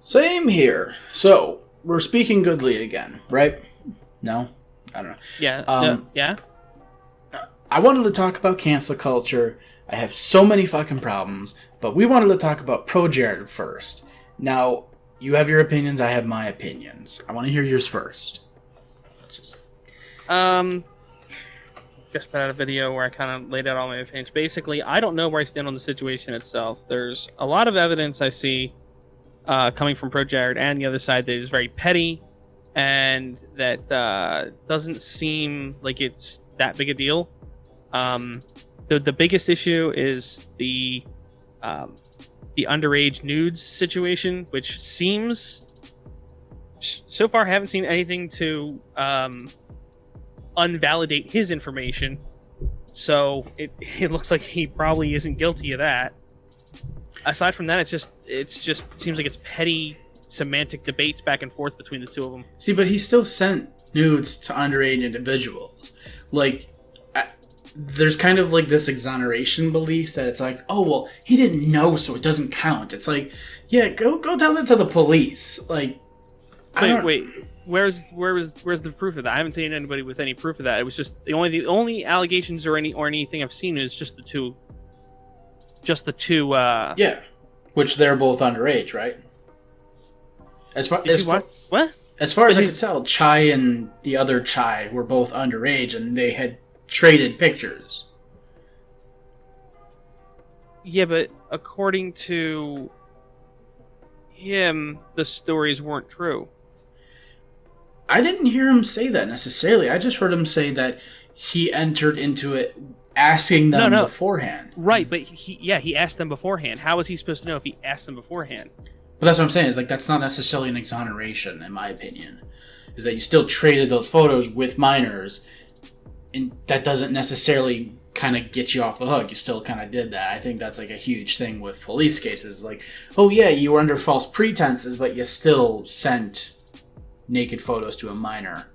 Same here. So, we're speaking goodly again, right? No? I don't know. Yeah. Yeah. I wanted to talk about cancel culture. I have so many fucking problems, but we wanted to talk about Projared first. Now, you have your opinions, I have my opinions. I want to hear yours first. Just put out a video where I kind of laid out all my opinions. Basically, I don't know where I stand on the situation itself. There's a lot of evidence I see coming from Projared and the other side that is very petty, and that doesn't seem like it's that big a deal. The biggest issue is the underage nudes situation, which seems, so far I haven't seen anything to unvalidate his information, so it looks like he probably isn't guilty of that. Aside from that, it just seems like it's petty semantic debates back and forth between the two of them. See, but he still sent nudes to underage individuals. Like, there's kind of like this exoneration belief that it's like, oh, well, he didn't know, so it doesn't count. It's like, yeah, go tell that to the police. Like, wait. Where's the proof of that? I haven't seen anybody with any proof of that. It was just the only allegations or anything I've seen is just the two. Yeah, which they're both underage, right? As far as I could tell, Chai and the other Chai were both underage, and they had traded pictures. Yeah, but according to him, the stories weren't true. I didn't hear him say that necessarily. I just heard him say that he entered into it asking them beforehand. Right, but he asked them beforehand. How was he supposed to know if he asked them beforehand? But that's what I'm saying. Is like that's not necessarily an exoneration, in my opinion. Is that you still traded those photos with minors, and that doesn't necessarily kind of get you off the hook. You still kind of did that. I think that's like a huge thing with police cases. Like, oh yeah, you were under false pretenses, but you still sent naked photos to a minor.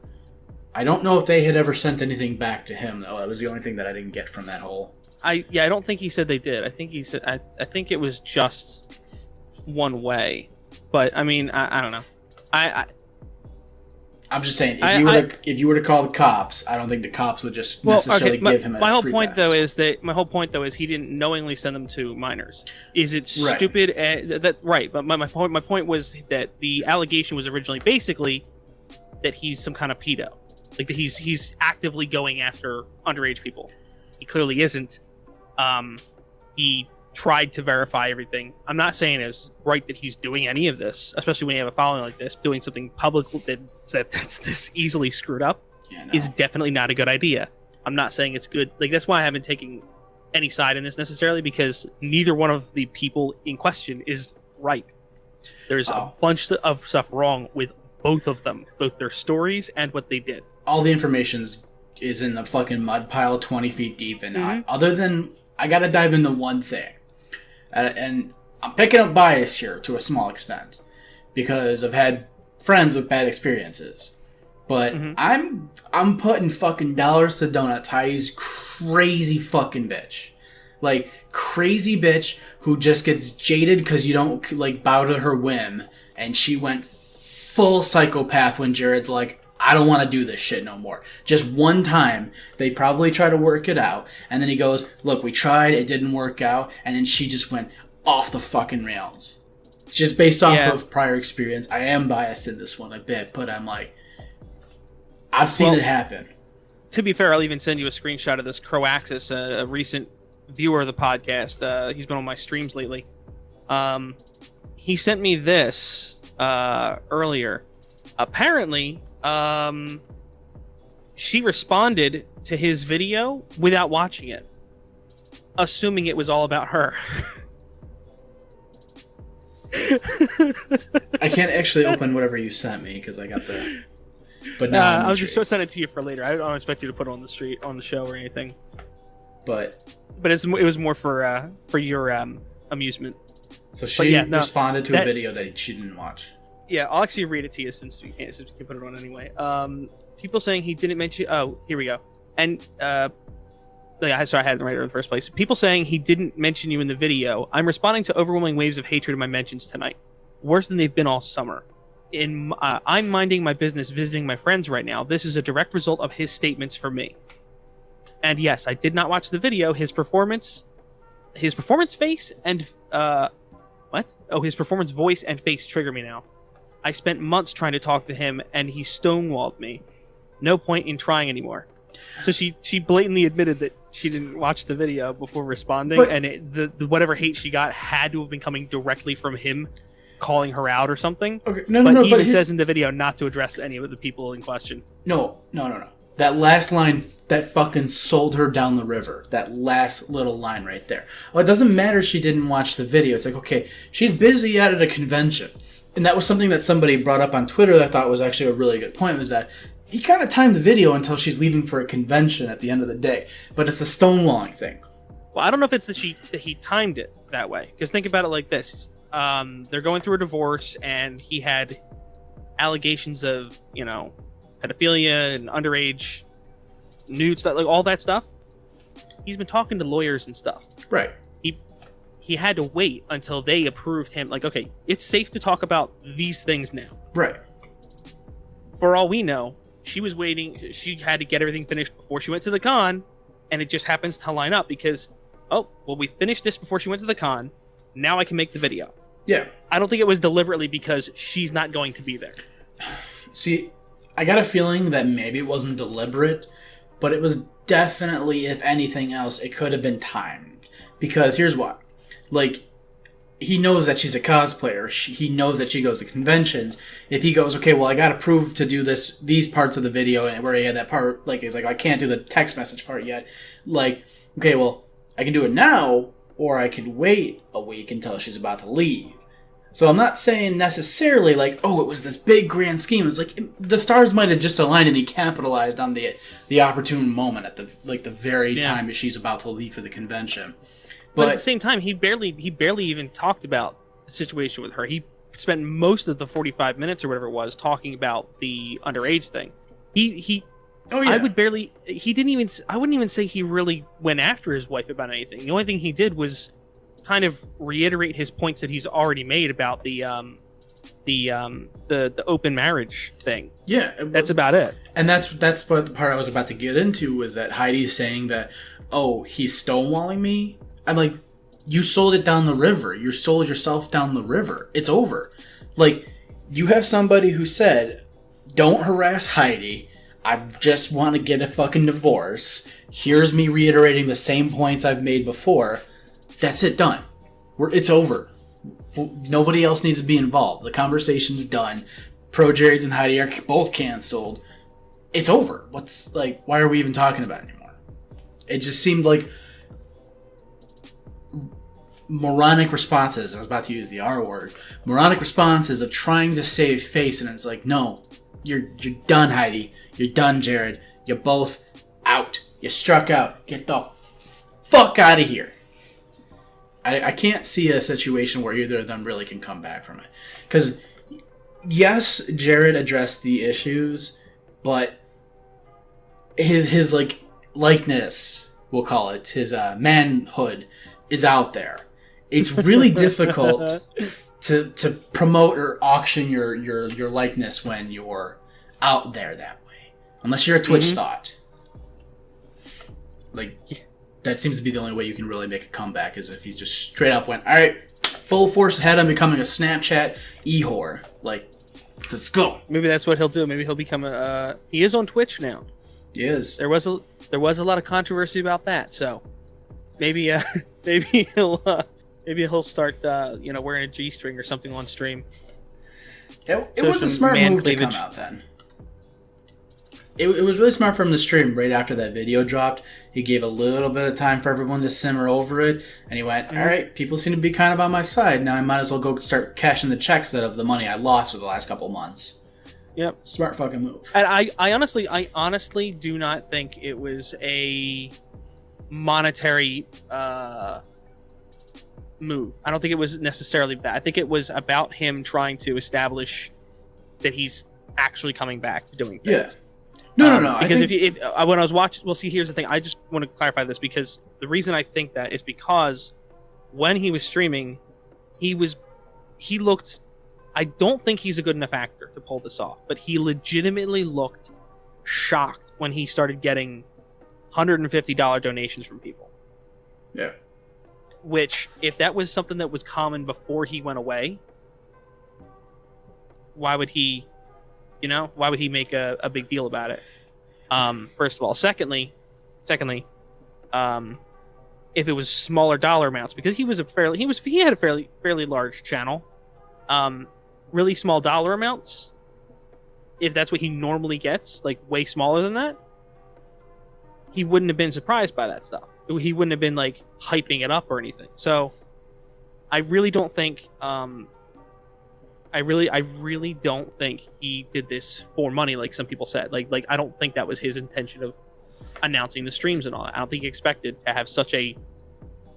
I don't know if they had ever sent anything back to him, though. That was the only thing that I didn't get from that whole... I don't think he said they did. I think he said... I think it was just one way. But, I mean, I don't know. I'm just saying, if you were to call the cops, I don't think the cops would just necessarily give him a my whole free point, pass. My whole point, though, is he didn't knowingly send them to minors. Is it stupid? Right. But my point was that the allegation was originally basically that he's some kind of pedo. Like, that he's actively going after underage people. He clearly isn't. He tried to verify everything. I'm not saying it's right that he's doing any of this, especially when you have a following like this. Doing something public that's this easily screwed up is definitely not a good idea. I'm not saying it's good. Like, that's why I haven't taken any side in this necessarily, because neither one of the people in question is right. There's a bunch of stuff wrong with both of them, both their stories and what they did. All the information is in the fucking mud pile 20 feet deep, and other than... I gotta dive into one thing. And I'm picking up bias here to a small extent, because I've had friends with bad experiences. But I'm putting fucking dollars to donuts. Heidi's crazy fucking bitch. Like, crazy bitch who just gets jaded because you don't, like, bow to her whim. And she went full psychopath when Jared's like, I don't want to do this shit no more. Just one time, they probably try to work it out. And then he goes, look, we tried, it didn't work out. And then she just went off the fucking rails. Just based off of prior experience. I am biased in this one a bit, but I'm like, I've seen it happen. To be fair, I'll even send you a screenshot of this Croaxis, a recent viewer of the podcast. He's been on my streams lately. He sent me this earlier. Apparently... she responded to his video without watching it, assuming it was all about her. I can't actually open whatever you sent me because I got the... But now I'll just send it to you for later. I don't expect you to put it on the show or anything. But it was more for your amusement. So she responded to a video that she didn't watch. Yeah, I'll actually read it to you since we can put it on anyway. People saying he didn't mention... Oh, here we go. And, sorry, I had it right in the first place. People saying he didn't mention you in the video. I'm responding to overwhelming waves of hatred in my mentions tonight. worse than they've been all summer. I'm minding my business, visiting my friends right now. This is a direct result of his statements for me. And yes, I did not watch the video. His performance face and his performance voice and face trigger me now. I spent months trying to talk to him, and he stonewalled me. No point in trying anymore. So she blatantly admitted that she didn't watch the video before responding, and the whatever hate she got had to have been coming directly from him calling her out or something. Okay, but he says in the video not to address any of the people in question. No. That last line, that fucking sold her down the river. That last little line right there. Well, it doesn't matter she didn't watch the video. It's like, okay, she's busy at a convention. And that was something that somebody brought up on Twitter that I thought was actually a really good point, was that he kind of timed the video until she's leaving for a convention at the end of the day. But it's the stonewalling thing. Well, I don't know if it's that he timed it that way. Because think about it like this. They're going through a divorce, and he had allegations of, pedophilia and underage nude stuff, like all that stuff. He's been talking to lawyers and stuff. Right. He had to wait until they approved him. Like, okay, it's safe to talk about these things now. Right. For all we know, she was waiting. She had to get everything finished before she went to the con, and it just happens to line up because, we finished this before she went to the con. Now I can make the video. Yeah. I don't think it was deliberately because she's not going to be there. See, I got a feeling that maybe it wasn't deliberate, but it was definitely, if anything else, it could have been timed. Because here's what. Like, he knows that she's a cosplayer. He knows that she goes to conventions. If he goes, okay, well, I got to prove to do these parts of the video, and where he had that part, like, he's like, I can't do the text message part yet. Like, okay, well, I can do it now, or I could wait a week until she's about to leave. So I'm not saying necessarily like, it was this big grand scheme. It's like the stars might have just aligned and he capitalized on the opportune moment at the very time she's about to leave for the convention. But at the same time, he barely even talked about the situation with her. He spent most of the 45 minutes or whatever it was talking about the underage thing. I wouldn't even say he really went after his wife about anything. The only thing he did was kind of reiterate his points that he's already made about the open marriage thing. Yeah, that's about it. And that's what the part I was about to get into was that Heidi's saying that, he's stonewalling me. I'm like, you sold it down the river. You sold yourself down the river. It's over. Like, you have somebody who said, don't harass Heidi. I just want to get a fucking divorce. Here's me reiterating the same points I've made before. That's it, done. It's over. Nobody else needs to be involved. The conversation's done. Projared and Heidi are both canceled. It's over. Why are we even talking about it anymore? It just seemed like moronic responses. I was about to use the R word. Moronic responses of trying to save face, and it's like, no, you're done, Heidi. You're done, Jared. You're both out. You struck out. Get the fuck out of here. I can't see a situation where either of them really can come back from it. Because, yes, Jared addressed the issues, but his likeness, we'll call it, his manhood, is out there. It's really difficult to promote or auction your likeness when you're out there that way. Unless you're a Twitch thought. That seems to be the only way you can really make a comeback, is if you just straight up went, all right, full force ahead, I'm becoming a Snapchat e-whore. Let's go. Maybe that's what he'll do. Maybe he'll become he is on Twitch now. He is. There was a lot of controversy about that, so maybe he'll start wearing a G-string or something on stream. It was a smart move to come out then. It was really smart for him to stream right after that video dropped. He gave a little bit of time for everyone to simmer over it, and he went, all right, people seem to be kind of on my side. Now I might as well go start cashing the checks out of the money I lost for the last couple months. Yep. Smart fucking move. And I honestly do not think it was a monetary move. I don't think it was necessarily that. I think it was about him trying to establish that he's actually coming back doing things. Yeah. No. Because when I was watching, well, see, here's the thing. I just want to clarify this, because the reason I think that is because when he was streaming, he looked I don't think he's a good enough actor to pull this off, but he legitimately looked shocked when he started getting $150 donations from people. Yeah. Which, if that was something that was common before he went away, why would he make a big deal about it? First of all. Secondly, if it was smaller dollar amounts, because he had a fairly large channel, really small dollar amounts, if that's what he normally gets, like way smaller than that, he wouldn't have been surprised by that stuff. He wouldn't have been like hyping it up or anything. So I really don't think I really don't think he did this for money, like some people said. Like I don't think that was his intention of announcing the streams and all that. I don't think he expected to have such a,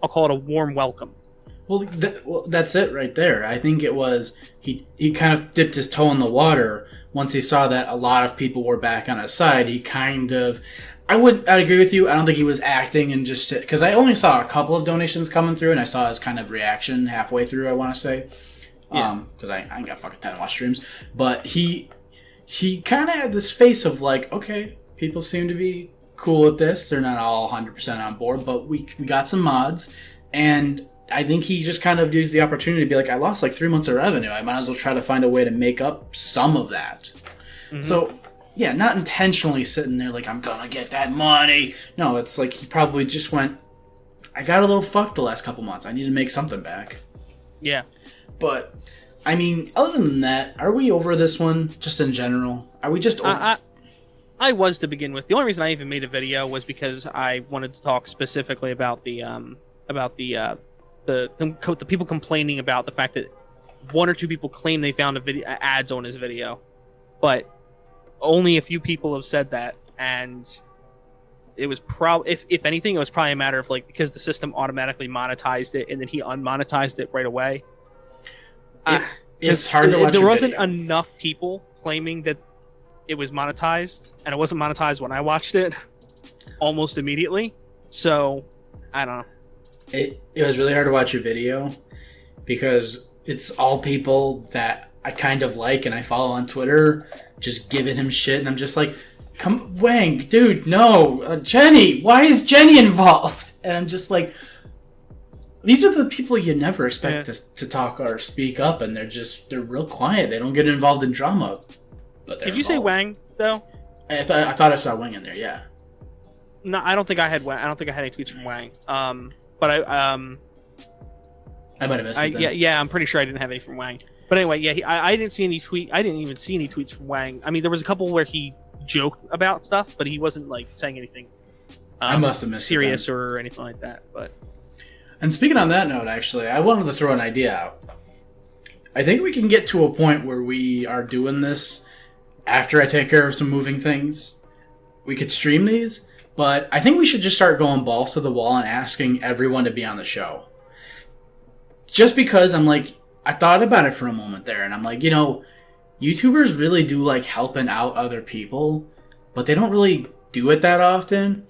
I'll call it a warm welcome. Well, that's it right there. I think it was he kind of dipped his toe in the water once he saw that a lot of people were back on his side. He kind of, I'd agree with you. I don't think he was acting and just because I only saw a couple of donations coming through, and I saw his kind of reaction halfway through, I want to say. Because I ain't got fucking time to watch streams. But he kind of had this face of like, okay, people seem to be cool with this. They're not all 100% on board, but we got some mods. And I think he just kind of used the opportunity to be like, I lost like 3 months of revenue. I might as well try to find a way to make up some of that. Mm-hmm. So, yeah, not intentionally sitting there like, I'm going to get that money. No, it's like he probably just went, I got a little fucked the last couple months. I need to make something back. Yeah. But, I mean, other than that, are we over this one, just in general? Are we just over... I was to begin with. The only reason I even made a video was because I wanted to talk specifically about the people complaining about the fact that one or two people claim they found ads on his video, but only a few people have said that, and it was probably, if anything, it was probably a matter of like, because the system automatically monetized it and then he unmonetized it right away. It's hard to watch. There wasn't enough people claiming that it was monetized, and it wasn't monetized when I watched it almost immediately. So I don't know. It was really hard to watch your video because it's all people that I kind of like and I follow on Twitter, just giving him shit, and I'm just like, come, Wang, dude, no, Jenny, why is Jenny involved? And I'm just like, these are the people you never expect to talk or speak up, and they're real quiet. They don't get involved in drama. But did you say Wang though? I thought I saw Wang in there. Yeah. No, I don't think I had Wang. I don't think I had any tweets from Wang. But I might have missed it. Yeah, I'm pretty sure I didn't have any from Wang. But anyway, yeah, I didn't see any tweet. I didn't even see any tweets from Wang. I mean, there was a couple where he joked about stuff, but he wasn't like saying anything. I must have missed serious or anything like that. But. And speaking on that note, actually, I wanted to throw an idea out. I think we can get to a point where we are doing this after I take care of some moving things. We could stream these, but I think we should just start going balls to the wall and asking everyone to be on the show. Just because I'm like, I thought about it for a moment there, and I'm like, you know, YouTubers really do like helping out other people, but they don't really do it that often.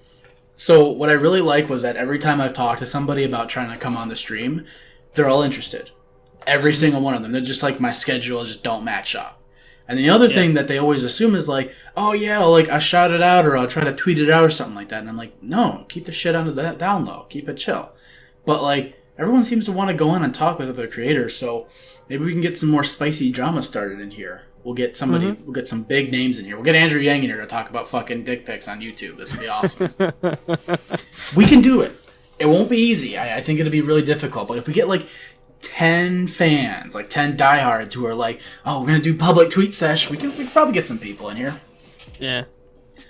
So what I really like was that every time I've talked to somebody about trying to come on the stream, they're all interested. Every single one of them. They're just like, my schedule just don't match up. And the other thing that they always assume is like, oh yeah, I'll shout it out or I'll try to tweet it out or something like that. And I'm like, no, keep the shit under that down low. Keep it chill. But like, everyone seems to want to go on and talk with other creators, so maybe we can get some more spicy drama started in here. We'll get somebody, we'll get some big names in here. We'll get Andrew Yang in here to talk about fucking dick pics on YouTube. This would be awesome. We can do it. It won't be easy. I think it'll be really difficult. But if we get like 10 fans, like 10 diehards who are like, oh, we're going to do public tweet sesh, we can probably get some people in here. Yeah.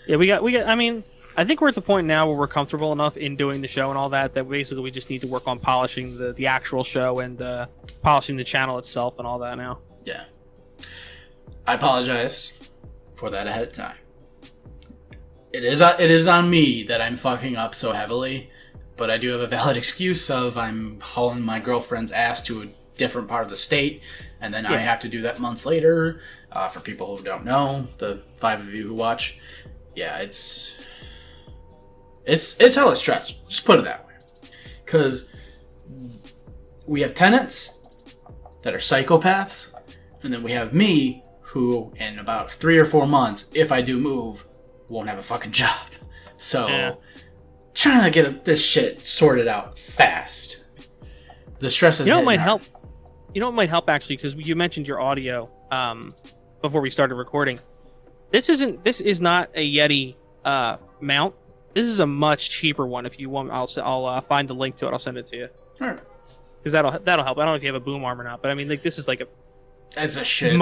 Yeah, we got, I mean, I think we're at the point now where we're comfortable enough in doing the show and all that basically we just need to work on polishing the actual show and polishing the channel itself and all that now. Yeah. I apologize for that ahead of time. It is on me that I'm fucking up so heavily, but I do have a valid excuse of I'm hauling my girlfriend's ass to a different part of the state, and then I have to do that months later. For people who don't know, the 5 of you who watch, yeah, it's hella stress. Just put it that way, because we have tenants that are psychopaths. And then we have me, who in about 3 or 4 months, if I do move, won't have a fucking job. So, trying to get this shit sorted out fast. The stress is You know what might help? You know what might help, actually, because you mentioned your audio before we started recording. This is not a Yeti mount. This is a much cheaper one. If you want, I'll find the link to it. I'll send it to you. All right. Because that'll help. I don't know if you have a boom arm or not, but I mean, like, this is like a. That's a shit.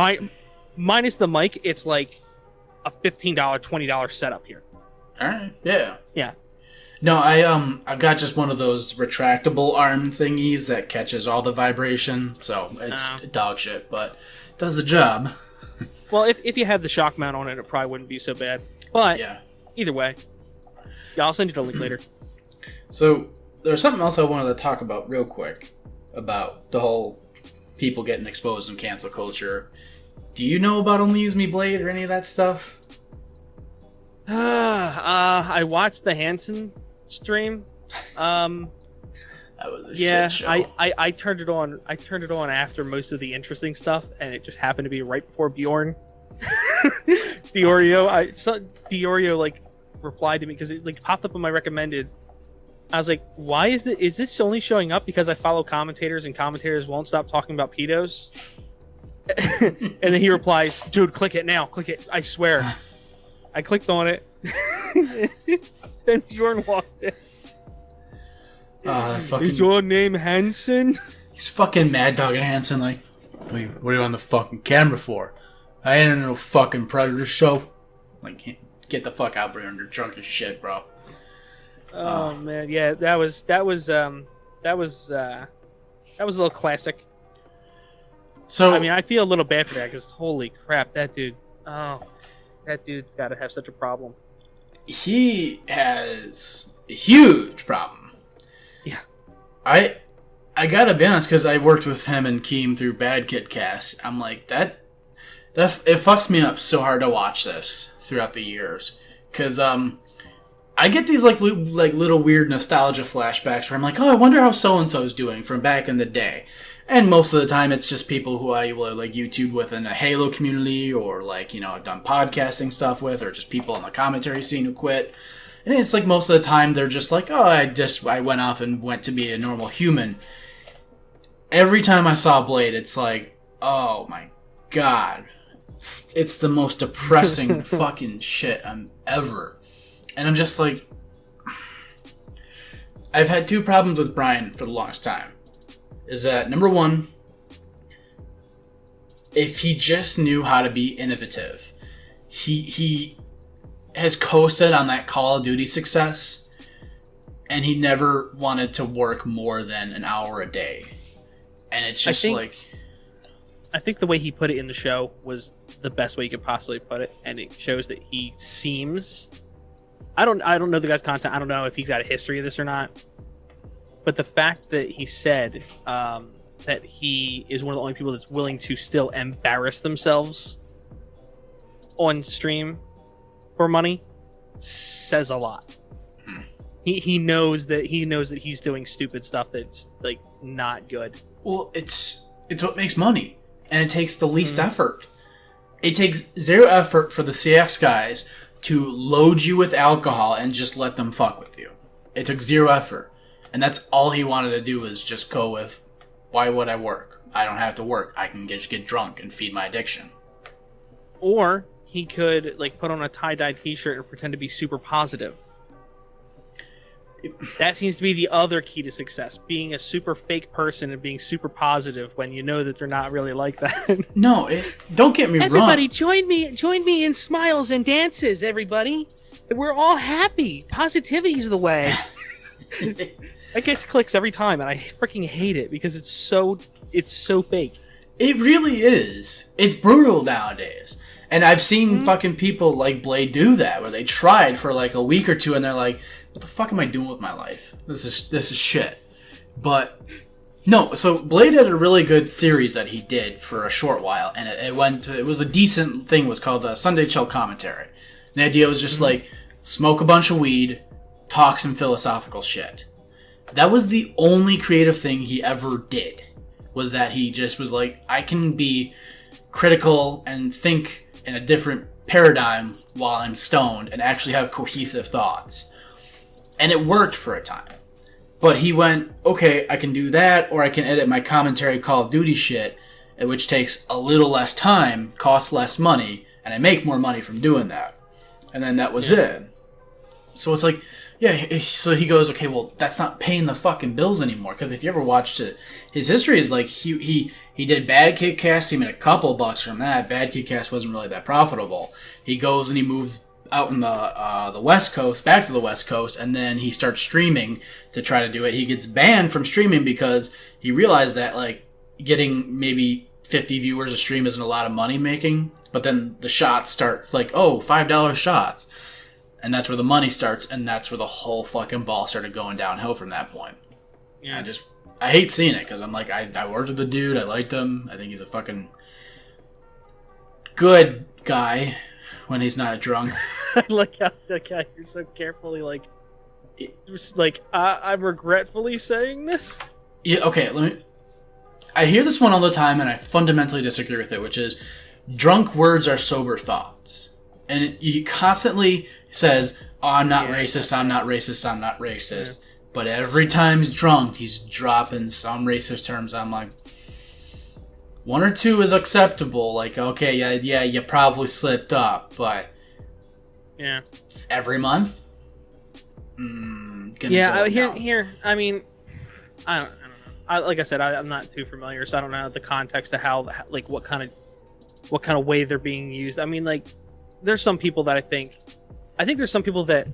Minus the mic, it's like a $15, $20 setup here. All right. Yeah. Yeah. No, I've got just one of those retractable arm thingies that catches all the vibration, so it's dog shit, but it does the job. Well, if you had the shock mount on it, it probably wouldn't be so bad. But either way, I'll send you the link later. So there's something else I wanted to talk about real quick about the whole people getting exposed in cancel culture. Do you know about Only Use Me Blade or any of that stuff? I watched the Hansen stream. That was a shit show. I turned it on. I turned it on after most of the interesting stuff, and it just happened to be right before Bjorn. Diorio like replied to me because it like popped up on my recommended. I was like, why is this only showing up because I follow commentators and commentators won't stop talking about pedos? And then he replies, dude, click it now. Click it. I swear. I clicked on it. Then Bjorn walked in. Is your name Hansen? He's fucking Mad Dog Hansen. Like, wait, what are you on the fucking camera for? I ain't in no fucking Predator show. Like, get the fuck out, Brian. You're drunk as shit, bro. Oh man, yeah, that was a little classic. So I mean, I feel a little bad for that because holy crap, that dude's got to have such a problem. He has a huge problem. Yeah, I gotta be honest, because I worked with him and Keem through Bad Kid Cast. I'm like that it fucks me up so hard to watch this throughout the years, because I get these like little weird nostalgia flashbacks where I'm like, oh, I wonder how so and so is doing from back in the day. And most of the time, it's just people who I will like YouTube with in a Halo community, or like, you know, I've done podcasting stuff with, or just people in the commentary scene who quit. And it's like most of the time they're just like, oh, I went off and went to be a normal human. Every time I saw Blade, it's like, oh my god, it's the most depressing fucking shit ever. And I'm just like, I've had two problems with Brian for the longest time. Is that, number one, if he just knew how to be innovative, he has coasted on that Call of Duty success, and he never wanted to work more than an hour a day. And it's just I think the way he put it in the show was the best way you could possibly put it, and it shows that he seems... I don't know the guy's content. I don't know if he's got a history of this or not. But the fact that he said that he is one of the only people that's willing to still embarrass themselves on stream for money says a lot. He knows that he's doing stupid stuff that's like not good. Well, it's what makes money, and it takes the least effort. It takes zero effort for the CX guys to load you with alcohol and just let them fuck with you. It took zero effort. And that's all he wanted to do, was just go with, why would I work? I don't have to work. I can just get drunk and feed my addiction. Or he could like put on a tie-dye t-shirt and pretend to be super positive. That seems to be the other key to success. Being a super fake person and being super positive when you know that they're not really like that. No, don't get me wrong. Everybody, join me in smiles and dances, everybody. We're all happy. Positivity's the way. That gets clicks every time, and I freaking hate it because it's so fake. It really is. It's brutal nowadays. And I've seen fucking people like Blade do that, where they tried for like a week or two, and they're like, what the fuck am I doing with my life? This is shit. But no, so Blade had a really good series that he did for a short while, and it was a decent thing. It was called the Sunday Chill Commentary. And the idea was just like smoke a bunch of weed, talk some philosophical shit. That was the only creative thing he ever did. Was that he just was like, I can be critical and think in a different paradigm while I'm stoned and actually have cohesive thoughts. And it worked for a time. But he went, okay, I can do that, or I can edit my commentary Call of Duty shit, which takes a little less time, costs less money, and I make more money from doing that. And then that was it. So it's like, yeah, so he goes, okay, well, that's not paying the fucking bills anymore. Because if you ever watched it, his history is like, he did Bad Kid Cast, he made a couple bucks from that. Bad Kid Cast wasn't really that profitable. He goes and he moves out in the West Coast, back to the West Coast, and then he starts streaming to try to do it. He gets banned from streaming because he realized that, like, getting maybe 50 viewers a stream isn't a lot of money making, but then the shots start, like, oh, $5 shots. And that's where the money starts, and that's where the whole fucking ball started going downhill from that point. Yeah. I hate seeing it, because I'm like, I worked with the dude, I liked him, I think he's a fucking good guy when he's not drunk. I like how you're so carefully, like, I'm regretfully saying this? Yeah, okay, I hear this one all the time, and I fundamentally disagree with it, which is, drunk words are sober thoughts. And he constantly says, oh, I'm not racist, I'm not racist, I'm not racist. Yeah. But every time he's drunk, he's dropping some racist terms. I'm like, one or two is acceptable. Like, okay, yeah, you probably slipped up, but yeah, every month. Here. I mean, I don't know. Like I said, I'm not too familiar, so I don't know the context of how, like, what kind of way they're being used. I mean, like, there's some people that I think there's some people that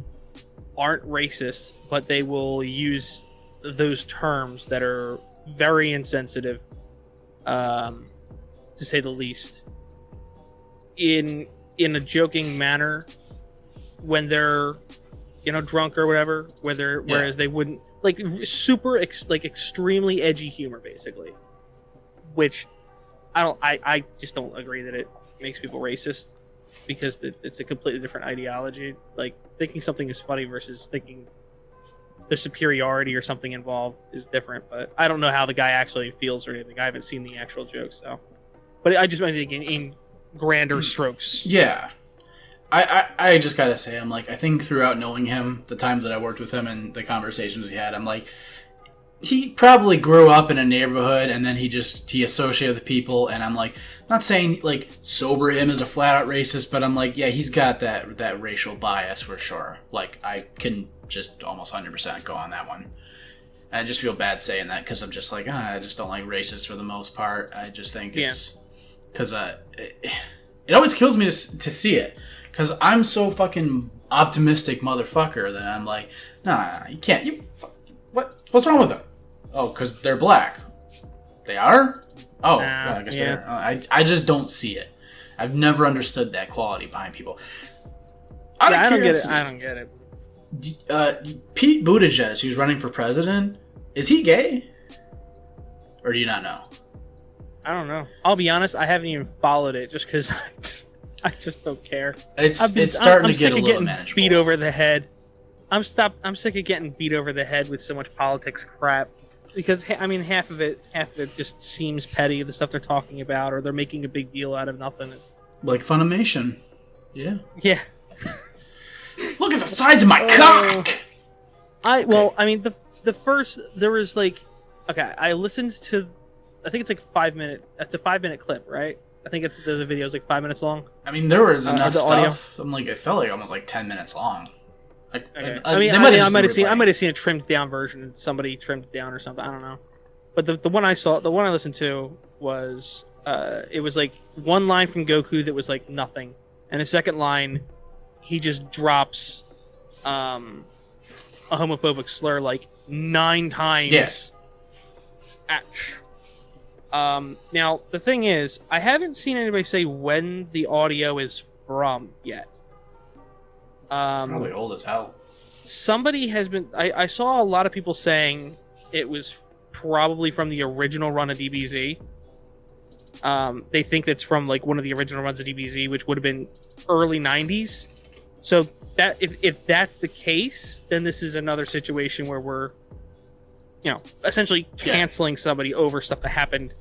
aren't racist, but they will use those terms that are very insensitive, to say the least, in a joking manner when they're, drunk or whatever, whereas they wouldn't, like, super extremely edgy humor, basically, which I just don't agree that it makes people racist, because it's a completely different ideology. Like, thinking something is funny versus thinking the superiority or something involved is different. But I don't know how the guy actually feels or anything. I haven't seen the actual joke, so. But I think in grander strokes. Yeah. I just gotta say, I'm like, I think throughout knowing him, the times that I worked with him and the conversations we had, I'm like, he probably grew up in a neighborhood and then he associated with people, and I'm like, not saying, like, sober him as a flat out racist, but I'm like, yeah, he's got that racial bias for sure. Like, I can just almost 100% go on that one. I just feel bad saying that, because I'm just like, I just don't like racists for the most part. I just think it's because it always kills me to see it, because I'm so fucking optimistic motherfucker that I'm like, nah, you can't. What's wrong with them? Oh, because they're black. They are? Oh, I guess they are. I just don't see it. I've never understood that quality behind people. I don't get it. Pete Buttigieg, who's running for president, is he gay? Or do you not know? I don't know. I'll be honest, I haven't even followed it just because I just don't care. It's starting to get a little manageable. Beat over the head. I'm sick of getting beat over the head with so much politics crap, because I mean half of it just seems petty, the stuff they're talking about, or they're making a big deal out of nothing. Like Funimation. Yeah. Yeah. Look at the size of my cock. I mean the first there was like, okay, I listened to, I think it's like 5 minute. It's a 5-minute clip, right? I think it's the video's like 5 minutes long. I mean, there was enough stuff. Audio. I'm like, it felt like almost like 10 minutes long. Okay. I might have seen a trimmed down version, and somebody trimmed it down or something. I don't know. But the one I listened to was it was like one line from Goku that was like nothing, and the second line, he just drops a homophobic slur like 9 times. Yes. Now the thing is, I haven't seen anybody say when the audio is from yet. Probably old as hell. Somebody has been. I saw a lot of people saying it was probably from the original run of DBZ. They think that's from like one of the original runs of DBZ, which would have been early 90s. So that if that's the case, then this is another situation where we're, essentially canceling somebody over stuff that happened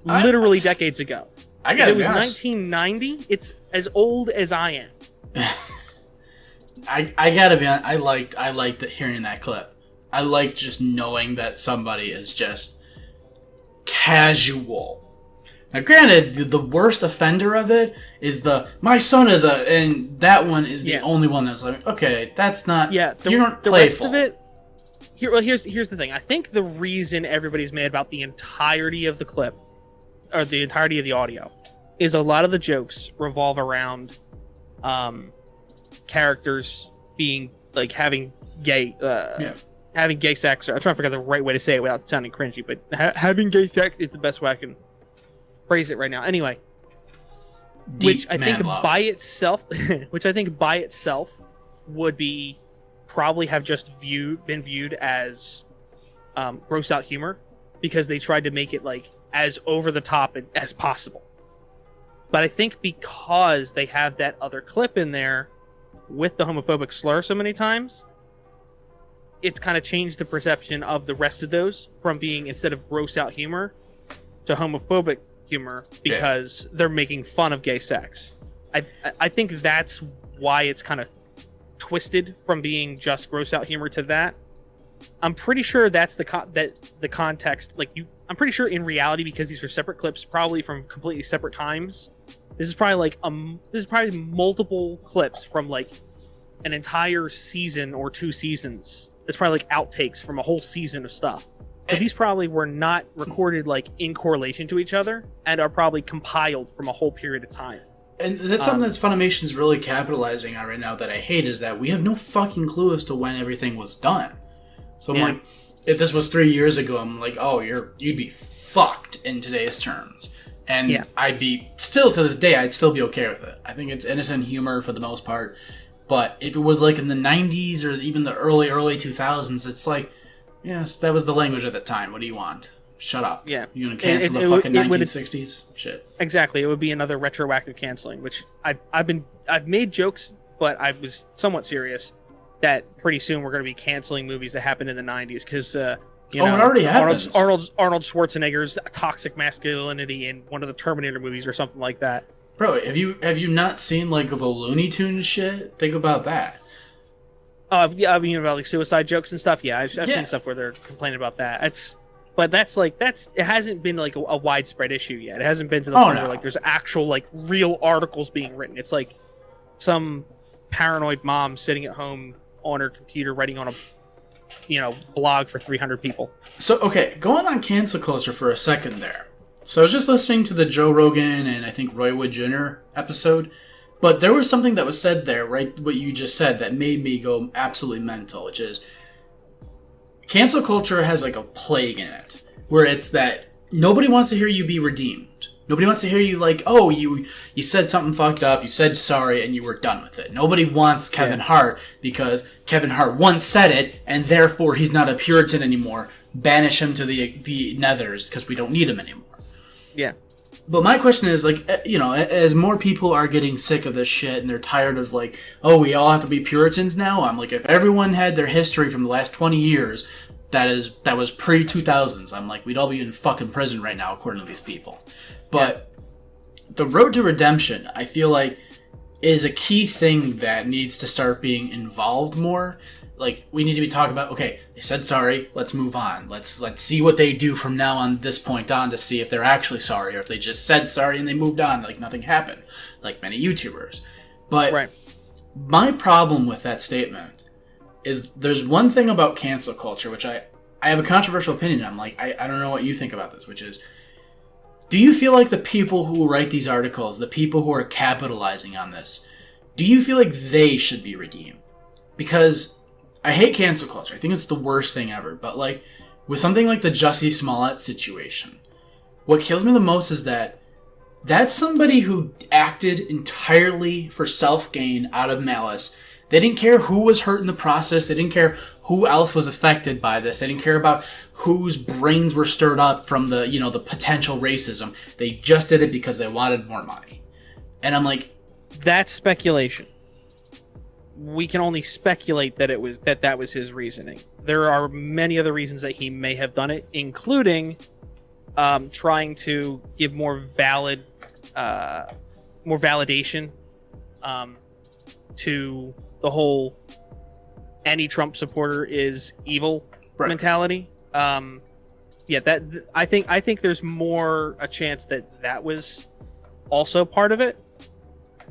literally decades ago. I gotta be honest. It was 1990. It's as old as I am. I gotta be honest. I liked hearing that clip. I liked just knowing that somebody is just casual. Now, granted, the worst offender of it is my son is and that one is the only one that's like, okay, that's not. Yeah, you're not playful. The rest of it. Here's the thing. I think the reason everybody's mad about the entirety of the clip, or the entirety of the audio, is a lot of the jokes revolve around characters being like having gay sex. I'm trying to figure out the right way to say it without sounding cringy, but having gay sex is the best way I can phrase it right now. Anyway, which I think by itself would be probably have just been viewed as gross out humor, because they tried to make it like as over the top as possible. But I think because they have that other clip in there with the homophobic slur so many times, it's kind of changed the perception of the rest of those from being, instead of gross out humor, to homophobic humor, because they're making fun of gay sex. I think that's why it's kind of twisted from being just gross out humor to that. I'm pretty sure that's the context. Like I'm pretty sure in reality, because these are separate clips, probably from completely separate times. This is probably multiple clips from like an entire season or 2 seasons. It's probably like outtakes from a whole season of stuff. But these probably were not recorded like in correlation to each other, and are probably compiled from a whole period of time. And that's something that Funimation's really capitalizing on right now that I hate, is that we have no fucking clue as to when everything was done. So I'm like, if this was 3 years ago, I'm like, oh, you'd be fucked in today's terms. And I'd be, still to this day, I'd still be okay with it. I think it's innocent humor for the most part. But if it was like in the 90s or even the early 2000s, it's like, yes, that was the language at the time. What do you want? Shut up. Yeah. You gonna cancel the fucking 1960s? Shit. Exactly. It would be another retroactive canceling, which I've made jokes, but I was somewhat serious that pretty soon we're going to be canceling movies that happened in the 90s, because it already happens. Arnold Schwarzenegger's toxic masculinity in one of the Terminator movies or something like that. Bro, have you not seen like the Looney Tunes shit? Think about that. Yeah, I mean about like suicide jokes and stuff. Yeah, I've seen stuff where they're complaining about that. It hasn't been like a widespread issue yet. It hasn't been to the point where like there's actual like real articles being written. It's like some paranoid mom sitting at home on her computer writing on a blog for 300 people. So okay, going on cancel culture for a second there. So I was just listening to the Joe Rogan and I think Roy Wood Jr. episode, but there was something that was said there, right, what you just said, that made me go absolutely mental, which is cancel culture has like a plague in it, where it's that nobody wants to hear you be redeemed. Nobody wants to hear you like, oh, you said something fucked up, you said sorry, and you were done with it. Nobody wants Kevin Hart because Kevin Hart once said it, and therefore he's not a Puritan anymore. Banish him to the nethers because we don't need him anymore. Yeah. But my question is, like, as more people are getting sick of this shit and they're tired of, like, oh, we all have to be Puritans now, I'm like, if everyone had their history from the last 20 years that was pre-2000s, I'm like, we'd all be in fucking prison right now, according to these people. But the road to redemption, I feel like, is a key thing that needs to start being involved more. Like, we need to be talking about, okay, they said sorry, let's move on. Let's see what they do from now on this point on to see if they're actually sorry, or if they just said sorry and they moved on like nothing happened, like many YouTubers. But my problem with that statement is there's one thing about cancel culture, which I have a controversial opinion. I'm like, I don't know what you think about this, which is, do you feel like the people who write these articles, the people who are capitalizing on this, do you feel like they should be redeemed? Because I hate cancel culture. I think it's the worst thing ever. But like with something like the Jussie Smollett situation, what kills me the most is that that's somebody who acted entirely for self-gain out of malice. They didn't care who was hurt in the process. They didn't care who else was affected by this. They didn't care about whose brains were stirred up from the, the potential racism. They just did it because they wanted more money. And I'm like, that's speculation. We can only speculate that that was his reasoning. There are many other reasons that he may have done it, including trying to give more validation to the whole any Trump supporter is evil mentality. I think there's more a chance that was also part of it.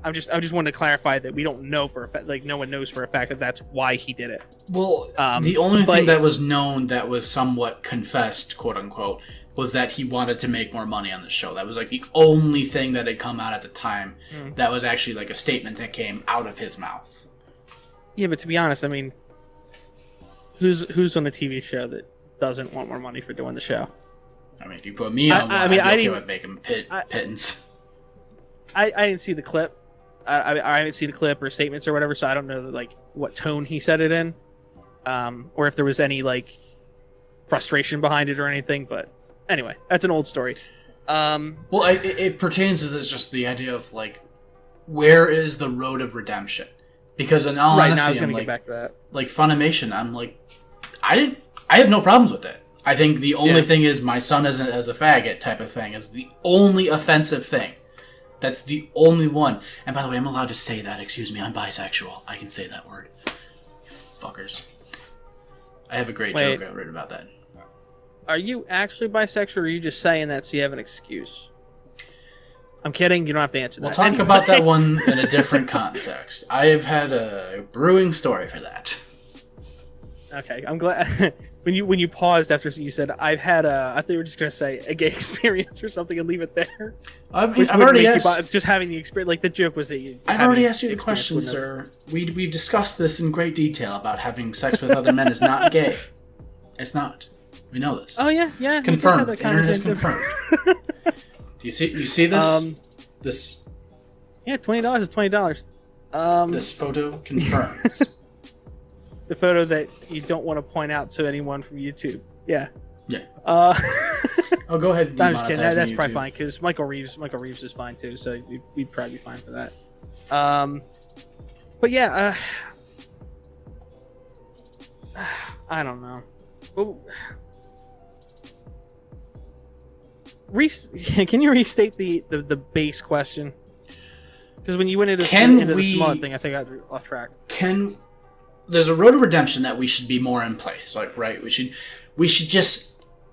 I just wanted to clarify that we don't know for a fact, like no one knows for a fact that that's why he did it. Well, the only thing that was known that was somewhat confessed, quote unquote, was that he wanted to make more money on the show. That was like the only thing that had come out at the time that was actually like a statement that came out of his mouth. Yeah, but to be honest, I mean, who's on a TV show that doesn't want more money for doing the show? I mean, if you put me on one, I'd be okay with making pittance. I didn't see the clip. I haven't seen the clip or statements or whatever, so I don't know like what tone he said it in, or if there was any like frustration behind it or anything. But anyway, that's an old story. Well, it pertains to this, just the idea of like, where is the road of redemption? Because in all honesty, now I was gonna get back to that. Like Funimation, I'm like, I have no problems with it. I think the only thing is my son isn't as a faggot type of thing is the only offensive thing. That's the only one. And by the way, I'm allowed to say that. Excuse me, I'm bisexual. I can say that word. Fuckers. I have a great joke I've written about that. Are you actually bisexual, or are you just saying that so you have an excuse? I'm kidding. You don't have to answer that. We'll talk about that one in a different context. I've had a brewing story for that. Okay, I'm glad. When you paused after you said, "I've had a," I thought you were just gonna say a gay experience or something and leave it there. I've already asked. Just having the experience, like the joke was that you. I've already asked you the question, sir. We've discussed this in great detail about having sex with other men is not gay. It's not. We know this. Oh yeah. Confirmed. The internet is confirmed. Do you see this? This. Yeah, $20 is $20. This photo confirms. The photo that you don't want to point out to anyone from YouTube. Yeah. Yeah. Oh, go ahead. I'm just kidding. That's probably fine because Michael Reeves is fine too, so we'd probably be fine for that. But yeah, I don't know. Can you restate the base question? Because when you went into the smart thing, I think I got off track. There's a road to redemption that we should be more in place. Like, right, we should just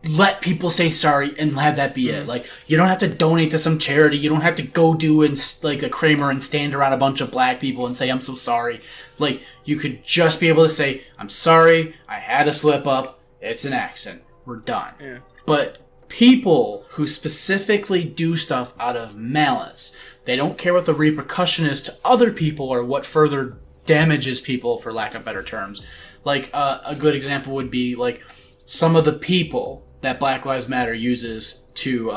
let people say sorry and have that be it. Like, you don't have to donate to some charity. You don't have to go do like a Kramer and stand around a bunch of black people and say, I'm so sorry. Like, you could just be able to say, I'm sorry, I had a slip up, it's an accident, we're done. Yeah. But people who specifically do stuff out of malice, they don't care what the repercussion is to other people or what further damages people, for lack of better terms. Like, a good example would be, like, some of the people that Black Lives Matter uses to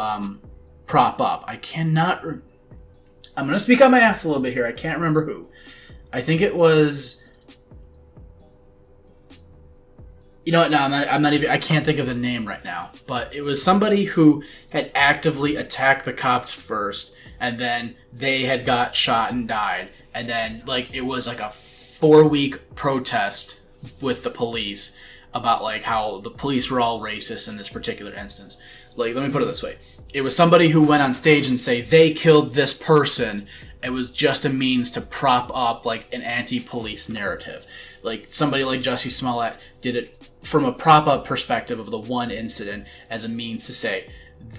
prop up. I'm going to speak on my ass a little bit here. I can't remember who. I think it was... You know what? No, I'm not even... I can't think of the name right now. But it was somebody who had actively attacked the cops first, and then they had got shot and died. And then, like, it was like a 4-week protest with the police about, like, how the police were all racist in this particular instance. Like, let me put it this way. It was somebody who went on stage and say, they killed this person. It was just a means to prop up, like, an anti-police narrative. Like, somebody like Jussie Smollett did it from a prop-up perspective of the one incident as a means to say,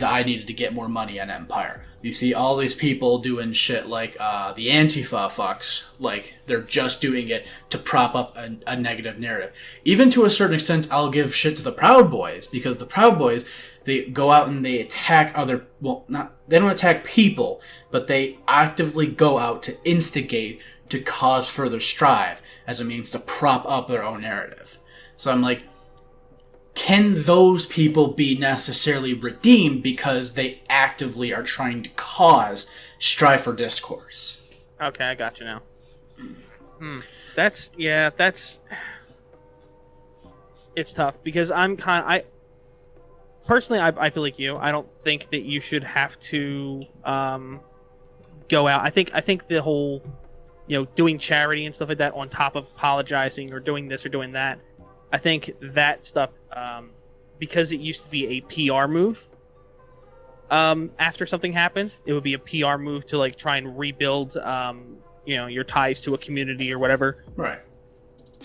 I needed to get more money on Empire. You see all these people doing shit like the Antifa fucks, like they're just doing it to prop up a negative narrative. Even to a certain extent, I'll give shit to the Proud Boys, because the Proud Boys, they go out and they attack they don't attack people, but they actively go out to instigate, to cause further strife as a means to prop up their own narrative. So I'm like, can those people be necessarily redeemed because they actively are trying to cause strife or discourse? Okay, I got you now. That's it's tough because I personally feel like you. I don't think that you should have to go out. I think the whole, doing charity and stuff like that on top of apologizing or doing this or doing that, I think that stuff, because it used to be a PR move, after something happened. It would be a PR move to like try and rebuild, your ties to a community or whatever. Right.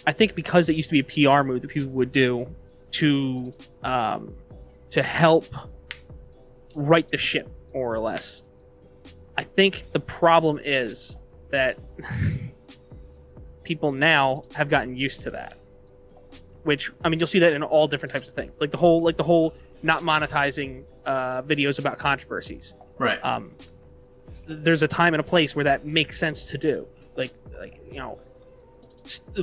I think because it used to be a PR move that people would do to help right the ship, more or less. I think the problem is that people now have gotten used to that. Which, I mean, you'll see that in all different types of things. Like the whole not monetizing videos about controversies. Right. There's a time and a place where that makes sense to do.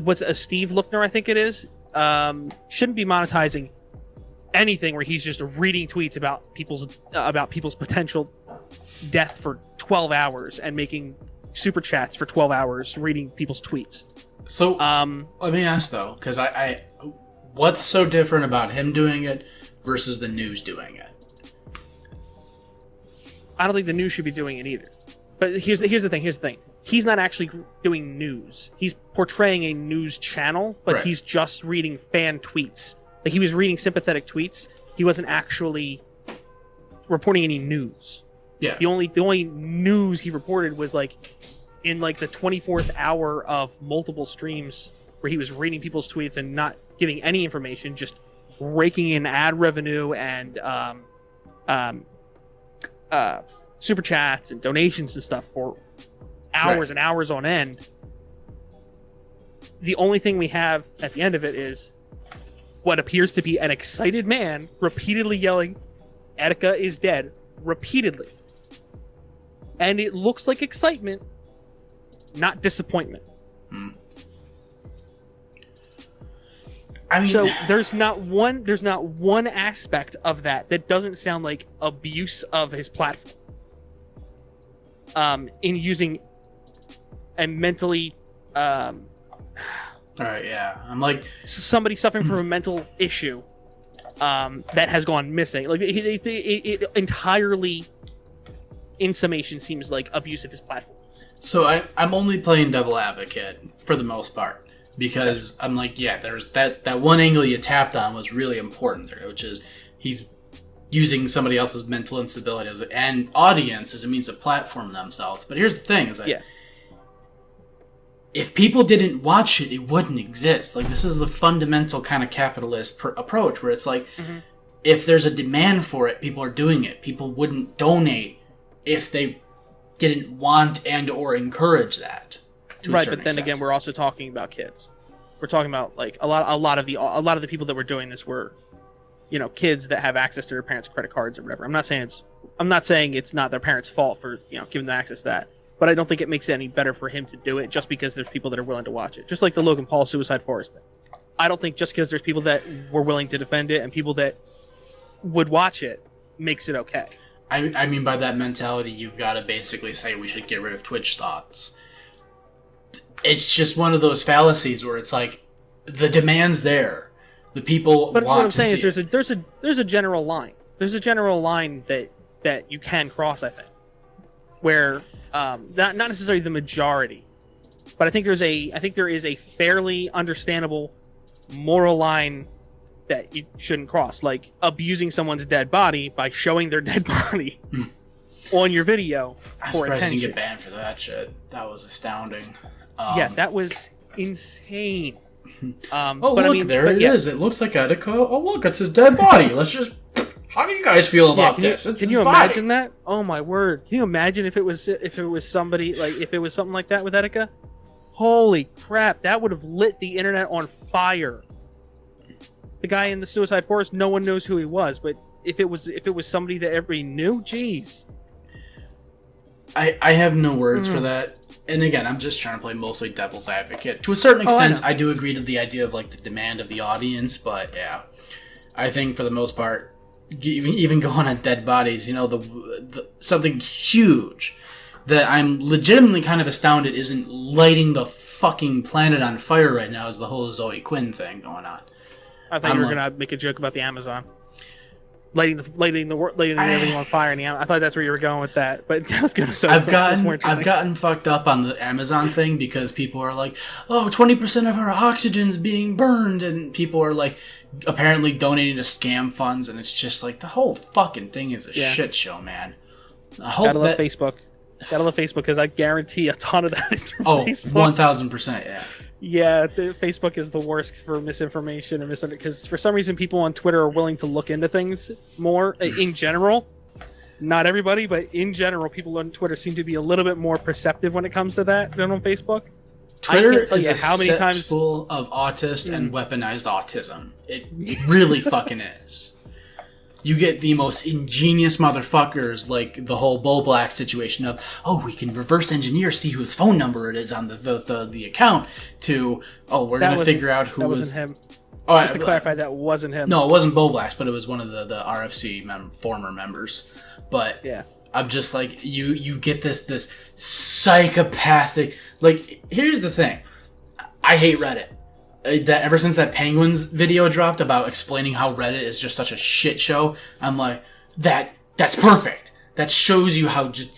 What's a Steve Lookner, I think it is, shouldn't be monetizing anything where he's just reading tweets about people's potential death for 12 hours and making super chats for 12 hours reading people's tweets. So let me ask though, because I what's so different about him doing it versus the news doing it? I don't think the news should be doing it either. But here's the thing. He's not actually doing news. He's portraying a news channel, but right. He's just reading fan tweets. Like he was reading sympathetic tweets. He wasn't actually reporting any news. Yeah. The only news he reported was like in like the 24th hour of multiple streams where he was reading people's tweets and not giving any information, just raking in ad revenue and super chats and donations and stuff for hours and hours on end. The only thing we have at the end of it is what appears to be an excited man repeatedly yelling, "Etika is dead," repeatedly. And it looks like excitement, not disappointment. I mean, so there's not one aspect of that doesn't sound like abuse of his platform. In using a mentally all right, yeah. I'm like somebody suffering from a mental issue that has gone missing. Like it entirely, in summation, seems like abuse of his platform. So I'm only playing devil advocate for the most part because I'm like, yeah, there's that one angle you tapped on was really important there, which is he's using somebody else's mental instability and audience as a means to platform themselves. But here's the thing: is that if people didn't watch it, it wouldn't exist. Like this is the fundamental kind of capitalist approach where it's like, if there's a demand for it, people are doing it. People wouldn't donate if they didn't want and or encourage that. Right, but then again, we're also talking about kids. We're talking about like a lot of the people that were doing this were, kids that have access to their parents' credit cards or whatever. I'm not saying it's not their parents' fault for giving them access to that, but I don't think it makes it any better for him to do it just because there's people that are willing to watch it. Just like the Logan Paul Suicide Forest thing. I don't think just because there's people that were willing to defend it and people that would watch it makes it okay. I mean, by that mentality, you've got to basically say we should get rid of Twitch thoughts. It's just one of those fallacies where it's like the demand's there, the people want to see. But what I'm saying is there's a general line. There's a general line that you can cross. I think where not necessarily the majority, but I think there is a fairly understandable moral line that you shouldn't cross, like abusing someone's dead body by showing their dead body on your video for attention. I'm surprised you didn't get banned for that shit. That was astounding. Yeah, that was insane. There it is. It looks like Etika. Oh, look, it's his dead body. Let's just... How do you guys feel about this? Can you imagine that? Oh, my word. Can you imagine if it was somebody, like, if it was something like that with Etika? Holy crap, that would have lit the internet on fire. The guy in the Suicide Forest, no one knows who he was, but if it was somebody that everybody knew, geez. I have no words for that. And again, I'm just trying to play mostly devil's advocate. To a certain extent, I do agree to the idea of like the demand of the audience, but yeah. I think for the most part, even going on dead bodies, the something huge that I'm legitimately kind of astounded isn't lighting the fucking planet on fire right now is the whole Zoe Quinn thing going on. I thought you were going to make a joke about the Amazon. lighting everything on fire. And I thought that's where you were going with that, but that was good. So I've gotten fucked up on the Amazon thing because people are like, "Oh, 20% of our oxygen's being burned," and people are like, apparently donating to scam funds, and it's just like the whole fucking thing is a shit show, man. Gotta love Facebook. Gotta love Facebook because I guarantee a ton of that is from Facebook. 1000%, yeah. Yeah, Facebook is the worst for misinformation and because for some reason people on Twitter are willing to look into things more in general. Not everybody, but in general, people on Twitter seem to be a little bit more perceptive when it comes to that than on Facebook. Twitter is a cesspool of autists and weaponized autism. It really fucking is. You get the most ingenious motherfuckers, like the whole Bo Black situation of, oh, we can reverse engineer, see whose phone number it is on the account, to, oh, we're going to figure out who was... That wasn't him. Oh, just to clarify, that wasn't him. No, it wasn't Bo Black's, but it was one of the RFC former members. But yeah. I'm just like, you get this psychopathic... Like, here's the thing. I hate Reddit. That ever since that Penguins video dropped about explaining how Reddit is just such a shit show, I'm like, that's perfect. That shows you how just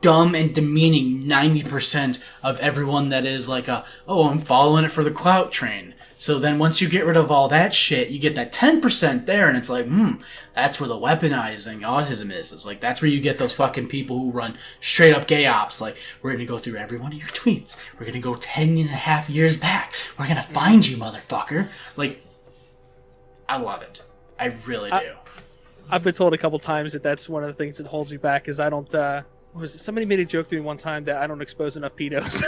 dumb and demeaning 90% of everyone that is like I'm following it for the clout train. So then once you get rid of all that shit, you get that 10% there, and it's like, that's where the weaponizing autism is. It's like, that's where you get those fucking people who run straight up gay ops. Like, we're going to go through every one of your tweets. We're going to go 10 and a half years back. We're going to find you, motherfucker. Like, I love it. I really do. I've been told a couple times that that's one of the things that holds me back is I don't, somebody made a joke to me one time that I don't expose enough pedos.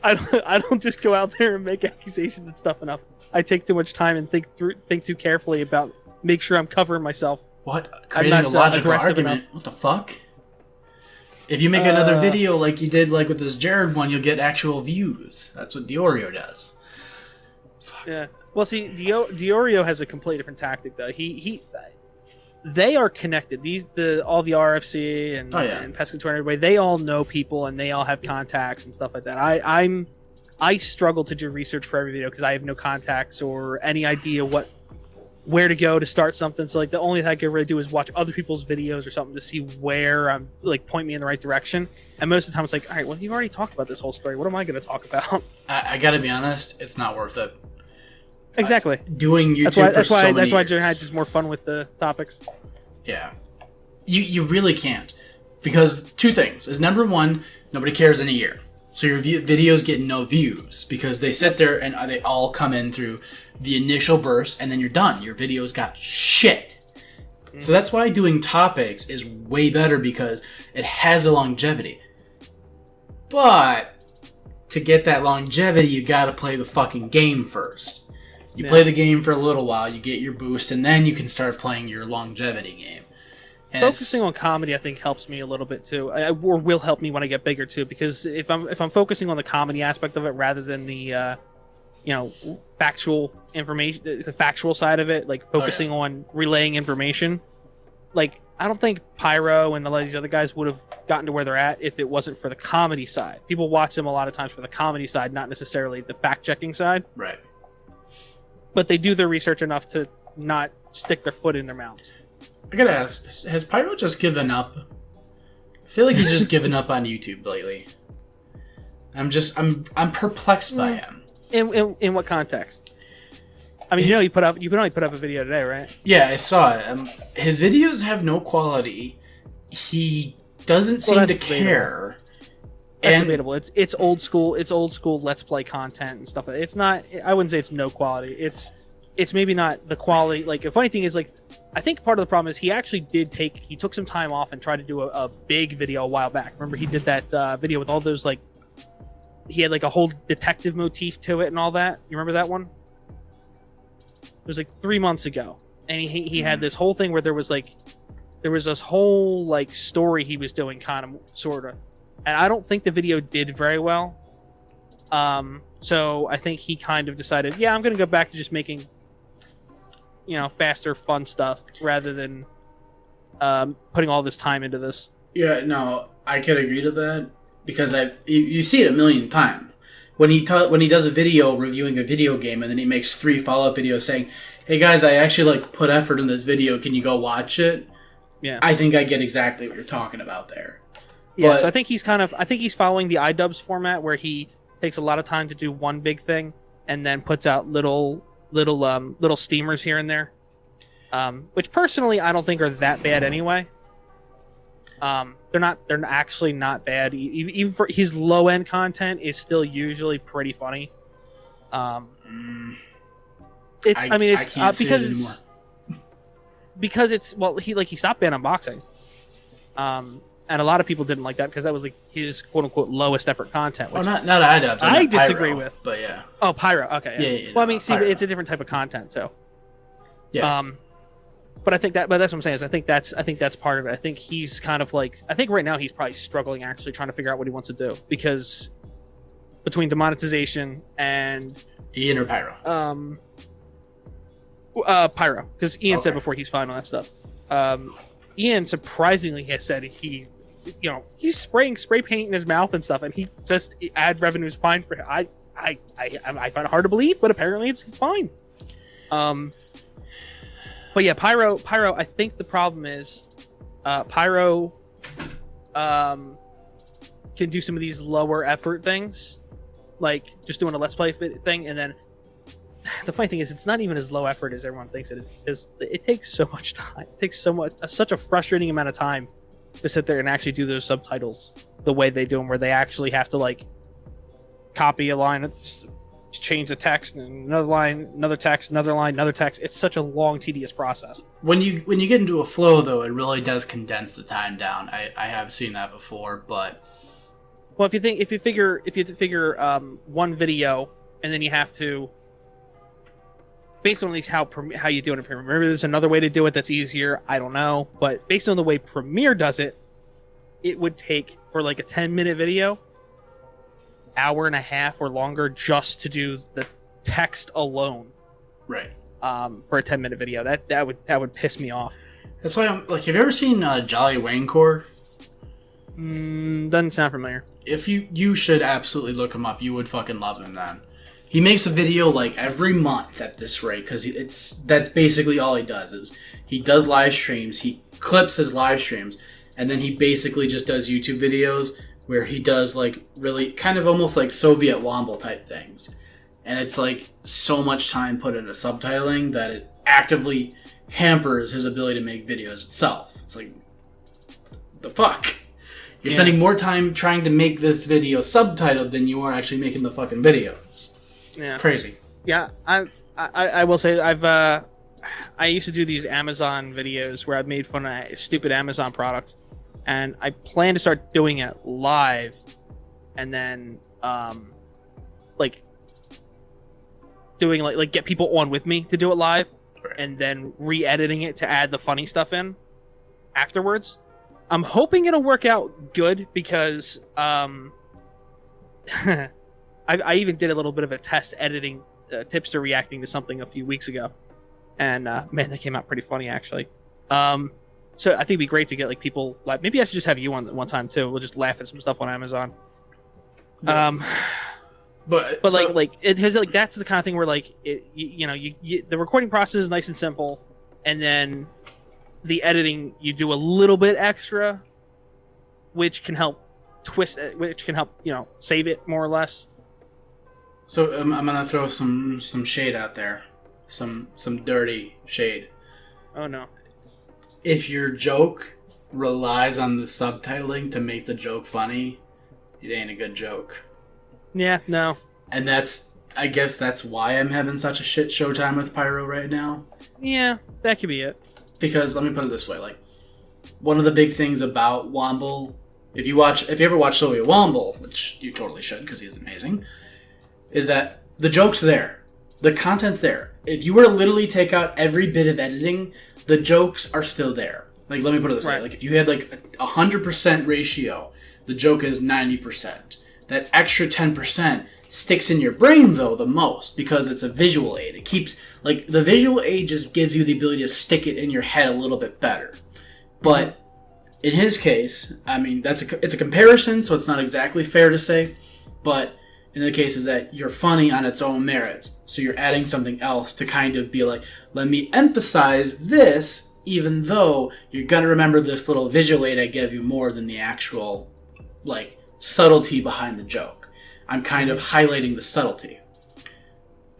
I don't just go out there and make accusations and stuff enough. I take too much time and think too carefully about make sure I'm covering myself. What? Creating a logical argument? Enough. What the fuck? If you make another video like you did like with this Jared one, you'll get actual views. That's what Diorio does. Fuck. Yeah. Well, see, Diorio has a completely different tactic though. They are connected. All the RFC and Pescatore and everybody, they all know people and they all have contacts and stuff like that. I struggle to do research for every video because I have no contacts or any idea where to go to start something. So like the only thing I can really do is watch other people's videos or something to see where I'm like point me in the right direction. And most of the time it's like, all right, well, you already talked about this whole story. What am I going to talk about? I got to be honest, it's not worth it. Exactly. Doing YouTube that's why Jared had just more fun with the topics. Yeah. You really can't. Because two things. Is number one, nobody cares in a year. So your videos get no views because they sit there and they all come in through the initial burst and then you're done. Your videos got shit. Mm-hmm. So that's why doing topics is way better because it has a longevity. But to get that longevity, you gotta play the fucking game first. You play the game for a little while, you get your boost, and then you can start playing your longevity game. And focusing on comedy, I think, helps me a little bit too, or will help me when I get bigger too. Because if I'm focusing on the comedy aspect of it rather than the, factual information, the factual side of it, like focusing on relaying information, like I don't think Pyro and a lot of these other guys would have gotten to where they're at if it wasn't for the comedy side. People watch them a lot of times for the comedy side, not necessarily the fact checking side. Right. But they do their research enough to not stick their foot in their mouths. I gotta ask, has Pyro just given up? I feel like he's just given up on YouTube lately. I'm perplexed by him. In what context? I mean, you only put up a video today, right? Yeah, I saw it. His videos have no quality. He doesn't seem to care. That's debatable. It's old school. It's old school Let's Play content and stuff. It's not. I wouldn't say it's no quality. It's maybe not the quality. Like the funny thing is, like, I think part of the problem is he actually he took some time off and tried to do a big video a while back. Remember he did that video with all those like, he had like a whole detective motif to it and all that. You remember that one? It was like 3 months ago, and he had this whole thing where there was this whole like story he was doing, kind of, sort of. And I don't think the video did very well. So I think he kind of decided, yeah, I'm going to go back to just making, faster, fun stuff rather than putting all this time into this. Yeah, no, I could agree to that because you see it a million times. When he does a video reviewing a video game and then he makes 3 follow-up videos saying, hey guys, I actually like put effort in this video. Can you go watch it? Yeah. I think I get exactly what you're talking about there. Yeah, But, so I think he's following the iDubbbz format where he takes a lot of time to do one big thing and then puts out little steamers here and there. Which personally I don't think are that bad anyway. They're actually not bad. Even for his low end content is still usually pretty funny. Because he stopped ban unboxing. And a lot of people didn't like that because that was like his quote unquote lowest effort content. Which not iDubbbz. I disagree with. But yeah. Oh, Pyro. Okay. Yeah. Well, I mean, see, it's a different type of content, so. Yeah. But that's what I'm saying. I think that's part of it. I think he's kind of like, I think right now he's probably struggling actually trying to figure out what he wants to do because between demonetization and Ian or Pyro. Pyro, because Ian said before he's fine on that stuff. Ian surprisingly has said he's spraying spray paint in his mouth and stuff, and he says ad revenue is fine for him. I find it hard to believe, but apparently it's fine. But yeah, Pyro. I think the problem is, Pyro, can do some of these lower effort things, like just doing a let's play thing, and then the funny thing is, it's not even as low effort as everyone thinks it is, because it takes so much time. It takes such a frustrating amount of time to sit there and actually do those subtitles the way they do them, where they actually have to like copy a line, change the text, and another line, another text, another line, another text. It's such a long, tedious process. When you get into a flow, though, it really does condense the time down. I have seen that before, but well, if you figure one video, and then you have to, based on at least how you do it in Premiere. Maybe there's another way to do it that's easier. I don't know, but based on the way Premiere does it, it would take for like a 10-minute video, hour and a half or longer just to do the text alone. Right. For a 10-minute video, that would piss me off. That's why I'm like, have you ever seen Jolly Wangcore? Doesn't sound familiar. If you should absolutely look him up. You would fucking love him, man. He makes a video like every month at this rate, because that's basically all he does. Is he does live streams, he clips his live streams, and then he basically just does YouTube videos where he does like really kind of almost like Soviet Womble type things. And it's like so much time put into subtitling that it actively hampers his ability to make videos itself. It's like, the fuck? You're spending more time trying to make this video subtitled than you are actually making the fucking videos. It's crazy. Yeah, I will say I used to do these Amazon videos where I made fun of stupid Amazon products, and I plan to start doing it live, and then like doing like get people on with me to do it live, right, and then re-editing it to add the funny stuff in afterwards. I'm hoping it'll work out good because I even did a little bit of a test editing tipster reacting to something a few weeks ago, and man, that came out pretty funny actually. So I think it'd be great to get like people like, maybe I should just have you on one time too. We'll just laugh at some stuff on Amazon. Yeah. But so, like it has like, that's the kind of thing where like you the recording process is nice and simple, and then the editing you do a little bit extra, which can help twist it, which can help save it more or less. So I'm gonna throw some shade out there, some dirty shade. Oh no! If your joke relies on the subtitling to make the joke funny, it ain't a good joke. Yeah, no. And I guess that's why I'm having such a shit show time with Pyro right now. Yeah, that could be it. Because let me put it this way, like, one of the big things about Womble, if you ever watch Soviet Womble, which you totally should because he's amazing, is that the joke's there. The content's there. If you were to literally take out every bit of editing, the jokes are still there. Like, let me put it this way. Like, if you had, like, a 100% ratio, the joke is 90%. That extra 10% sticks in your brain, though, the most, because it's a visual aid. It keeps, like, the visual aid just gives you the ability to stick it in your head a little bit better. But in his case, I mean, it's a comparison, so it's not exactly fair to say, but in the case is that you're funny on its own merits. So you're adding something else to kind of be like, let me emphasize this, even though you're going to remember this little visual aid I gave you more than the actual, like, subtlety behind the joke. I'm kind of highlighting the subtlety.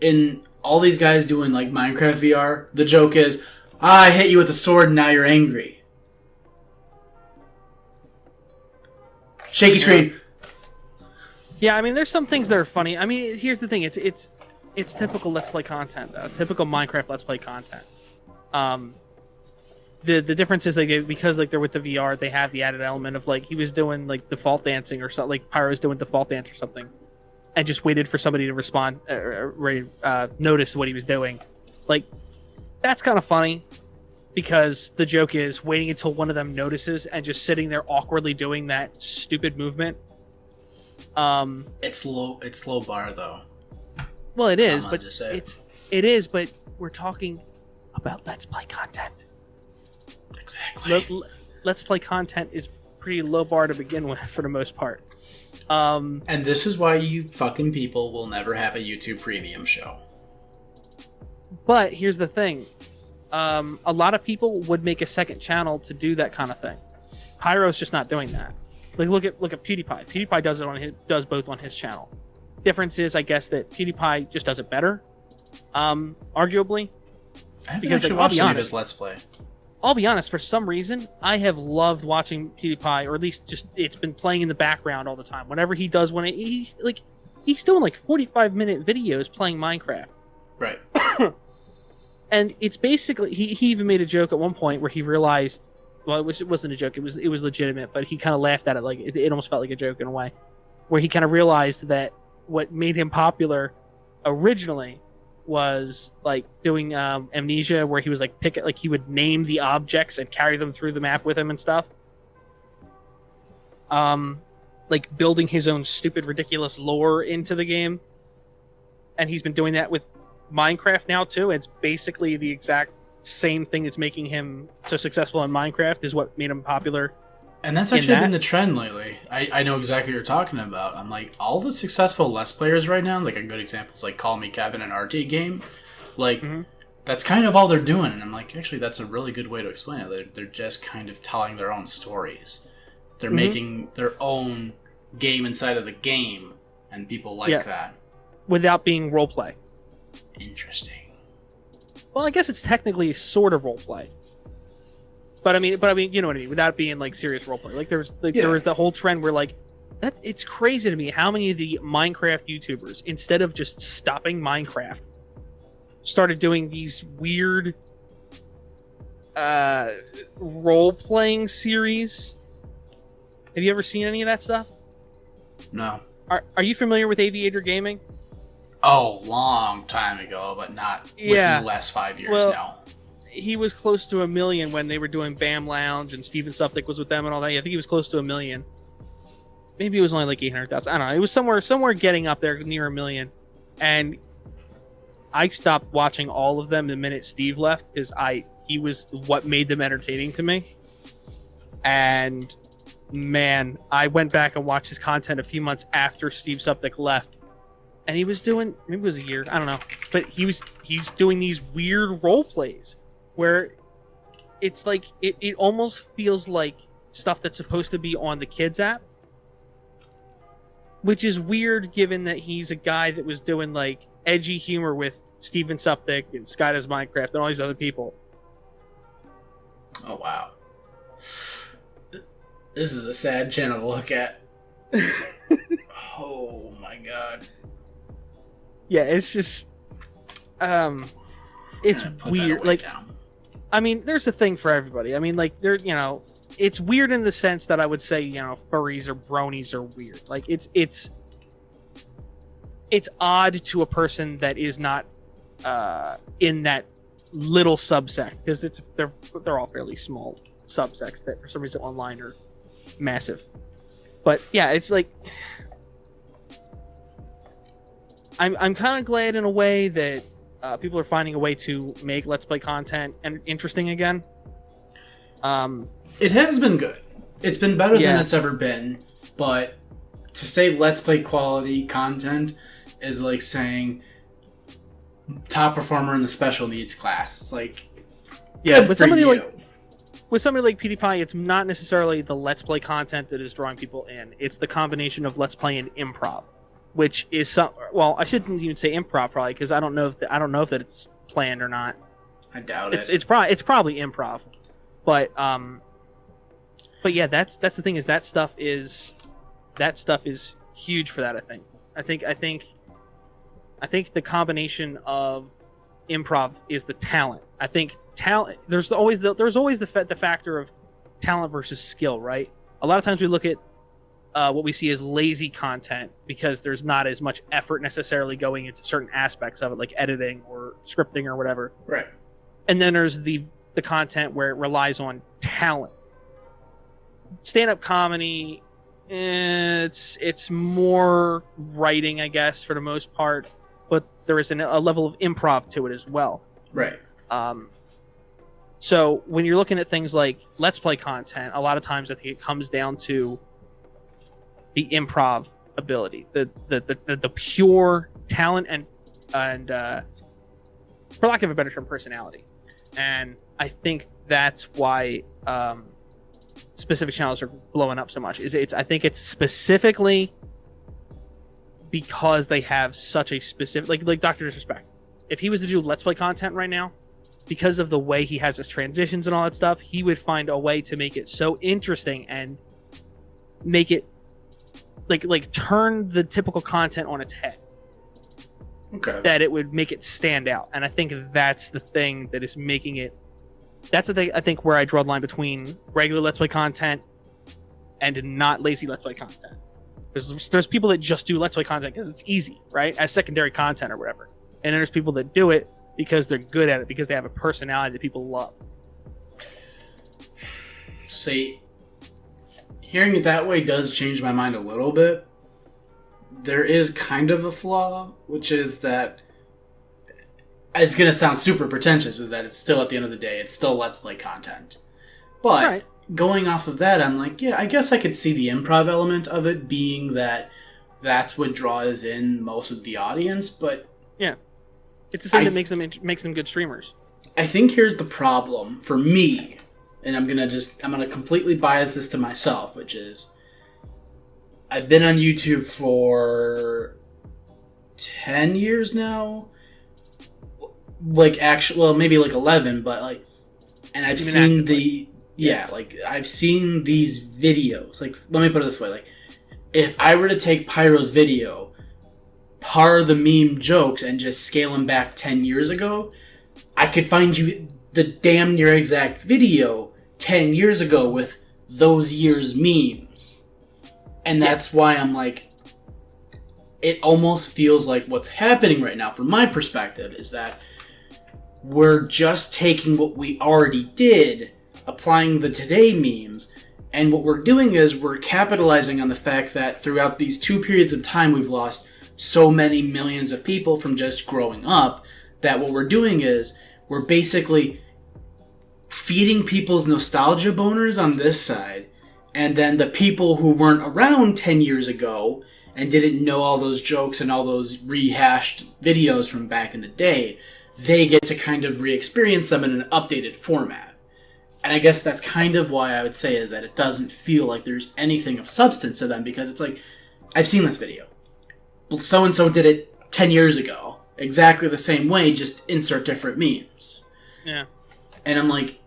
In all these guys doing, like, Minecraft VR, the joke is, I hit you with a sword and now you're angry. Shaky screen. Yeah, I mean, there's some things that are funny. I mean, here's the thing: it's typical Let's Play content, typical Minecraft Let's Play content. The difference is because like they're with the VR, they have the added element of like he was doing like default dancing or something, like Pyro's doing default dance or something, and just waited for somebody to respond, notice what he was doing. Like that's kind of funny because the joke is waiting until one of them notices and just sitting there awkwardly doing that stupid movement. It's low bar though. Well, it is, but it is, but we're talking about Let's Play content. Exactly. Let's Play content is pretty low bar to begin with for the most part. And this is why you fucking people will never have a YouTube Premium show. But here's the thing. A lot of people would make a second channel to do that kind of thing. Pyro's just not doing that. Like look at PewDiePie. PewDiePie does both on his channel. Difference is, I guess, that PewDiePie just does it better. Arguably, I haven't actually watched any of his Let's Play. I'll be honest. For some reason, I have loved watching PewDiePie, or at least just it's been playing in the background all the time. Whenever he does, he's doing like 45-minute videos playing Minecraft. Right. And it's basically he even made a joke at one point where he realized. Well, it wasn't a joke. It was legitimate, but he kind of laughed at it. Like it almost felt like a joke in a way, where he kind of realized that what made him popular originally was like doing Amnesia, where he was like he would name the objects and carry them through the map with him and stuff. Like building his own stupid, ridiculous lore into the game, and he's been doing that with Minecraft now too. It's basically the exact same thing that's making him so successful in Minecraft is what made him popular. And that's actually been the trend lately. I know exactly what you're talking about. I'm like, all the successful Let's Players right now, like a good example is like Call Me Kevin and RT Game. Like, that's kind of all they're doing. And I'm like, actually, that's a really good way to explain it. They're just kind of telling their own stories. They're making their own game inside of the game, and people like that. Without being roleplay. Interesting. Well, I guess it's technically sort of roleplay. But I mean, you know what I mean. Without being like serious roleplay, like there was the whole trend where like that. It's crazy to me how many of the Minecraft YouTubers, instead of just stopping Minecraft, started doing these weird role-playing series. Have you ever seen any of that stuff? No. Are you familiar with Aviator Gaming? Oh, long time ago, but not within the last 5 years now. He was close to 1 million when they were doing Bam Lounge and Steven Suptic was with them and all that. I think he was close to 1 million. Maybe it was only like 800,000. I don't know. It was somewhere getting up there near 1 million. And I stopped watching all of them the minute Steve left because he was what made them entertaining to me. And man, I went back and watched his content a few months after Steve Suptic left. And he was doing, maybe it was a year, I don't know. But he's doing these weird role plays where it's like, it almost feels like stuff that's supposed to be on the kids app. Which is weird given that he's a guy that was doing like edgy humor with Steven Suptic and Sky Does Minecraft and all these other people. Oh, wow. This is a sad channel to look at. Oh my god. Yeah, it's just it's weird. Like I mean, there's a thing for everybody. I mean, like it's weird in the sense that I would say, furries or bronies are weird. Like it's odd to a person that is not in that little subsect because they're all fairly small subsects that for some reason online are massive. But yeah, it's like I'm kind of glad in a way that people are finding a way to make Let's Play content and interesting again. It has been good. It's been better than it's ever been, but to say let's play quality content is like saying top performer in the special needs class. It's like, yeah, with somebody like PewDiePie, it's not necessarily the let's play content that is drawing people in. It's the combination of let's play and improv, which is I shouldn't even say improv probably, because I don't know if that it's planned or not. I doubt it. It's probably improv, but yeah, that's the thing, is that stuff is huge for that. I think the combination of improv is the talent. I think talent. There's always the factor of talent versus skill, right? A lot of times we look at what we see as lazy content because there's not as much effort necessarily going into certain aspects of it, like editing or scripting or whatever. Right. And then there's the content where it relies on talent. Stand-up comedy, it's more writing, I guess, for the most part, but there is a level of improv to it as well. Right. So when you're looking at things like let's play content, a lot of times I think it comes down to the improv ability, the pure talent and for lack of a better term, personality. And I think that's why specific channels are blowing up so much. I think it's specifically because they have such a specific, like Dr. Disrespect. If he was to do let's play content right now, because of the way he has his transitions and all that stuff, he would find a way to make it so interesting and make it like turn the typical content on its head. Okay. That it would make it stand out. And I think that's the thing that is making it. That's the thing, I think, where I draw the line between regular let's play content and not lazy let's play content. There's people that just do let's play content because it's easy, right? As secondary content or whatever. And then there's people that do it because they're good at it, because they have a personality that people love. See, hearing it that way does change my mind a little bit. There is kind of a flaw, which is that it's going to sound super pretentious, is that it's still, at the end of the day, it's still let's play content. But right. Going off of that, I'm like, yeah, I guess I could see the improv element of it being that that's what draws in most of the audience, but yeah, it's the same that makes them good streamers. I think here's the problem for me, and I'm gonna completely bias this to myself, which is I've been on YouTube for 10 years now. Maybe 11, but and I've seen I've seen these videos. Let me put it this way: if I were to take Pyro's video, par the meme jokes, and just scale them back 10 years ago, I could find you the damn near exact video 10 years ago with those years' memes. And that's why I'm like, it almost feels like what's happening right now, from my perspective, is that we're just taking what we already did, applying the today memes, and what we're doing is we're capitalizing on the fact that throughout these 2 periods of time we've lost so many millions of people from just growing up, that what we're doing is we're basically feeding people's nostalgia boners on this side, and then the people who weren't around 10 years ago and didn't know all those jokes and all those rehashed videos from back in the day, they get to kind of re-experience them in an updated format. And I guess that's kind of why I would say is that it doesn't feel like there's anything of substance to them, because it's like, I've seen this video. So-and-so did it 10 years ago. Exactly the same way, just insert different memes. Yeah. And I'm like...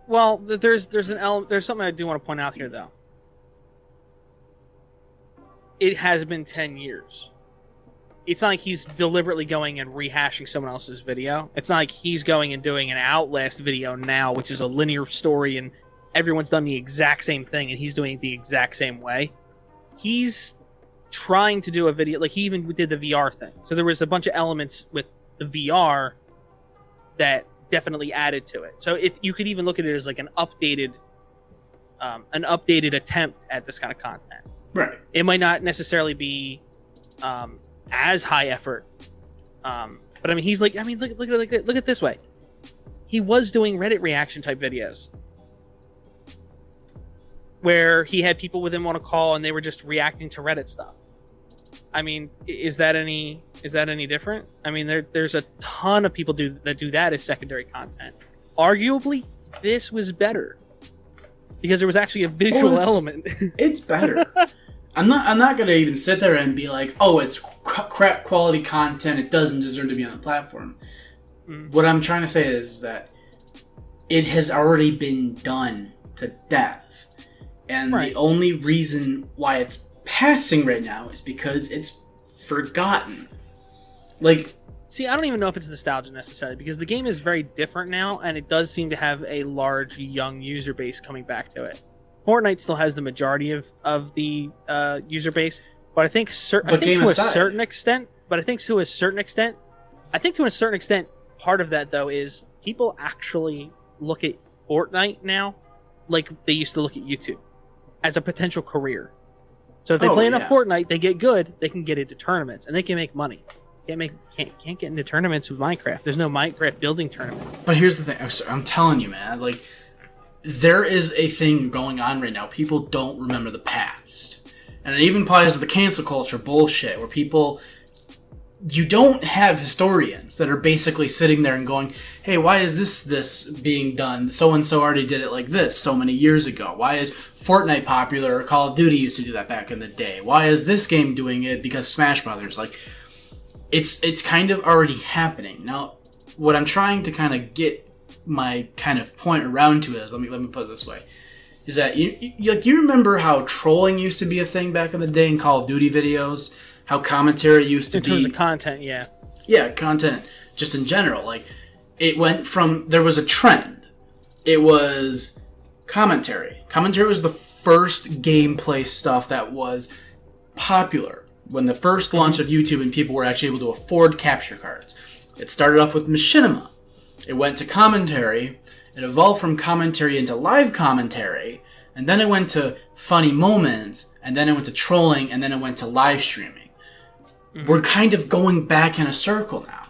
Well, there's something I do want to point out here, though. It has been 10 years. It's not like he's deliberately going and rehashing someone else's video. It's not like he's going and doing an Outlast video now, which is a linear story, and everyone's done the exact same thing, and he's doing it the exact same way. He's trying to do a video, he even did the VR thing. So there was a bunch of elements with the VR that definitely added to it. So if you could even look at it as an updated attempt at this kind of content. Right. It might not necessarily be as high effort, but I mean, he's look at it this way. He was doing Reddit reaction type videos. where he had people with him on a call and they were just reacting to Reddit stuff. I mean, is that any different? I mean, there's a ton of people that do that as secondary content. Arguably, this was better because there was actually a visual element. It's better. I'm not gonna even sit there and be like, oh, it's crap quality content. It doesn't deserve to be on the platform. What I'm trying to say is that it has already been done to death, and the only reason why it's passing right now is because it's forgotten. Like, see, I don't even know if it's nostalgia necessarily, because the game is very different now, and it does seem to have a large young user base coming back to it. Fortnite still has the majority of the user base, but I think to a certain extent, part of that though is people actually look at Fortnite now like they used to look at YouTube as a potential career. So if they play enough Fortnite, they get good, they can get into tournaments and they can make money. Can't get into tournaments with Minecraft. There's no Minecraft building tournament. But here's the thing. I'm telling you, man. Like, there is a thing going on right now. People don't remember the past. And it even applies to the cancel culture bullshit, where you don't have historians that are basically sitting there and going, hey, why is this being done? So-and-so already did it like this so many years ago. Why is Fortnite popular? Or Call of Duty used to do that back in the day. Why is this game doing it? Because Smash Brothers. Like, it's kind of already happening. Now, what I'm trying to kind of get my kind of point around to is, let me put it this way, is that you remember how trolling used to be a thing back in the day in Call of Duty videos? How commentary used to be... In terms of content, yeah. Yeah, content, just in general. Like, it went from... There was a trend. It was commentary. Commentary was the first gameplay stuff that was popular. When the first launch of YouTube and people were actually able to afford capture cards. It started off with machinima. It went to commentary. It evolved from commentary into live commentary. And then it went to funny moments. And then it went to trolling. And then it went to live streaming. We're kind of going back in a circle now.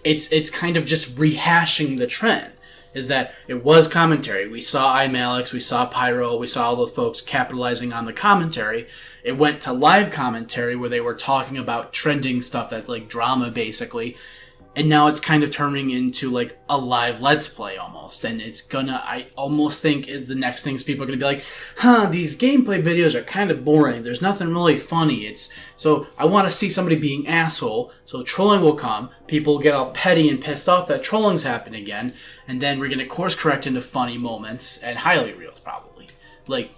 It's kind of just rehashing the trend. Is that it was commentary. We saw iMalex, we saw Pyro, we saw all those folks capitalizing on the commentary. It went to live commentary where they were talking about trending stuff that's like drama basically. And now it's kind of turning into like a live Let's Play almost. And I almost think is the next things people are going to be like, these gameplay videos are kind of boring. There's nothing really funny. So I want to see somebody being asshole. So trolling will come. People will get all petty and pissed off that trolling's happening again. And then we're going to course correct into funny moments and highlight reels probably. Like,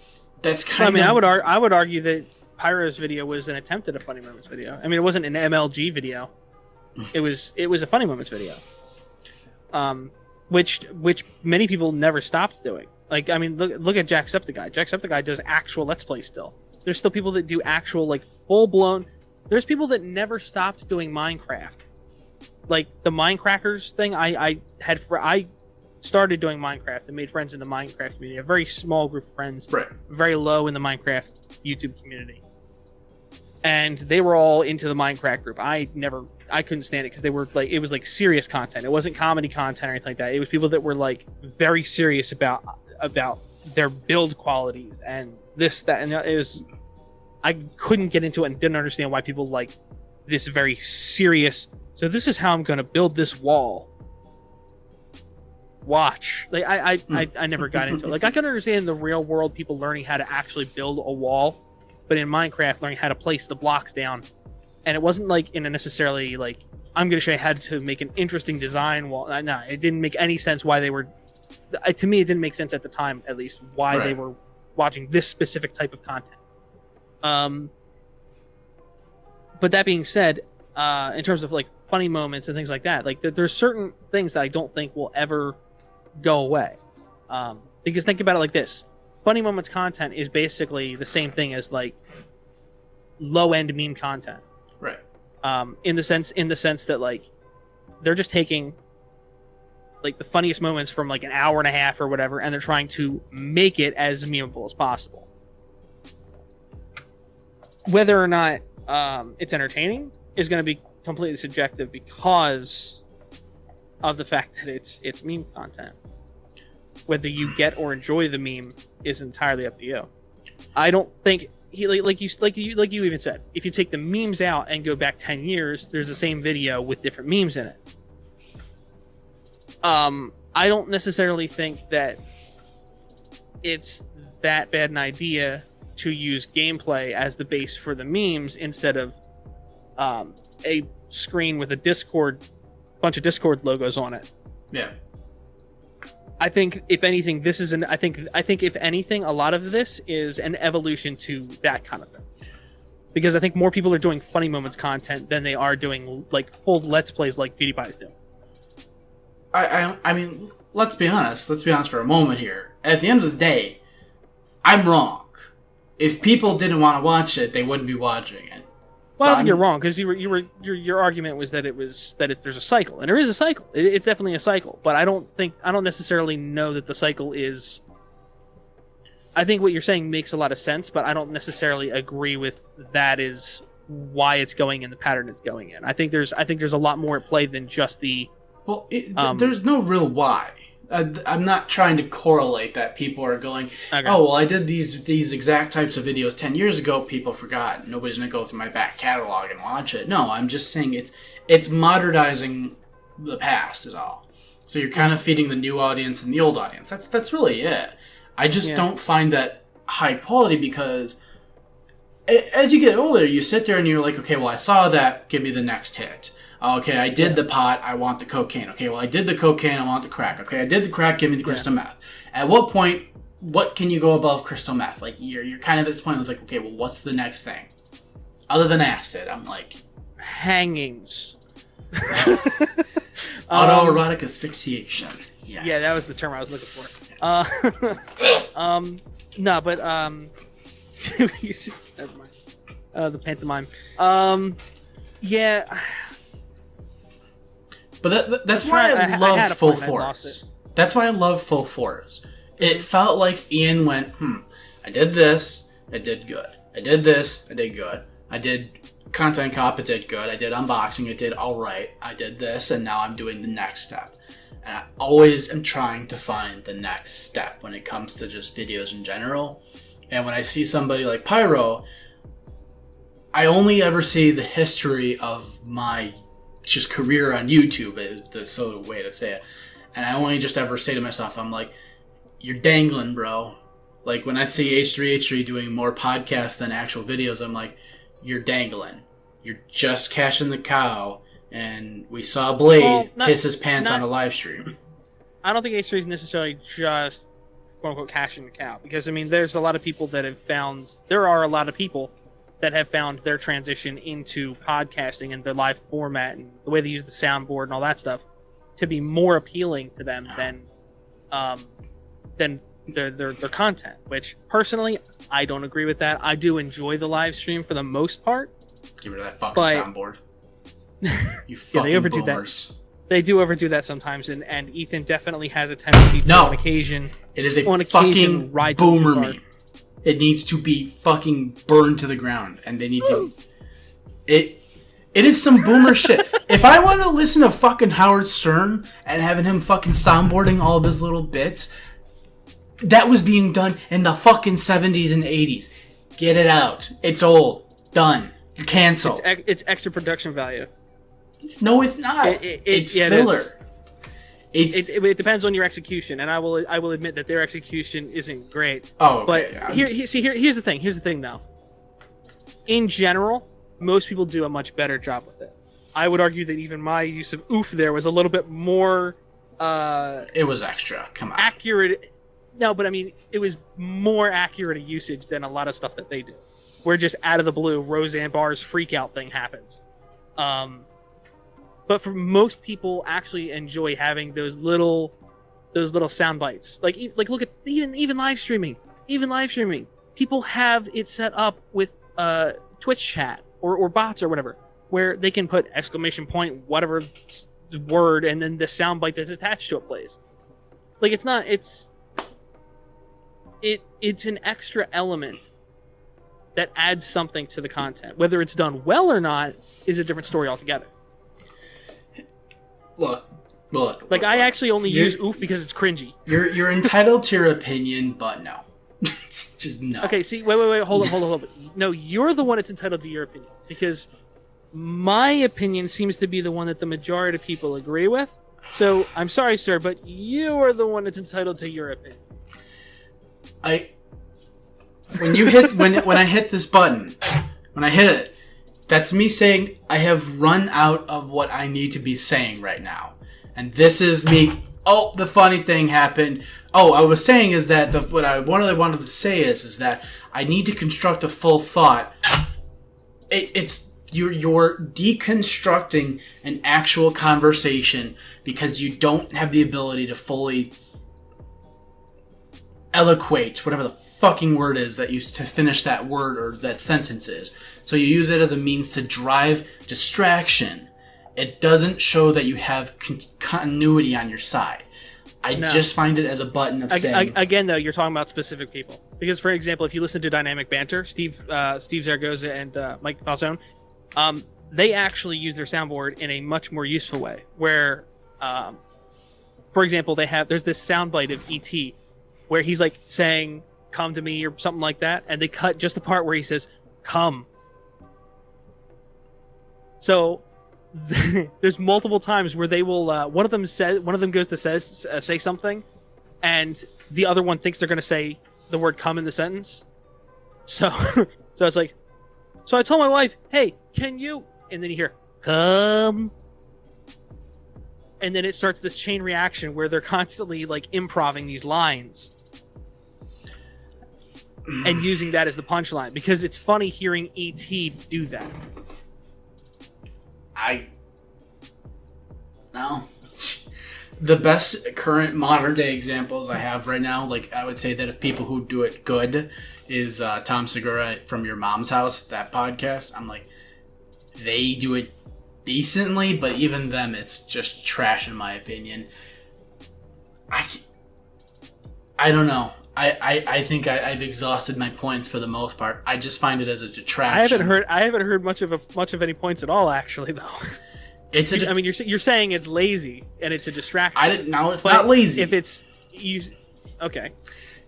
that's kind of... I would argue that Pyro's video was an attempt at a funny moments video. I mean, it wasn't an MLG video. It was a funny moments video, which many people never stopped doing. Like, I mean, look at Jacksepticeye. Jacksepticeye does actual Let's Play still. There's still people that do actual, like, full blown. There's people that never stopped doing Minecraft. Like the Minecrackers thing. I started doing Minecraft and made friends in the Minecraft community. A very small group of friends, right. Very low in the Minecraft YouTube community. And they were all into the Minecraft group. I couldn't stand it because they were like, it was like serious content. It wasn't comedy content or anything like that. It was people that were like very serious about their build qualities and this, that, and it was, I couldn't get into it and didn't understand why people like this very serious. So this is how I'm going to build this wall. Watch. Like I never got into it. Like I can understand the real world people learning how to actually build a wall. But in Minecraft, learning how to place the blocks down. And it wasn't like in a necessarily like, I'm going to show you how to make an interesting design wall. No, it didn't make any sense why they were, to me, it didn't make sense at the time, at least, why they were watching this specific type of content. But that being said, in terms of like funny moments and things like that, like there's certain things that I don't think will ever go away. Because think about it like this. Funny moments content is basically the same thing as like low-end meme content, right? In the sense that like they're just taking like the funniest moments from like an hour and a half or whatever, and they're trying to make it as memeable as possible. Whether or not it's entertaining is going to be completely subjective because of the fact that it's meme content. Whether you get or enjoy the meme is entirely up to you. I don't think like you even said, if you take the memes out and go back 10 years, there's the same video with different memes in it. I don't necessarily think that it's that bad an idea to use gameplay as the base for the memes instead of a screen with a bunch of Discord logos on it. Yeah. I think if anything, I think if anything, a lot of this is an evolution to that kind of thing. Because I think more people are doing funny moments content than they are doing like full Let's Plays like PewDiePie's do. I mean, let's be honest for a moment here. At the end of the day, I'm wrong. If people didn't want to watch it, they wouldn't be watching it. Well, I think you're wrong because your argument was that there's a cycle, and there is a cycle. It's definitely a cycle, but I don't necessarily know that the cycle is. I think what you're saying makes a lot of sense, but I don't necessarily agree with that is why it's going in the pattern it's going in. I think there's a lot more at play than just the. Well, there's no real why. I'm not trying to correlate that people are going, okay. Oh, well, I did these exact types of videos 10 years ago. People forgot. Nobody's going to go through my back catalog and watch it. No, I'm just saying it's modernizing the past is all. So you're kind of feeding the new audience and the old audience. That's really it. I just don't find that high quality because as you get older, you sit there and you're like, okay, well, I saw that. Give me the next hit. Okay, I did the pot, I want the cocaine. Okay, well, I did the cocaine, I want the crack. Okay, I did the crack, give me the crystal meth. At what point, what can you go above crystal meth? Like, you're kind of at this point, it's like, okay, well, what's the next thing? Other than acid, I'm like... Hangings. Autoerotic asphyxiation. Yes. Yeah, that was the term I was looking for. No, but, never mind. The pantomime. Yeah... But that's why I loved Full Force. That's why I love Full Force. It felt like Ian went, I did this, I did good. I did this, I did good. I did Content Cop, it did good. I did unboxing, it did alright. I did this, and now I'm doing the next step. And I always am trying to find the next step when it comes to just videos in general. And when I see somebody like Pyro, I only ever see the history of my just career on YouTube is the sort of way to say it. And I only just ever say to myself, I'm like, you're dangling, bro. Like when I see H3H3 doing more podcasts than actual videos, I'm like, you're dangling. You're just cashing the cow. And we saw Blade piss his pants on a live stream. I don't think H3 is necessarily just quote unquote cashing the cow. Because I mean, there's a lot of people that have found, there are a lot of people that have found their transition into podcasting and their live format and the way they use the soundboard and all that stuff to be more appealing to them than their content. Which personally, I don't agree with that. I do enjoy the live stream for the most part. Get rid of that fucking soundboard. You fucking they overdo boomers. That. They do overdo that sometimes, and Ethan definitely has a tendency to on occasion. It is a fucking boomer meme. It needs to be fucking burned to the ground, and they need to. It is some boomer shit. If I want to listen to fucking Howard Stern and having him fucking soundboarding all of his little bits, that was being done in the fucking 70s and 80s. Get it out. It's old. Done. You're canceled. It's extra production value. No, it's not. It's filler. It depends on your execution, and I will admit that their execution isn't great. Oh, okay. But here's the thing. Here's the thing, though. In general, most people do a much better job with it. I would argue that even my use of oof there was a little bit more. It was extra. Come on. Accurate. No, but I mean, it was more accurate a usage than a lot of stuff that they do. Where just out of the blue, Roseanne Barr's freak out thing happens. But for most people, actually enjoy having those little sound bites. Like look at even live streaming. Even live streaming, people have it set up with Twitch chat or bots or whatever, where they can put exclamation point whatever word and then the sound bite that's attached to it plays. Like it's an extra element that adds something to the content. Whether it's done well or not is a different story altogether. Look, Look, I actually only use oof because it's cringy. You're entitled to your opinion, but no. Just no. Okay, see, wait, hold on. No, you're the one that's entitled to your opinion, because my opinion seems to be the one that the majority of people agree with. So, I'm sorry, sir, but you are the one that's entitled to your opinion. When I hit this button, when I hit it, that's me saying I have run out of what I need to be saying right now. And this is me. Oh, the funny thing happened. Oh, I was saying is that what I really wanted to say is that I need to construct a full thought. You're deconstructing an actual conversation because you don't have the ability to fully eloquate, whatever the fucking word is that used to finish that word or that sentence is. So you use it as a means to drive distraction. It doesn't show that you have continuity on your side. I just find it as a button of saying... Again, though, you're talking about specific people. Because, for example, if you listen to Dynamic Banter, Steve Zaragoza and Mike Falzone, they actually use their soundboard in a much more useful way. Where, for example, there's this soundbite of E.T. where he's like saying, "Come to me," or something like that, and they cut just the part where he says, "Come." So... there's multiple times where they will one of them goes to say something, and the other one thinks they're going to say the word "come" in the sentence. So it's like, so I told my wife, "Hey, can you?" And then you hear "come," and then it starts this chain reaction where they're constantly like improvising these lines and using that as the punchline, because it's funny hearing E.T. do that. No. The best current modern day examples I have right now, like I would say that if people who do it good is Tom Segura from Your Mom's House, that podcast. I'm like, they do it decently, but even them, it's just trash in my opinion. I don't know. I think I've exhausted my points for the most part. I just find it as a detraction. I haven't heard much of any points at all, actually, though. I mean, you're saying it's lazy and it's a distraction. It's not lazy. If it's okay.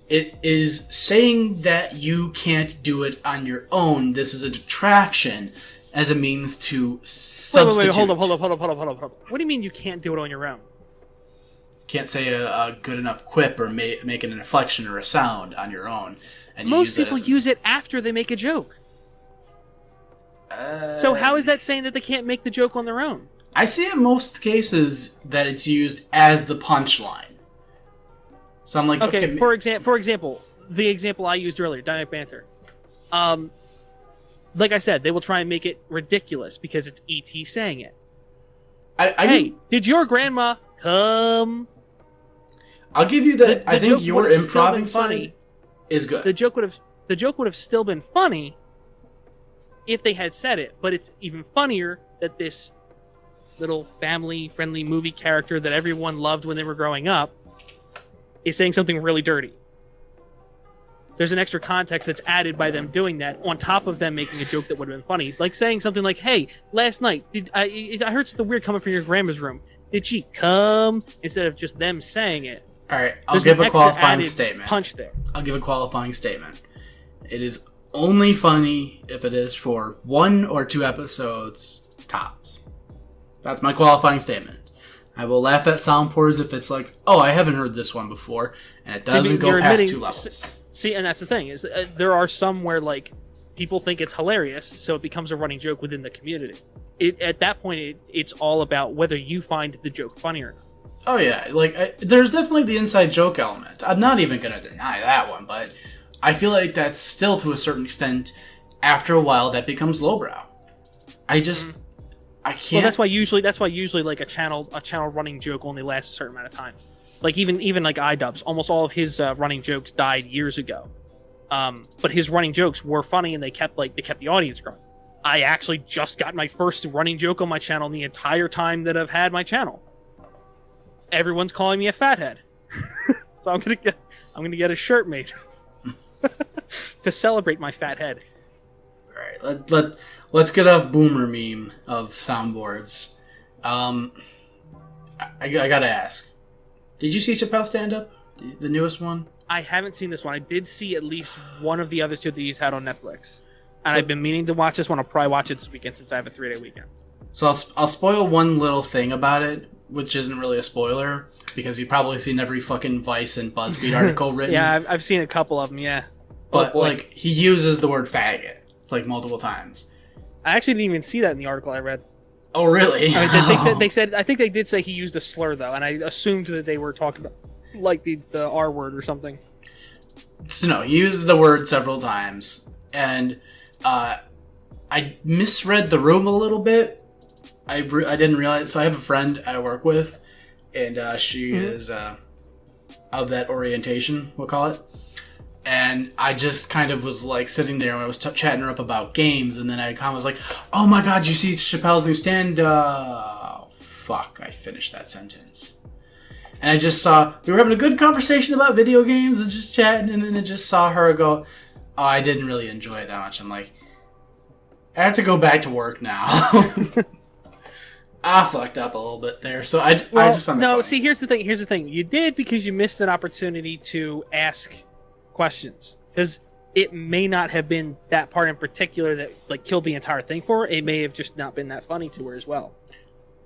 It is saying that you can't do it on your own. This is a detraction as a means to substitute. Wait, hold up. What do you mean you can't do it on your own? Can't say a good enough quip or make an inflection or a sound on your own. And most people use it after they make a joke. So how is that saying that they can't make the joke on their own? I see in most cases that it's used as the punchline. So I'm like, okay. For example, the example I used earlier, Dynamic Banter. Like I said, they will try and make it ridiculous because it's E.T. saying it. Hey, did your grandma come? I'll give you that. I think your improv funny is good. The joke would have still been funny if they had said it, but it's even funnier that this little family-friendly movie character that everyone loved when they were growing up is saying something really dirty. There's an extra context that's added by them doing that on top of them making a joke that would have been funny. Like saying something like, "Hey, last night, I heard something weird coming from your grandma's room. Did she come?" Instead of just them saying it. All right, I'll give a qualifying statement. Punch there. I'll give a qualifying statement. It is only funny if it is for 1 or 2 episodes tops. That's my qualifying statement. I will laugh at soundboards if it's like, "Oh, I haven't heard this one before," and it doesn't go past 2 levels. See, and that's the thing is there are some where like people think it's hilarious, so it becomes a running joke within the community. At that point, it's all about whether you find the joke funny or not. Oh yeah, like there's definitely the inside joke element. I'm not even gonna deny that one, but I feel like that's still to a certain extent. After a while, that becomes lowbrow. I can't. Well, that's why usually like a channel running joke only lasts a certain amount of time. Like even like iDubbbz, almost all of his running jokes died years ago. But his running jokes were funny and they kept the audience growing. I actually just got my first running joke on my channel in the entire time that I've had my channel. Everyone's calling me a fathead. So I'm gonna get a shirt made to celebrate my fat head. All right, let's get off boomer meme of soundboards. I gotta ask. Did you see Chappelle stand up? The newest one? I haven't seen this one. I did see at least one of the other two that he's had on Netflix. And I've been meaning to watch this one. I'll probably watch it this weekend since I have a 3-day weekend. So I'll spoil one little thing about it, which isn't really a spoiler, because you've probably seen every fucking Vice and BuzzFeed article written. Yeah, I've seen a couple of them, yeah. But, like, he uses the word faggot, like, multiple times. I actually didn't even see that in the article I read. Oh, really? I mean, they said, I think they did say he used a slur, though, and I assumed that they were talking about, like, the R word or something. So, no, he uses the word several times, and I misread the room a little bit. I didn't realize. So I have a friend I work with, and she is of that orientation, we'll call it. And I just kind of was like sitting there and I was chatting her up about games, and then I kind of was like, "Oh my god, you see Chappelle's new stand?" Fuck, I finished that sentence. And I just saw we were having a good conversation about video games and just chatting, and then I just saw her go, "Oh, I didn't really enjoy it that much." I'm like, I have to go back to work now. I fucked up a little bit there, so I just found that funny. See, here's the thing. You did because you missed an opportunity to ask questions, because it may not have been that part in particular that like killed the entire thing for her. It may have just not been that funny to her as well.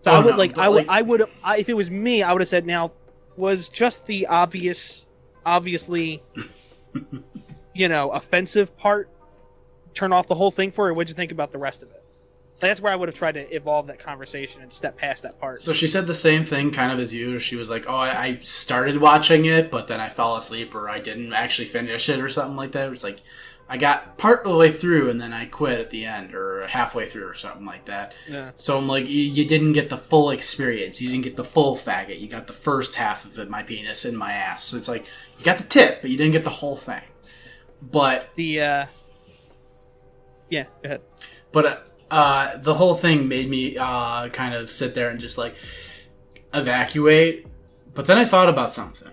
So I would if it was me, I would have said, now, was just the obviously, offensive part turn off the whole thing for her? Or what'd you think about the rest of it? That's where I would have tried to evolve that conversation and step past that part. So she said the same thing kind of as you. She was like, "Oh, I started watching it, but then I fell asleep, or I didn't actually finish it, or something like that." It was like, I got part of the way through, and then I quit at the end, or halfway through, or something like that. Yeah. So I'm like, you didn't get the full experience. You didn't get the full faggot. You got the first half of it, my penis and my ass. So it's like, you got the tip, but you didn't get the whole thing. But... Yeah, go ahead. But... the whole thing made me kind of sit there and just like evacuate. But then I thought about something.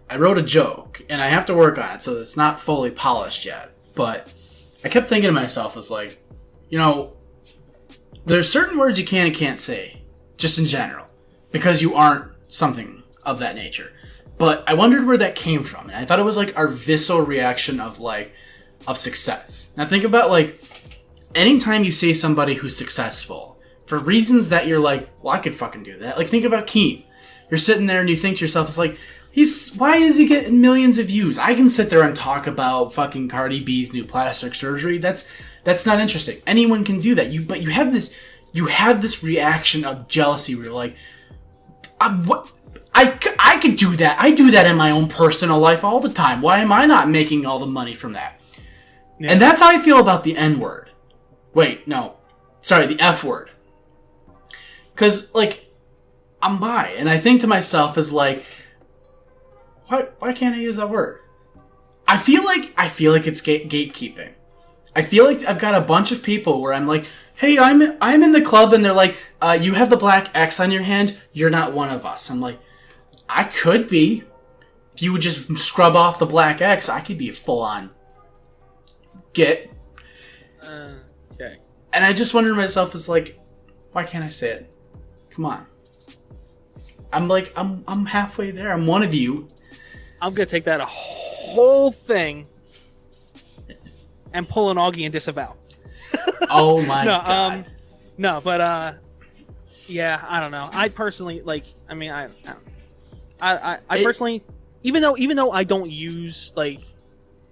I wrote a joke, and I have to work on it, so it's not fully polished yet. But I kept thinking to myself, I was like, there's certain words you can and can't say, just in general, because you aren't something of that nature. But I wondered where that came from, and I thought it was like our visceral reaction of success. Now think about anytime you say somebody who's successful, for reasons that you're like, well, I could fucking do that. Like, think about Keem. You're sitting there and you think to yourself, it's like, why is he getting millions of views? I can sit there and talk about fucking Cardi B's new plastic surgery. That's not interesting. Anyone can do that. But you have this reaction of jealousy where you're like, I could do that. I do that in my own personal life all the time. Why am I not making all the money from that? Yeah. And that's how I feel about the N-word. Wait, no. Sorry, the F word. Because, I'm bi, and I think to myself is why can't I use that word? I feel like it's gatekeeping. I feel like I've got a bunch of people where I'm like, hey, I'm in the club, and they're like, you have the black X on your hand, you're not one of us. I'm like, I could be. If you would just scrub off the black X, I could be a full-on get. Okay. And I just wondered to myself, why can't I say it? Come on. I'm halfway there. I'm one of you. I'm gonna take that whole thing and pull an Augie and disavow. Oh my god. No, but yeah, I don't know. I personally I personally, even though I don't use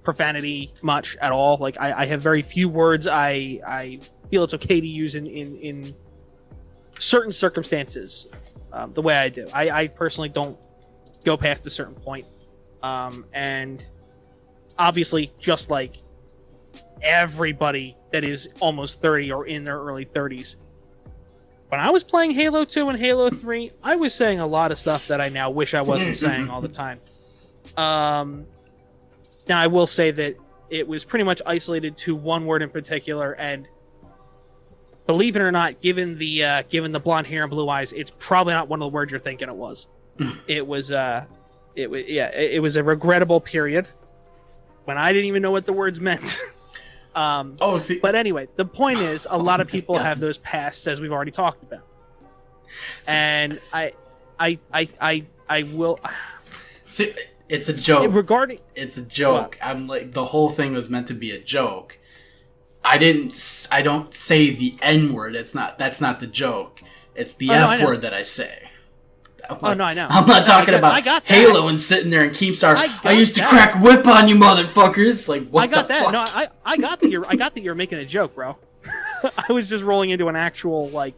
profanity much at all. I have very few words I feel it's okay to use in certain circumstances, the way I do. I personally don't go past a certain point. And obviously, just like everybody that is almost 30 or in their early 30s, when I was playing Halo 2 and Halo 3, I was saying a lot of stuff that I now wish I wasn't saying all the time. Now, I will say that it was pretty much isolated to one word in particular, and believe it or not, given the blonde hair and blue eyes, it's probably not one of the words you're thinking it was. It was a regrettable period when I didn't even know what the words meant. But anyway, the point is, a lot of people have those pasts, as we've already talked about, and I will. See, it's a joke. It's a joke. What? I'm like, the whole thing was meant to be a joke. I don't say the N word. That's not the joke. It's the F word that I say. Like, no, I know. I'm not talking about Halo and sitting there and Keemstar. I used to crack whip on you, motherfuckers. Like, what the fuck? No, I got that you're making a joke, bro. I was just rolling into an actual like.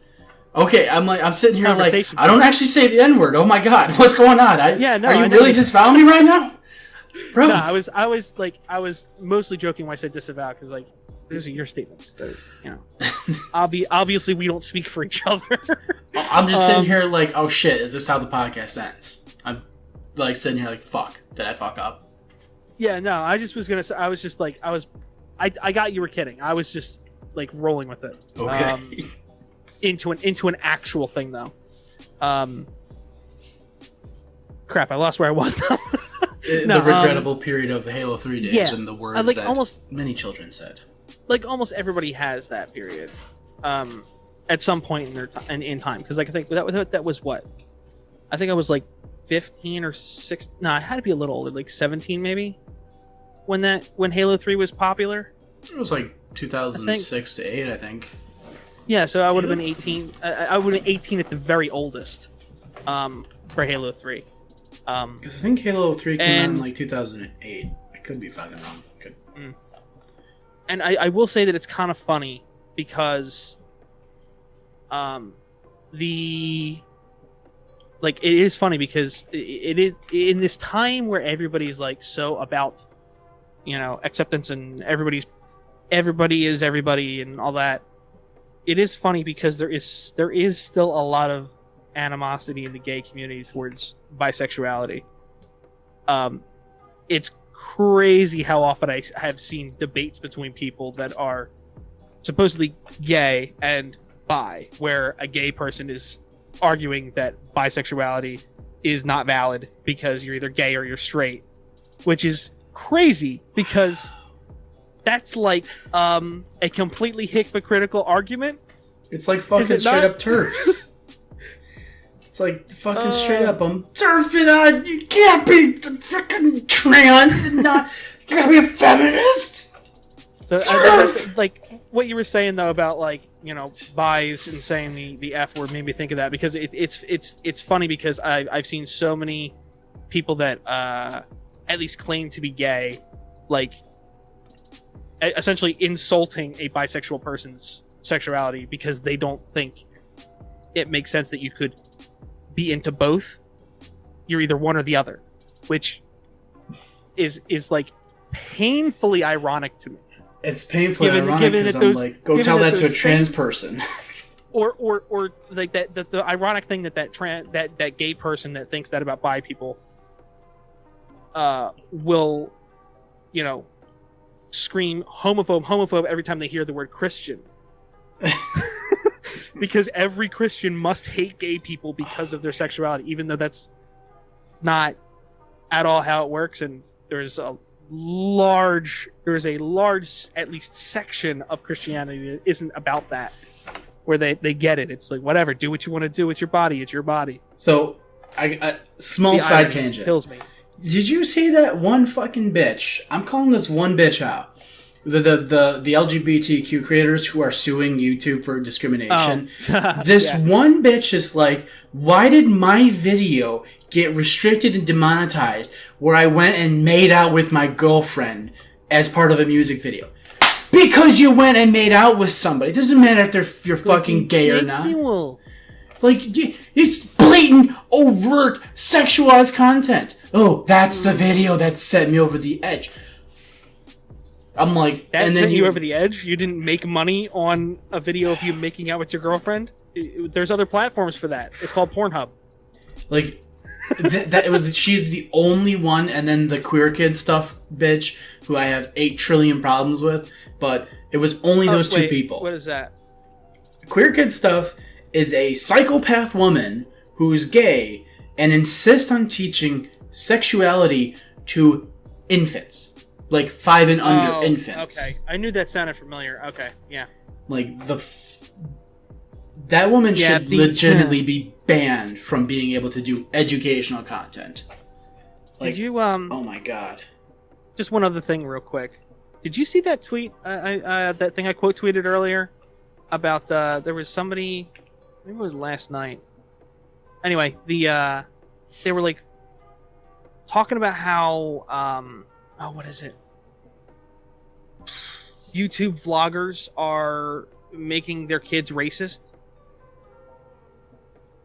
Okay, I'm sitting here like I don't actually say the N word. Oh my god, what's going on? Are you really just found me right now, bro? No, I was mostly joking when I said disavow because like those are your statements. You know, obviously we don't speak for each other. I'm just sitting here like, oh shit, is this how the podcast ends? I'm like sitting here like, fuck, did I fuck up? Yeah, no, I just was gonna say I got you were kidding. I was just like rolling with it. Okay. Into an actual thing though. Crap, I lost where I was now. The regrettable period of Halo 3 days and the words like that almost many children said. Like almost everybody has that period, at some point in their in time. Because like I think that was what, I think I was like 15 or 16. No, I had to be a little older, like 17 maybe, when Halo 3 was popular. It was like 2006 to 8, I think. Yeah, so I would have been 18. I would have been 18 at the very oldest, for Halo 3. Because I think Halo 3 came out in like 2008. I could be fucking wrong. And I will say that it's kind of funny because, it is funny because it is in this time where everybody's like so about, you know, acceptance and everybody is everybody and all that. It is funny because there is still a lot of animosity in the gay community towards bisexuality. It's crazy how often I have seen debates between people that are supposedly gay and bi, where a gay person is arguing that bisexuality is not valid because you're either gay or you're straight, which is crazy because that's like a completely hypocritical argument. It's like fucking straight up TERFs. It's like fucking straight up, I'm turfing on. You can't be freaking trans and not. You gotta be a feminist. So, like what you were saying though about like, you know, bis and saying the F word made me think of that because it's funny because I've seen so many people that at least claim to be gay, like essentially insulting a bisexual person's sexuality because they don't think it makes sense that you could be into both. You're either one or the other, which is like painfully ironic to me. It's painfully ironic because I'm like, go tell that to a trans person. or like that the ironic thing that gay person that thinks that about bi people will, you know, scream homophobe every time they hear the word Christian. Because every Christian must hate gay people because of their sexuality, even though that's not at all how it works. And there's a large at least section of Christianity that isn't about that, where they get it. It's like, whatever, do what you want to do with your body. It's your body. So I small side tangent kills me. Did you see that one fucking bitch? I'm calling this one bitch out. The LGBTQ creators who are suing YouTube for discrimination. Oh. This one bitch is like, why did my video get restricted and demonetized where I went and made out with my girlfriend as part of a music video? Because you went and made out with somebody. It doesn't matter if you're fucking gay or not. Like, it's blatant, overt, sexualized content. Oh, that's the video that set me over the edge. I'm like, that sent you over the edge? You didn't make money on a video of you making out with your girlfriend? There's other platforms for that. It's called Pornhub. Like, she's the only one, and then the queer kid stuff bitch, who I have 8 trillion problems with, but it was only those two people. What is that? Queer kid stuff is a psychopath woman who's gay and insists on teaching sexuality to infants. Like 5 and under infants. Okay, I knew that sounded familiar. Okay, yeah. Like That woman should legitimately be banned from being able to do educational content. Like, did you oh my god. Just one other thing real quick. Did you see that tweet that thing I quote tweeted earlier about there was somebody, maybe it was last night. Anyway, they were like talking about how what is it? YouTube vloggers are making their kids racist.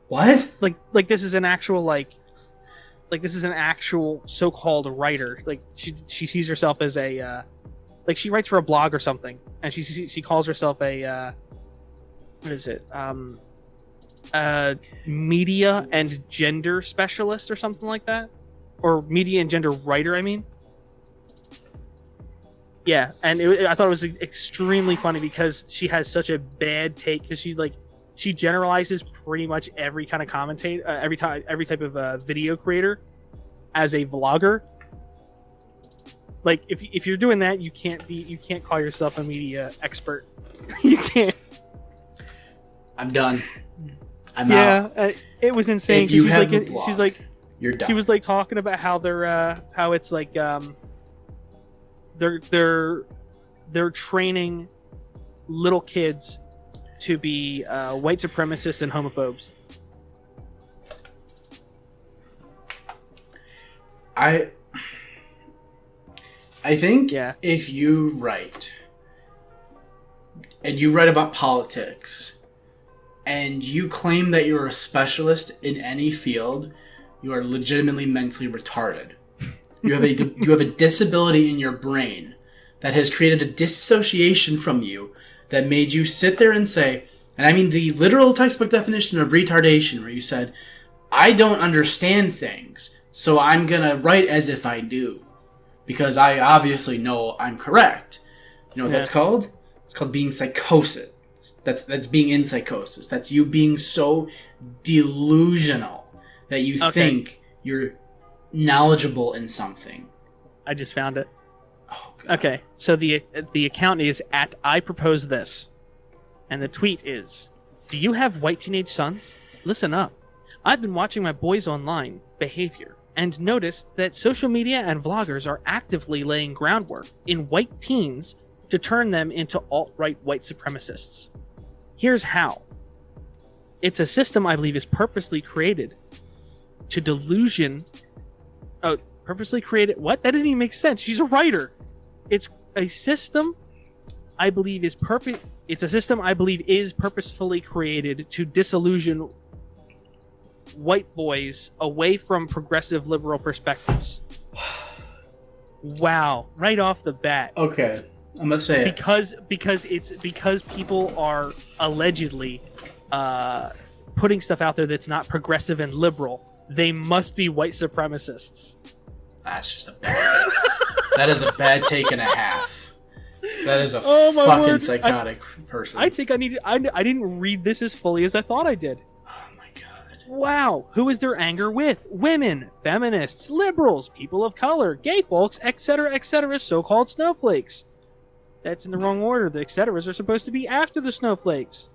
What? Like this is an actual this is an actual so-called writer. Like she sees herself as a like she writes for a blog or something, and she calls herself a what is it? Media and gender specialist or something like that, or media and gender writer. I mean, yeah, and I thought it was extremely funny because she has such a bad take because she generalizes pretty much every kind of commentator, every type of video creator as a vlogger. Like if you're doing that, you can't call yourself a media expert. You can't. I'm done. I'm out. Yeah, it was insane. If you she's have like, a blog, she's like, you're done. She was like talking about how how it's like they're training little kids to be white supremacists and homophobes. I think if you write and you write about politics and you claim that you're a specialist in any field, you are legitimately mentally retarded. You have a disability in your brain that has created a disassociation from you that made you sit there and say, and I mean the literal textbook definition of retardation, where you said, I don't understand things, so I'm gonna write as if I do, because I obviously know I'm correct. You know what that's called? It's called being psychosis. That's being in psychosis. That's you being so delusional that you think you're knowledgeable in something. I just found it. Oh, God. Okay, so the account is at I propose this, and the tweet is, do you have white teenage sons? Listen up. I've been watching my boys' online behavior and noticed that social media and vloggers are actively laying groundwork in white teens to turn them into alt-right white supremacists. Here's how. It's a system I believe is purposely created to delusion. Oh, purposely created? What? That doesn't even make sense. She's a writer. It's a system I believe is It's a system I believe is purposefully created to disillusion white boys away from progressive liberal perspectives. Wow! Right off the bat. Okay, I'm gonna say because people are allegedly putting stuff out there that's not progressive and liberal. They must be white supremacists. That's just a bad take. That is a bad take and a half. That is a fucking psychotic person. I think I didn't read this as fully as I thought I did. Oh my god. Wow. Who is their anger with? Women, feminists, liberals, people of color, gay folks, etc., so-called snowflakes. That's in the wrong order. The etceteras are supposed to be after the snowflakes.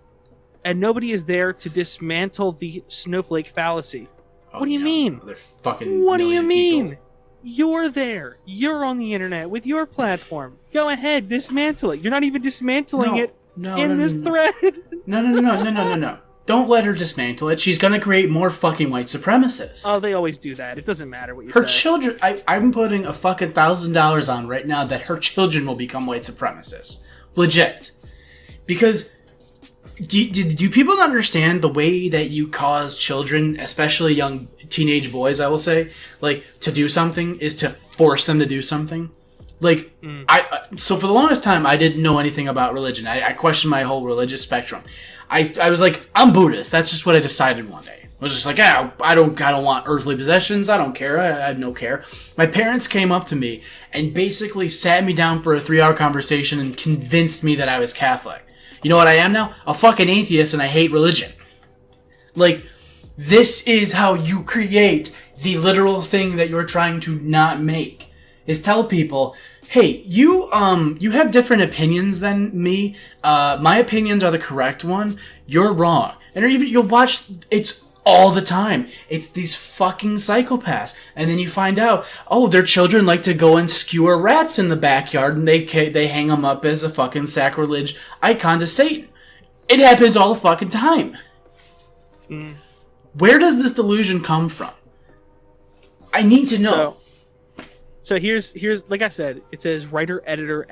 And nobody is there to dismantle the snowflake fallacy. Oh, what do you mean? They're fucking What do you mean? People. You're there. You're on the internet with your platform. Go ahead, dismantle it. You're not even dismantling it in this thread. No. Don't let her dismantle it. She's gonna create more fucking white supremacists. Oh, they always do that. It doesn't matter what you say. Her children... I'm putting a fucking $1,000 on right now that her children will become white supremacists. Legit. Because... Do people not understand the way that you cause children, especially young teenage boys, I will say, like, to do something is to force them to do something? Like, so for the longest time, I didn't know anything about religion. I questioned my whole religious spectrum. I was like, I'm Buddhist. That's just what I decided one day. I was just like, I don't want earthly possessions. I don't care. I have no care. My parents came up to me and basically sat me down for a 3-hour conversation and convinced me that I was Catholic. You know what I am now? A fucking atheist, and I hate religion. Like, this is how you create the literal thing that you're trying to not make. Is tell people, Hey, you have different opinions than me. My opinions are the correct one. You're wrong. And even you'll watch it's all the time. It's these fucking psychopaths. And then you find out, oh, their children like to go and skewer rats in the backyard and they hang them up as a fucking sacrilege icon to Satan. It happens all the fucking time. Where does this delusion come from? I need to know. So here's like I said, it says writer, editor,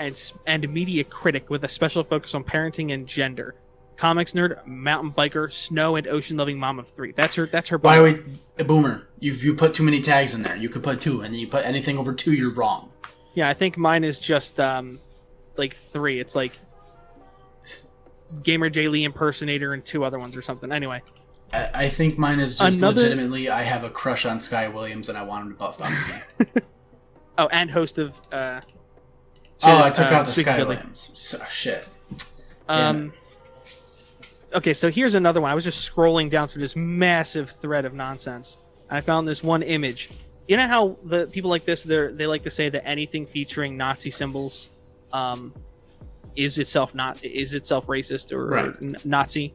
and media critic with a special focus on parenting and gender. Comics nerd, mountain biker, snow and ocean loving mom of 3. That's her. Why would a boomer? You put too many tags in there. You could put 2, and then you put anything over 2, you're wrong. Yeah, I think mine is just like 3. It's like Gamer J Lee impersonator and 2 other ones or something. Anyway. I think mine is just legitimately I have a crush on Sky Williams and I want him to butt fuck me. Oh, and host of I took out the Sky Williams. So, shit. Okay, so here's another one. I was just scrolling down through this massive thread of nonsense. I found this one image. You know how the people like this, they like to say that anything featuring Nazi symbols is itself racist or Nazi?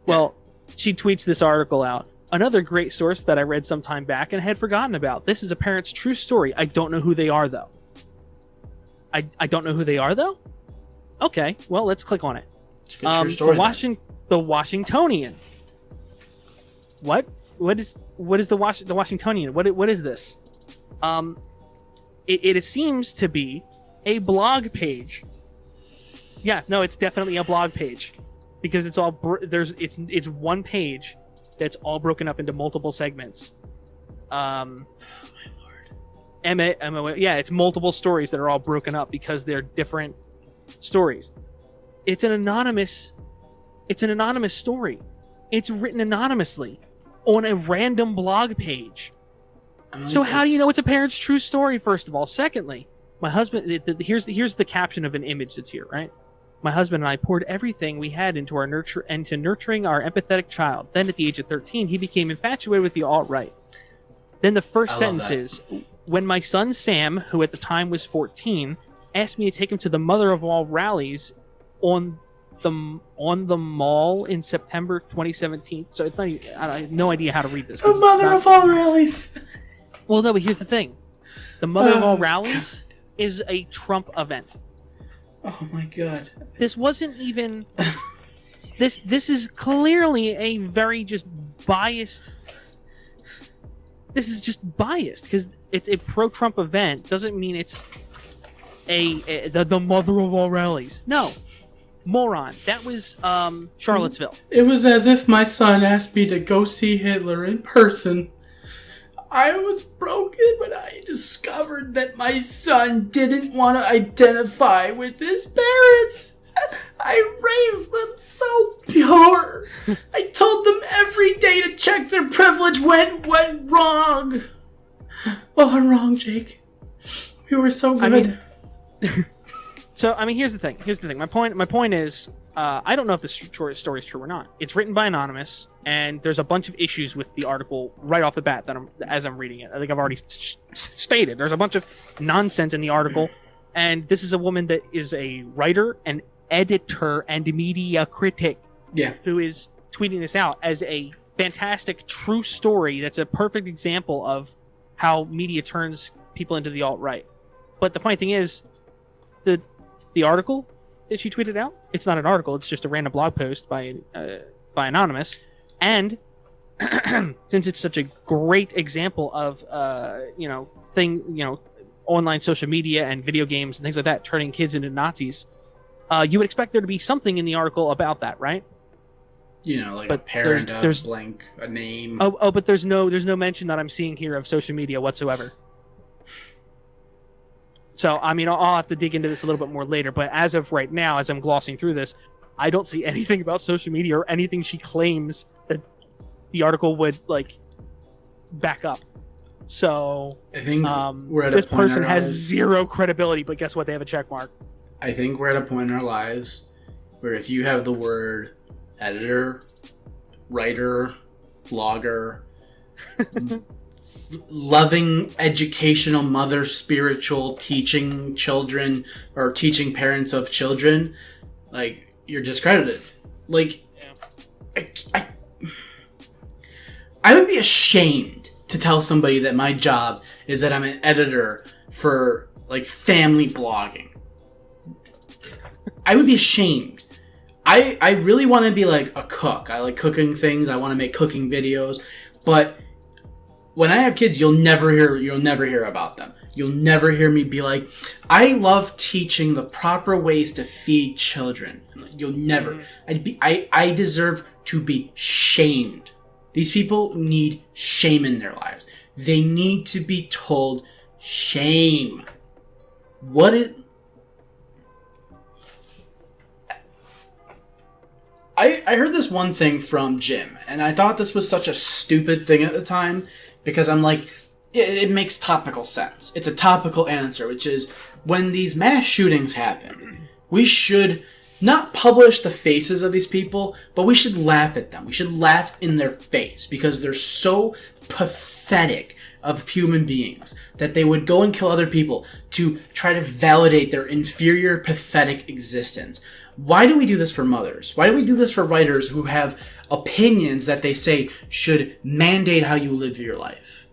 Well, she tweets this article out. Another great source that I read some time back and had forgotten about. This is a parent's true story. I don't know who they are, though. I don't know who they are, though? Okay, well, let's click on it. It's a good true story. The Washingtonian. What? What is the Washingtonian? What is this? It seems to be a blog page. Yeah, no, it's definitely a blog page. Because it's all it's one page that's all broken up into multiple segments. Oh my lord. Yeah, it's multiple stories that are all broken up because they're different stories. It's an anonymous story. It's written anonymously on a random blog page. So how do you know it's a parent's true story, first of all? Secondly, my husband here's the caption of an image that's here, right? My husband and I poured everything we had into nurturing our empathetic child. Then at the age of 13, he became infatuated with the alt-right. Then the first sentence is, when my son Sam, who at the time was 14, asked me to take him to the mother of all rallies on the mall in September 2017. So it's not even, I have no idea how to read this. The mother of all rallies. Well, no, but here's the thing. The mother of all rallies is a Trump event. Oh my god. This wasn't even this is clearly a very just biased. This is just biased because it's a pro-Trump event doesn't mean it's the mother of all rallies. No. Moron. That was Charlottesville. It was as if my son asked me to go see Hitler in person. I was broken when I discovered that my son didn't want to identify with his parents. I raised them so pure. I told them every day to check their privilege when it went wrong. What went wrong, Jake? We were so good. Here's the thing. My point is, I don't know if this story is true or not. It's written by Anonymous, and there's a bunch of issues with the article right off the bat as I'm reading it. I think I've already stated. There's a bunch of nonsense in the article, and this is a woman that is a writer, an editor, and media critic who is tweeting this out as a fantastic true story that's a perfect example of how media turns people into the alt-right. But the funny thing is, the article that she tweeted out, it's not an article, it's just a random blog post by Anonymous. And since it's such a great example of online social media and video games and things like that turning kids into Nazis, you would expect there to be something in the article about that, right? Like a parent, blank, a name. But there's no mention that I'm seeing here of social media whatsoever. So, I'll have to dig into this a little bit more later, but as of right now, as I'm glossing through this, I don't see anything about social media or anything she claims that the article would, back up. So, I think we're at a point this person has zero credibility, but guess what? They have a check mark. I think we're at a point in our lives where if you have the word editor, writer, blogger, loving, educational mother, spiritual, teaching children or teaching parents of children, like, you're discredited. Like, yeah. I would be ashamed to tell somebody that my job is that I'm an editor for, like, family blogging. I would be ashamed. I really want to be like a cook. I like cooking things. I want to make cooking videos. But when I have kids, you'll never hear about them. You'll never hear me be like, I love teaching the proper ways to feed children. You'll never. I deserve to be shamed. These people need shame in their lives. They need to be told shame. I heard this one thing from Jim, and I thought this was such a stupid thing at the time, because I'm like, it makes topical sense. It's a topical answer, which is, when these mass shootings happen, we should not publish the faces of these people, but we should laugh at them. We should laugh in their face, because they're so pathetic of human beings that they would go and kill other people to try to validate their inferior, pathetic existence. Why do we do this for mothers? Why do we do this for writers who have opinions that they say should mandate how you live your life?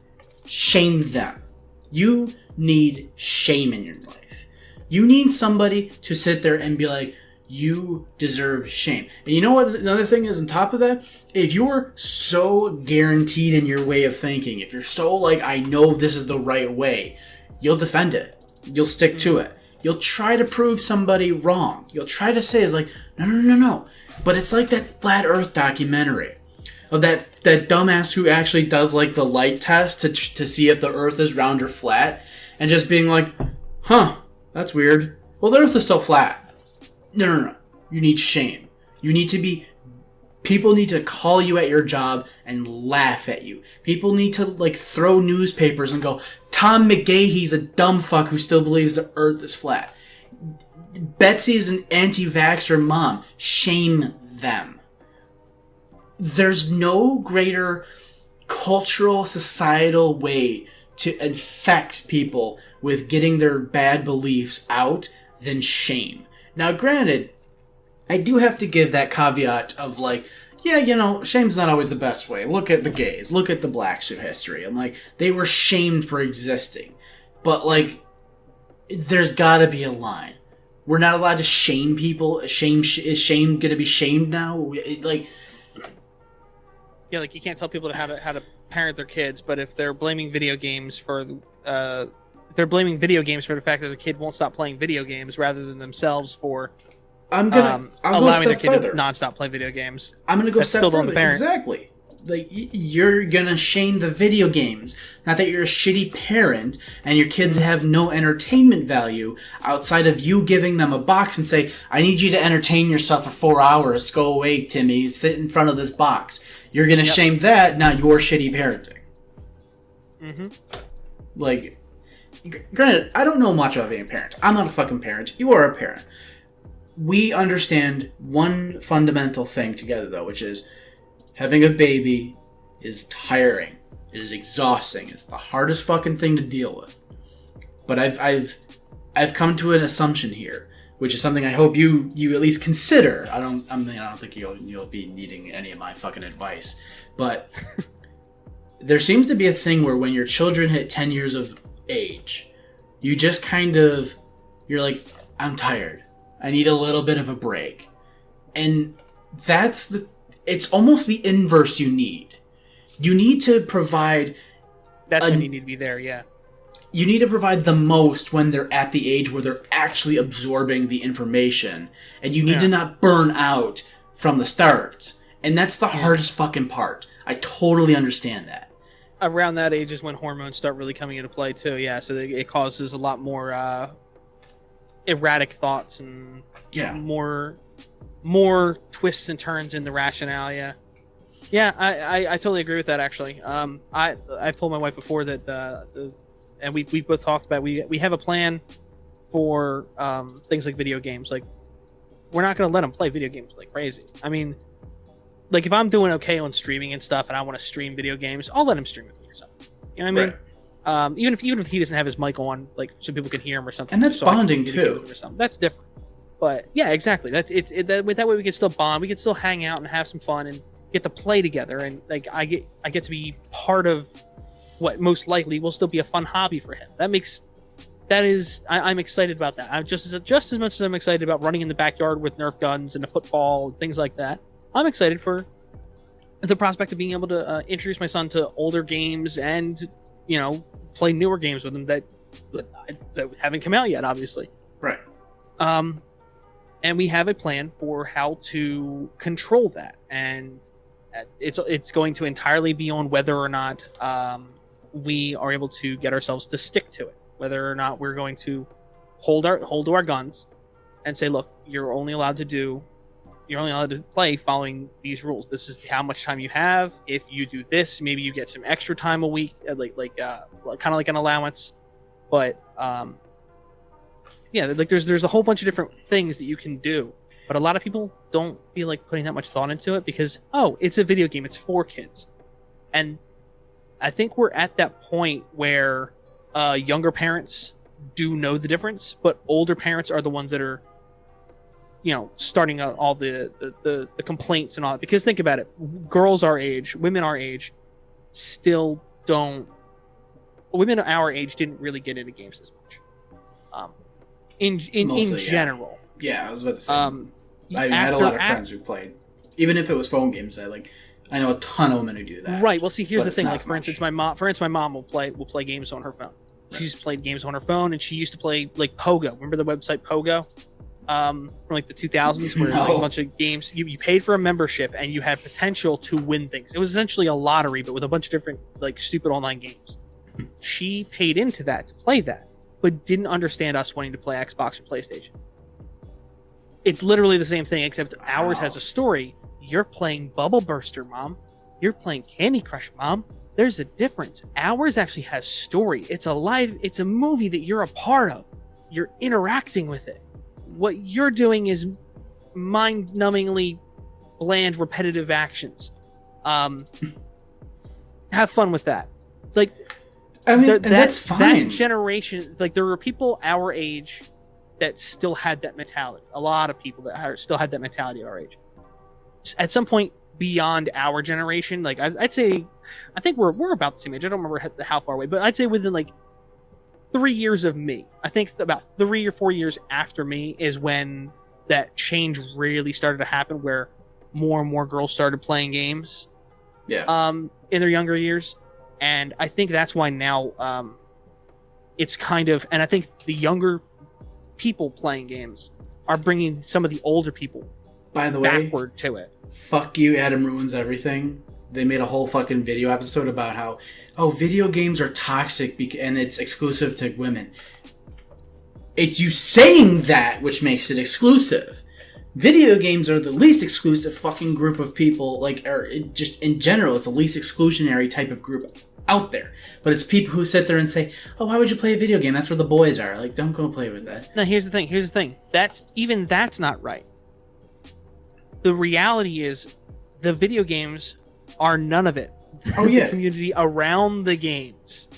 Shame them. You need shame in your life. You need somebody to sit there and be like, you deserve shame. And you know what another thing is on top of that? If you're so guaranteed in your way of thinking, if you're so like, I know this is the right way, you'll defend it. You'll stick to it. You'll try to prove somebody wrong. You'll try to say, it's like, no. But it's like that Flat Earth documentary of that dumbass who actually does like the light test to see if the Earth is round or flat, and just being like, that's weird. Well, the Earth is still flat. No. You need shame. People need to call you at your job and laugh at you. People need to like throw newspapers and go, Tom McGahee's a dumb fuck who still believes the Earth is flat. Betsy's an anti-vaxxer mom. Shame them. There's no greater cultural, societal way to infect people with getting their bad beliefs out than shame. Now, granted, I do have to give that caveat of like, yeah, shame's not always the best way. Look at the gays. Look at the black suit history. I'm like, they were shamed for existing. But, like, there's gotta be a line. We're not allowed to shame people. Is shame gonna be shamed now? Yeah, like, you can't tell people how to parent their kids, but if they're blaming video games for the fact that the kid won't stop playing video games rather than themselves for allowing their kid to non-stop play video games. I'm gonna go a step further. Exactly. Like, you're gonna shame the video games. Not that you're a shitty parent and your kids have no entertainment value outside of you giving them a box and say, I need you to entertain yourself for 4 hours. Go away, Timmy. Sit in front of this box. You're gonna shame that, not your shitty parenting. Mm-hmm. Like, granted, I don't know much about being a parent. I'm not a fucking parent. You are a parent. We understand one fundamental thing together, though, which is having a baby is tiring. It is exhausting. It's the hardest fucking thing to deal with. But I've come to an assumption here, which is something I hope you at least consider. I don't think you'll be needing any of my fucking advice, but there seems to be a thing where when your children hit 10 years of age, you just kind of, you're like, I'm tired. I need a little bit of a break. And it's almost the inverse you need. You need to provide... That's when you need to be there, yeah. You need to provide the most when they're at the age where they're actually absorbing the information. And you need to not burn out from the start. And that's the hardest fucking part. I totally understand that. Around that age is when hormones start really coming into play, too, yeah. So it causes a lot more... erratic thoughts and more twists and turns in the rationale. I totally agree with that, actually. I've told my wife before that and we both talked about we have a plan for things like video games. Like, we're not going to let them play video games like crazy. I mean, like, if I'm doing okay on streaming and stuff and I want to stream video games, I'll let them stream it or something. You know what I mean? Right. Even if he doesn't have his mic on, like so people can hear him or something. And that's bonding too. Or something. That's different. But yeah, exactly. That way we can still bond. We can still hang out and have some fun and get to play together. And like I get to be part of what most likely will still be a fun hobby for him. I'm excited about that. I'm just as much as I'm excited about running in the backyard with Nerf guns and the football and things like that. I'm excited for the prospect of being able to introduce my son to older games and play newer games with him that haven't come out yet, obviously. Right. And we have a plan for how to control that, and it's going to entirely be on whether or not we are able to get ourselves to stick to it. Whether or not we're going to hold to our guns and say, look, you're only allowed to play following these rules. This is how much time you have. If you do this, maybe you get some extra time a week, like kind of like an allowance. But yeah, like there's a whole bunch of different things that you can do. But a lot of people don't feel like putting that much thought into it because, it's a video game. It's for kids. And I think we're at that point where younger parents do know the difference, but older parents are the ones that are, starting all the complaints and all that. Because think about it, girls our age, women our age, women our age didn't really get into games as much. In general. Yeah, I was about to say. I had a lot of friends who played, even if it was phone games. I know a ton of women who do that. Right. Well, see, here's the thing. Like, for instance, my mom will play games on her phone. Right. She's played games on her phone, and she used to play like Pogo. Remember the website Pogo? From like the 2000s, where it was like a bunch of games. You paid for a membership, and you had potential to win things. It was essentially a lottery, but with a bunch of different like stupid online games. She paid into that to play that, but didn't understand us wanting to play Xbox or PlayStation. It's literally the same thing, except ours has a story. You're playing Bubble Burster, Mom. You're playing Candy Crush, Mom. There's a difference. Ours actually has story. It's a movie that you're a part of. You're interacting with it. What you're doing is mind-numbingly bland, repetitive actions. Have fun with that. Like, I mean, that's fine. That generation, like, there were people our age that still had that mentality. A lot of people that still had that mentality at our age. At some point beyond our generation, like I'd say, I think we're about the same age. I don't remember how far away, but I'd say within like 3 years of me. I think about 3 or 4 years after me is when that change really started to happen, where more and more girls started playing games. Yeah. In their younger years, and I think that's why now it's kind of, and I think the younger people playing games are bringing some of the older people backward to it. Fuck you, Adam Ruins Everything. They made a whole fucking video episode about how, video games are toxic and it's exclusive to women. It's you saying that which makes it exclusive. Video games are the least exclusive fucking group of people, just in general, it's the least exclusionary type of group out there. But it's people who sit there and say, why would you play a video game? That's where the boys are. Like, don't go play with that. No, here's the thing. That's not right. The reality is the video games are none of it. Oh, yeah. The community around the games.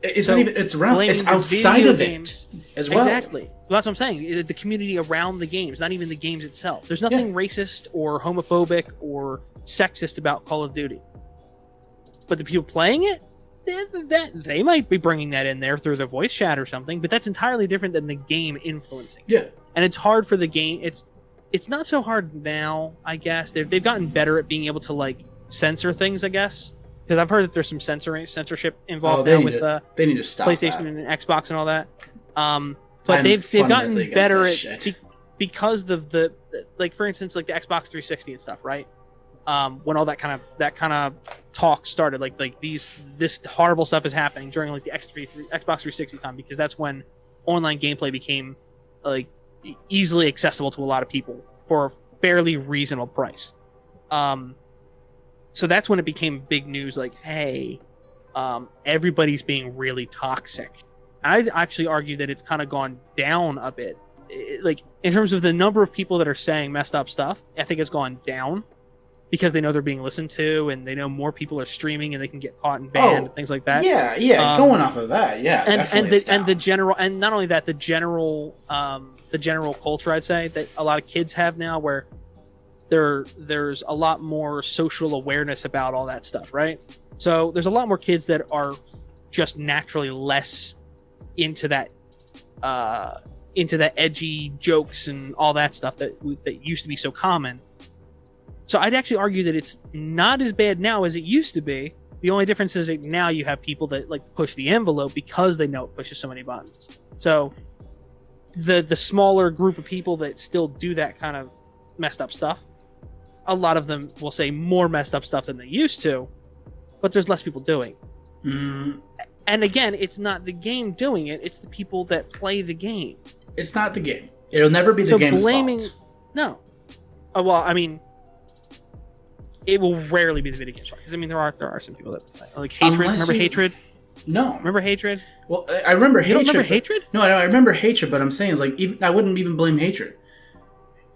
It's not even, it's around, it's outside of it as well. Exactly. Well, that's what I'm saying. The community around the games, not even the games itself. There's nothing racist or homophobic or sexist about Call of Duty. But the people playing it, they might be bringing that in there through their voice chat or something, but that's entirely different than the game influencing. Yeah. And it's hard for the game. It's not so hard now, I guess. They've gotten better at being able to like censor things, I guess. Because I've heard that there's some censorship involved now with they need to stop PlayStation that. and Xbox and all that. But they've gotten better at because of the like, for instance, like the Xbox 360 and stuff, right? When all that kind of talk started, like this horrible stuff is happening during like the Xbox 360 time, because that's when online gameplay became like easily accessible to a lot of people for a fairly reasonable price. So that's when it became big news, like, hey, everybody's being really toxic. I'd actually argue that it's kind of gone down a bit. Like, in terms of the number of people that are saying messed up stuff, I think it's gone down. because they know they're being listened to, and they know more people are streaming, and they can get caught and banned and things like that. Yeah. Going off of that, and the general, and not only that, the general culture, I'd say, that a lot of kids have now, where there's a lot more social awareness about all that stuff, right? So there's a lot more kids that are just naturally less into that edgy jokes and all that stuff that used to be so common. So I'd actually argue that it's not as bad now as it used to be. The only difference is that now you have people that like push the envelope because they know it pushes so many buttons. So the smaller group of people that still do that kind of messed up stuff, a lot of them will say more messed up stuff than they used to, but there's less people doing. And again, it's not the game doing it, it's the people that play the game. It's not the game. It'll never be the game's fault. No. Well, I mean, it will rarely be the video game's fault. Because, I mean, there are some people that play. Like Hatred. Remember Hatred? No. Remember Hatred? Well, I remember Hatred. You don't remember Hatred? No, I remember Hatred, but I'm saying is like I wouldn't even blame Hatred.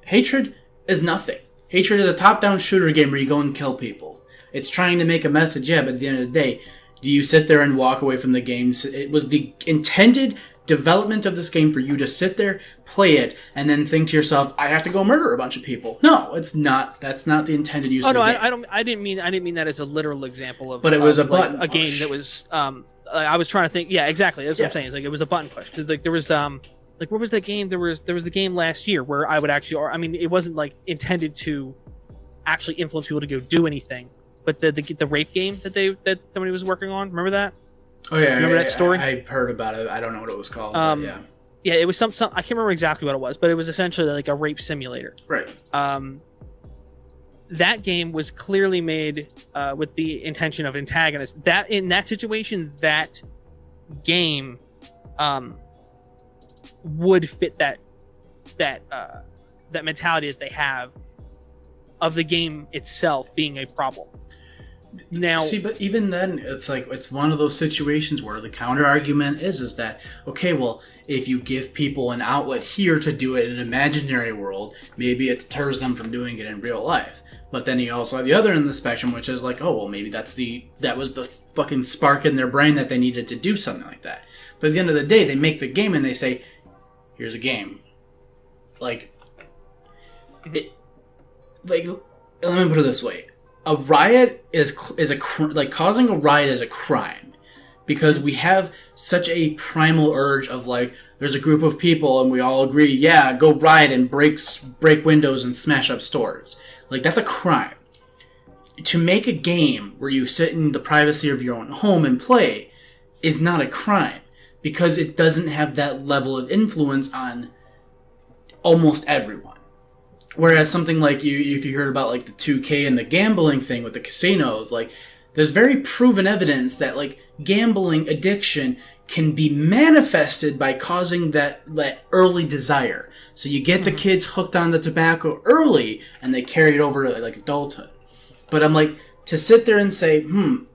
Hatred is nothing. Hatred is a top-down shooter game where you go and kill people. It's trying to make a message, yeah, but at the end of the day, do you sit there and walk away from the game? It was the intended development of this game for you to sit there, play it, and then think to yourself, I have to go murder a bunch of people. No, it's not. That's not the intended use of the game. I didn't mean that as a literal example of. But it was a button a game that was. I was trying to think. Yeah, exactly. That's what I'm saying. It's like it was a button push. 'Cause, like there was like what was that game? There was the game last year where I would actually. I mean, it wasn't like intended to actually influence people to go do anything. But the rape game that somebody was working on. Remember that? Oh yeah, remember that story? I heard about it. I don't know what it was called. Yeah, it was some. I can't remember exactly what it was, but it was essentially like a rape simulator. Right. That game was clearly made with the intention of antagonists. That in that situation, that game would fit that mentality that they have of the game itself being a problem. Now, see, but even then, it's like it's one of those situations where the counter argument is that okay, well, if you give people an outlet here to do it in an imaginary world, maybe it deters them from doing it in real life. But then you also have the other end of the spectrum, which is like, oh well, maybe that was the fucking spark in their brain that they needed to do something like that. But at the end of the day, they make the game and they say, "Here's a game." Like, let me put it this way. A riot is causing a riot is a crime because we have such a primal urge of like there's a group of people and we all agree, yeah, go riot and break windows and smash up stores. Like that's a crime. To make a game where you sit in the privacy of your own home and play is not a crime because it doesn't have that level of influence on almost everyone. Whereas something like if you heard about like the 2K and the gambling thing with the casinos, like there's very proven evidence that like gambling addiction can be manifested by causing that early desire. So you get the kids hooked on the tobacco early and they carry it over to like adulthood. But I'm like, to sit there and say,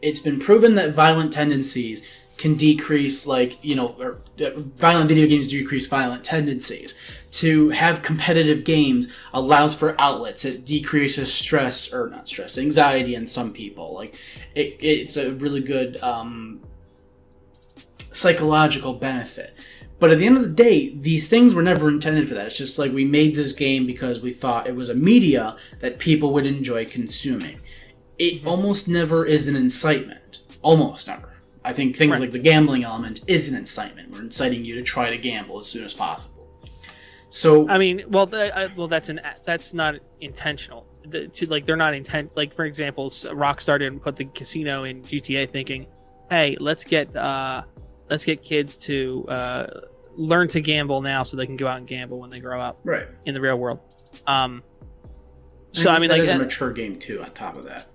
it's been proven that violent tendencies can decrease violent video games decrease violent tendencies. To have competitive games allows for outlets. It decreases anxiety in some people. Like it's a really good psychological benefit. But at the end of the day, these things were never intended for that. It's just like we made this game because we thought it was a media that people would enjoy consuming. It almost never is an incitement. Almost never. I think things like the gambling element is an incitement. We're inciting you to try to gamble as soon as possible. So I mean, that's not intentional. They're not intent. Like for example, Rockstar didn't put the casino in GTA thinking, "Hey, let's get kids to learn to gamble now so they can go out and gamble when they grow up, right, in the real world." So I mean, that is a mature game too. On top of that,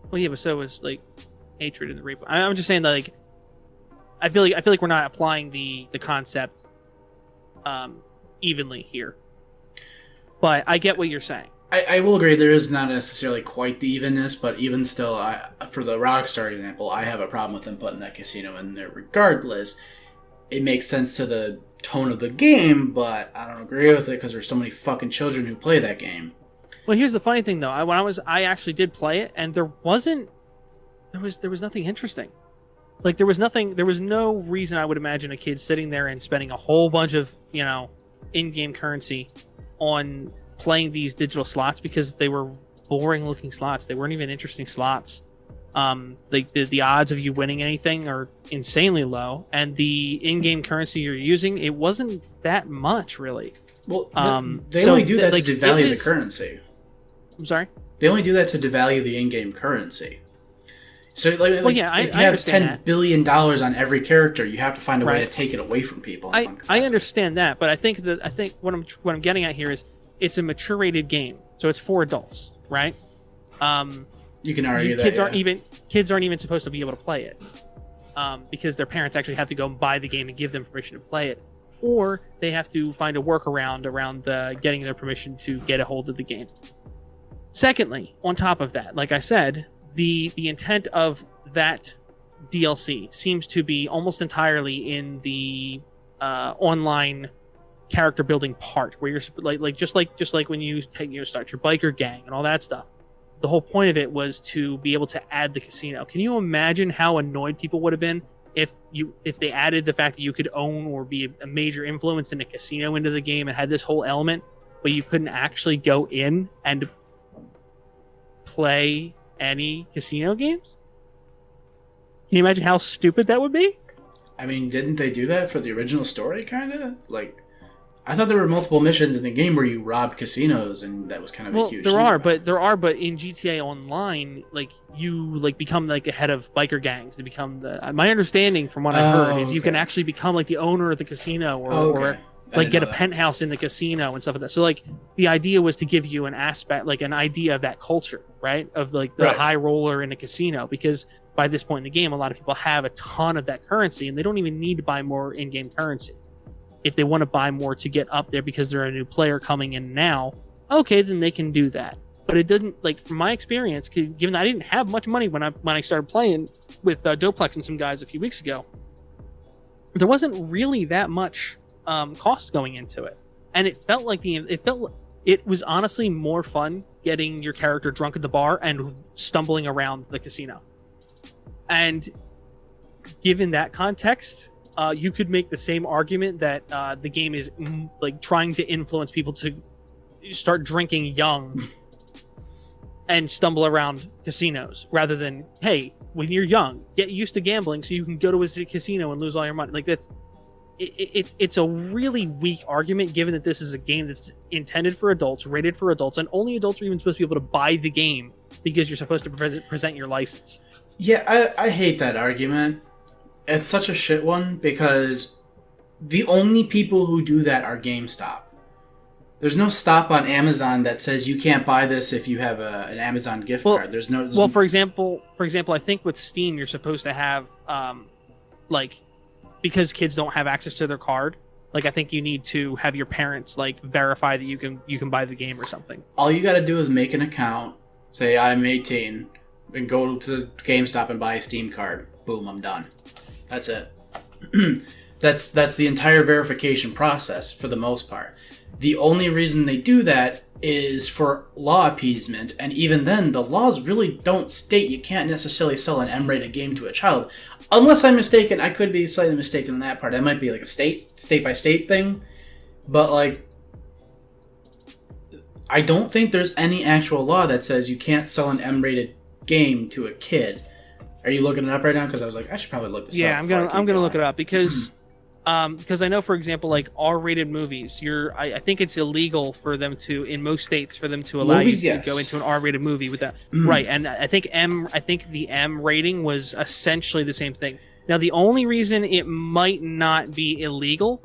well, yeah, but so was like Hatred in the Repo. I'm just saying that like I feel like we're not applying the concept evenly here, but I get what you're saying. I will agree there is not necessarily quite the evenness, but even still, for the Rockstar example, I have a problem with them putting that casino in there regardless. It makes sense to the tone of the game, but I don't agree with it because there's so many fucking children who play that game. Well, here's the funny thing though. I actually did play it, and there was nothing interesting. Like there was no reason I would imagine a kid sitting there and spending a whole bunch of, in-game currency on playing these digital slots, because they were boring looking slots. They weren't even interesting slots. The odds of you winning anything are insanely low, and the in-game currency you're using, it wasn't that much really. Well, they only do that to devalue the currency. I'm sorry? They only do that to devalue the in-game currency. So, if you have $10 billion on every character, you have to find a way to take it away from people. I understand that, but I think what I'm getting at here is it's a mature-rated game, so it's for adults, right? You can argue that kids aren't even supposed to be able to play it, because their parents actually have to go and buy the game and give them permission to play it, or they have to find a workaround around getting their permission to get a hold of the game. Secondly, on top of that, like I said, the intent of that DLC seems to be almost entirely in the online character building part, where you're just like when you start your biker gang and all that stuff. The whole point of it was to be able to add the casino. Can you imagine how annoyed people would have been if they added the fact that you could own or be a major influence in a casino into the game and had this whole element, but you couldn't actually go in and play any casino games? Can you imagine how stupid that would be? I mean, didn't they do that for the original story, kind of? Like, I thought there were multiple missions in the game where you robbed casinos, and that was kind of a huge thing. But in GTA Online, you become a head of biker gangs. They become my understanding from what I've heard is you can actually become the owner of the casino, or get a penthouse in the casino and stuff like that. So the idea was to give you an aspect, an idea of that culture, right? Of the high roller in a casino, because by this point in the game, a lot of people have a ton of that currency, and they don't even need to buy more in-game currency. If they want to buy more to get up there because they're a new player coming in now, okay, then they can do that. But it didn't, from my experience, given that I didn't have much money when I started playing with Doplex and some guys a few weeks ago, there wasn't really that much cost going into it, and it felt it was honestly more fun getting your character drunk at the bar and stumbling around the casino. And given that context, you could make the same argument that the game is trying to influence people to start drinking young and stumble around casinos, rather than, hey, when you're young, get used to gambling so you can go to a casino and lose all your money. It's a really weak argument, given that this is a game that's intended for adults, rated for adults, and only adults are even supposed to be able to buy the game because you're supposed to present your license. Yeah, I hate that argument. It's such a shit one, because the only people who do that are GameStop. There's no stop on Amazon that says you can't buy this if you have an Amazon gift card. There's for example, I think with Steam you're supposed to have because kids don't have access to their card. I think you need to have your parents verify that you can buy the game or something. All you got to do is make an account, say I'm 18, and go to the GameStop and buy a Steam card. Boom, I'm done. That's it. That's the entire verification process for the most part. The only reason they do that is for law appeasement, and even then, the laws really don't state you can't necessarily sell an M-rated game to a child. Unless I'm mistaken, I could be slightly mistaken on that part. That might be a state-by-state thing. But, I don't think there's any actual law that says you can't sell an M-rated game to a kid. Are you looking it up right now? Because I was I should probably look this up. Yeah, I'm gonna look it up, because I know, for example, R-rated movies, I think it's illegal for them to, in most states, for them to allow you to go into an R-rated movie with that. Right, and I think the M rating was essentially the same thing. Now, the only reason it might not be illegal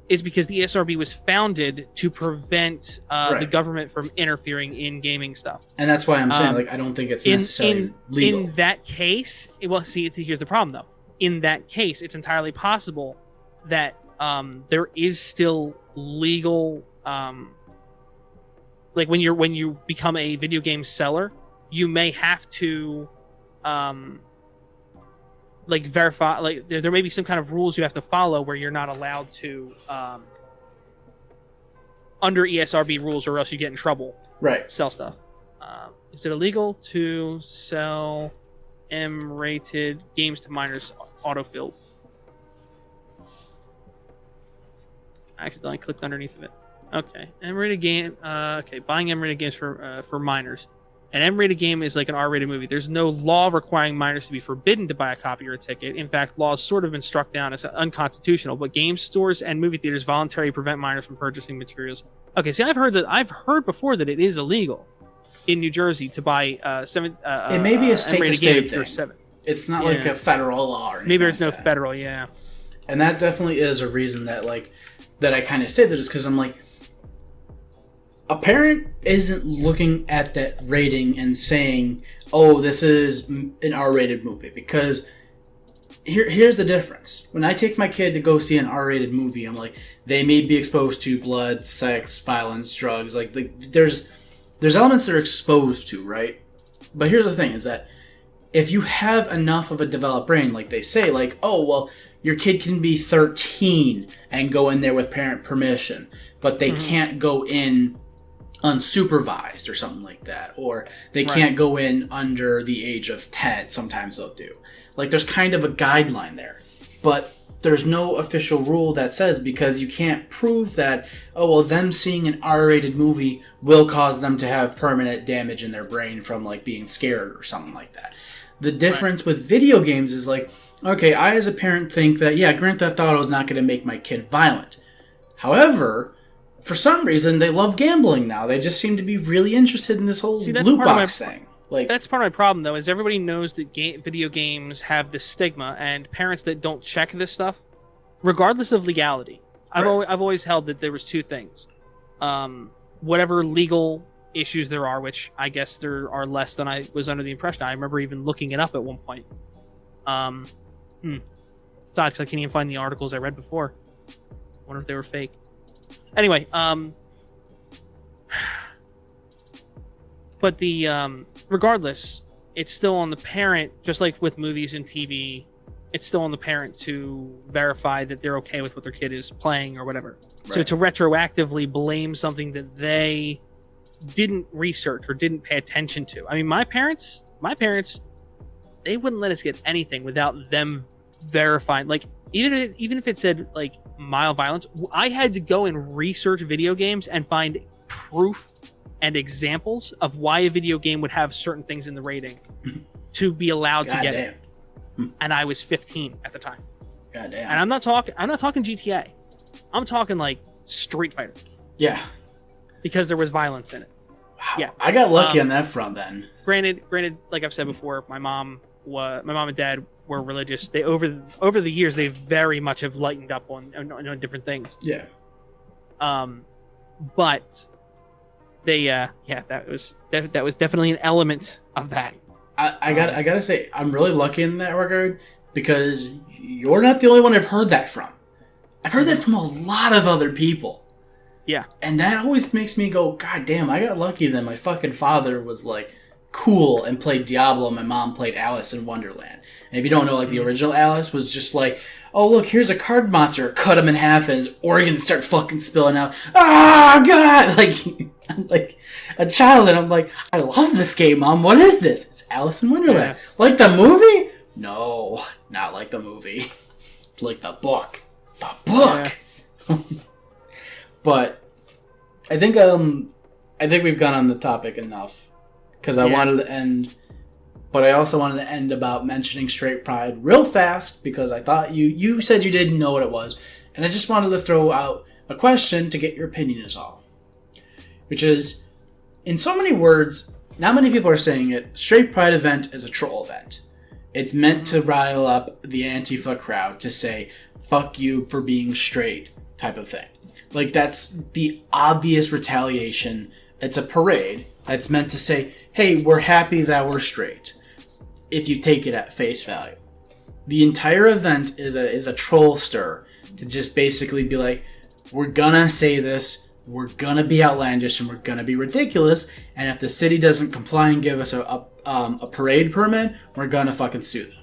is because the ESRB was founded to prevent the government from interfering in gaming stuff. And that's why I'm saying, I don't think it's necessarily legal. In that case, here's the problem, though. In that case, it's entirely possible that there is still legal, when you become a video game seller, you may have to verify, there may be some kind of rules you have to follow where you're not allowed to under ESRB rules, or else you get in trouble Right. Sell stuff. Is it illegal to sell M-rated games to minors autofill? I accidentally clicked underneath of it. Okay, M-rated game. Okay, buying M-rated games for minors. An M-rated game is like an R-rated movie. There's no law requiring minors to be forbidden to buy a copy or a ticket. In fact, laws sort of been struck down as unconstitutional. But game stores and movie theaters voluntarily prevent minors from purchasing materials. Okay, see, I've heard before that it is illegal in New Jersey to buy it may be a state-to-state thing. 7. It's not like a federal law or anything. Maybe there's like no that. federal, yeah. And that definitely is a reason that I kind of say that is because I'm like, a parent isn't looking at that rating and saying, oh, this is an R-rated movie. Because here's the difference. When I take my kid to go see an R-rated movie, I'm like, they may be exposed to blood, sex, violence, drugs. Like there's elements they're exposed to, right? But here's the thing, is that if you have enough of a developed brain, like they say, like, oh, well, your kid can be 13 and go in there with parent permission, but they can't go in unsupervised or something like that, or they can't go in under the age of 10. Sometimes they'll do. Like, there's kind of a guideline there, but there's no official rule that says, because you can't prove that, oh, well, them seeing an R-rated movie will cause them to have permanent damage in their brain from, like, being scared or something like that. The difference with video games is, like, okay, I as a parent think that, yeah, Grand Theft Auto is not going to make my kid violent. However, for some reason, they love gambling now. They just seem to be really interested in this whole loot box thing. Like, that's part of my problem, though, is everybody knows that video games have this stigma, and parents that don't check this stuff, regardless of legality, I've always held that there was two things. Whatever legal issues there are, which I guess there are less than I was under the impression. I remember even looking it up at one point. It's odd, because I can't even find the articles I read before. I wonder if they were fake. Anyway, but regardless, it's still on the parent, just like with movies and TV, it's still on the parent to verify that they're okay with what their kid is playing or whatever. Right. So to retroactively blame something that they didn't research or didn't pay attention to. I mean, my parents, they wouldn't let us get anything without them verifying. Like, even if it said, like, mild violence, I had to go and research video games and find proof and examples of why a video game would have certain things in the rating to be allowed to get it. And I was 15 at the time. Goddamn. And I'm not talking GTA. I'm talking like Street Fighter. Yeah. Because there was violence in it. Wow. Yeah. I got lucky on that front then. Granted, like I've said before, my mom and dad were religious. They over the years they very much have lightened up on different things. Yeah. But they that was definitely an element of that. I gotta say, I'm really lucky in that regard, because you're not the only one I've heard that from. I've heard that from a lot of other people. Yeah. And that always makes me go, God damn, I got lucky that my fucking father was like cool and played Diablo, and my mom played Alice in Wonderland. And if you don't know, like, the original Alice was just like, oh, look, here's a card monster, cut him in half, and his organs start fucking spilling out. Ah, God! Like, I'm like a child, and I'm like, I love this game, Mom. What is this? It's Alice in Wonderland. Yeah. Like the movie? No, not like the movie. Like the book. The book! Yeah. But I think we've gone on the topic enough, because I wanted to end, but I also wanted to end about mentioning straight pride real fast, because I thought you said you didn't know what it was, and I just wanted to throw out a question to get your opinion is all. Which is, in so many words, not many people are saying it, straight pride event is a troll event. It's meant to rile up the Antifa crowd to say, fuck you for being straight type of thing. Like, that's the obvious retaliation. It's a parade that's meant to say, hey, we're happy that we're straight, if you take it at face value. The entire event is a troll stir to just basically be like, we're gonna say this, we're gonna be outlandish, and we're gonna be ridiculous, and if the city doesn't comply and give us a parade permit, we're gonna fucking sue them.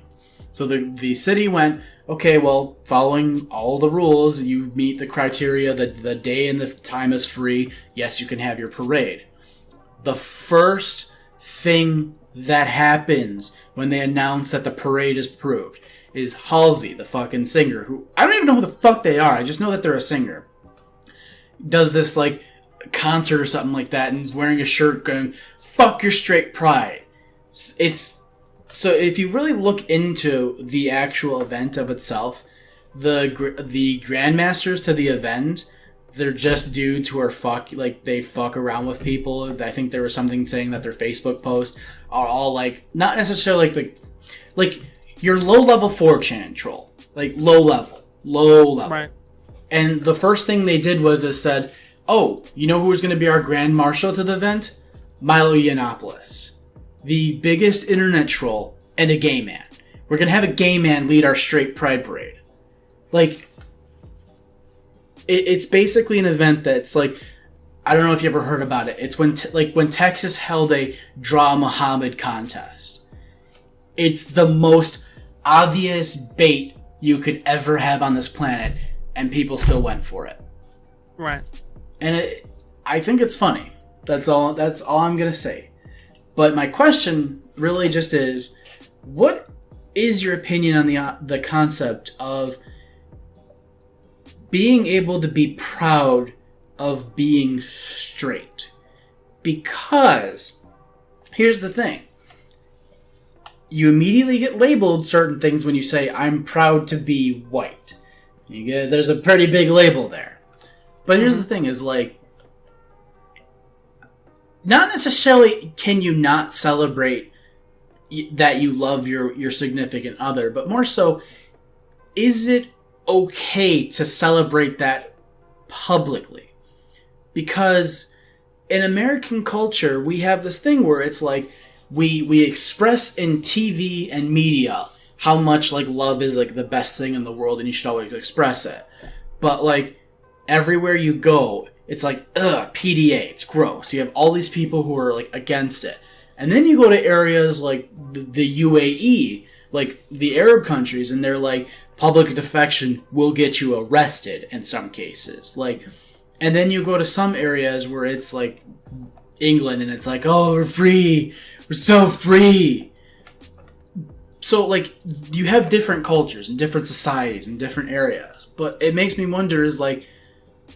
So the city went, okay, well, following all the rules, you meet the criteria that the day and the time is free, yes, you can have your parade. the first thing that happens when they announce that the parade is approved is Halsey, the fucking singer, who I don't even know who the fuck they are. I just know that they're a singer. Does this like concert or something like that, and is wearing a shirt going, "Fuck your straight pride." It's so if you really look into the actual event of itself, the grandmasters to the event, they're just dudes who are they fuck around with people. I think there was something saying that their Facebook posts are all like not necessarily like your low level 4chan troll, like low level, right? And the first thing they did was it said, "Oh, you know who's going to be our grand marshal to the event? Milo Yiannopoulos, the biggest internet troll and a gay man. We're going to have a gay man lead our straight pride parade." Like, it's basically an event that's like, I don't know if you ever heard about it. It's when Texas held a Draw Muhammad contest. It's the most obvious bait you could ever have on this planet, and people still went for it. Right. And I think it's funny. That's all I'm gonna say. But my question really just is, what is your opinion on the concept of being able to be proud of being straight? Because here's the thing. You immediately get labeled certain things when you say, "I'm proud to be white." There's a pretty big label there. But here's the thing is like, not necessarily can you not celebrate that you love your significant other, but more so, is it okay to celebrate that publicly? Because in American culture, we have this thing where it's like we express in TV and media how much like love is like the best thing in the world and you should always express it. But like everywhere you go, it's like, ugh, PDA, it's gross. You have all these people who are like against it. And then you go to areas like the UAE, like the Arab countries, and they're like, public defection will get you arrested in some cases. Like, and then you go to some areas where it's like England and it's like, oh, we're free. We're so free. So like you have different cultures and different societies and different areas. But it makes me wonder is like,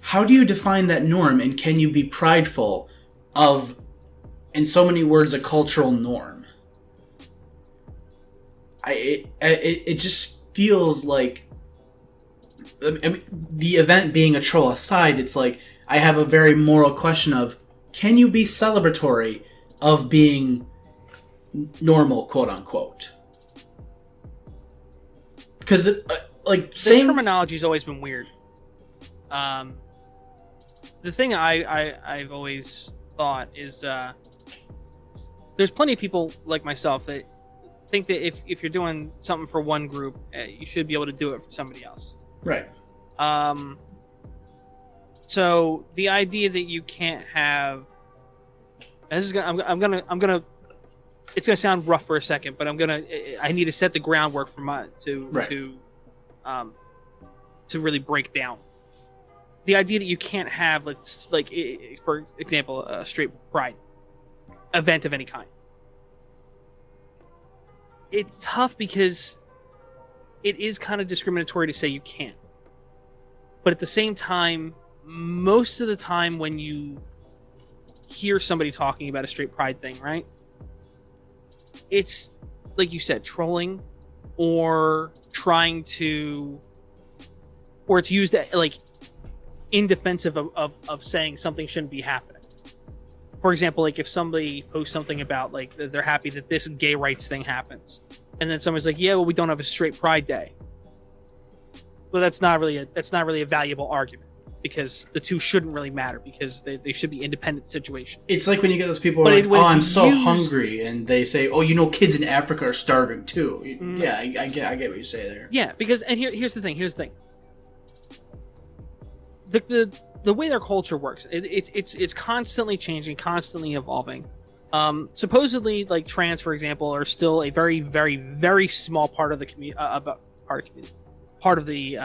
how do you define that norm, and can you be prideful of, in so many words, a cultural norm? It just feels like, I mean, the event being a troll aside, it's like I have a very moral question of, can you be celebratory of being normal, quote unquote? Because like the terminology's always been weird. The thing I've always thought is there's plenty of people like myself that think that if you're doing something for one group, you should be able to do it for somebody else. Right. So the idea that you can't have, this is I'm gonna it's gonna sound rough for a second, but I need to set the groundwork for to really break down the idea that you can't have like for example a straight pride event of any kind. It's tough because it is kind of discriminatory to say you can't, but at the same time, most of the time when you hear somebody talking about a straight pride thing, right, it's like you said, trolling, or trying to, or it's used like in defensive of saying something shouldn't be happening. For example, like if somebody posts something about like they're happy that this gay rights thing happens, and then somebody's like, yeah, well, we don't have a straight pride day. Well, that's not really a valuable argument, because the two shouldn't really matter, because they should be independent situations. It's like when you get those people who are like, oh, I'm so hungry, and they say, oh, you know, kids in Africa are starving too. Mm-hmm. Yeah, I get what you say there. Yeah, because, and here's the thing. The way their culture works, it's constantly changing, constantly evolving. Supposedly, like trans, for example, are still a very, very, very small part of the community, part of the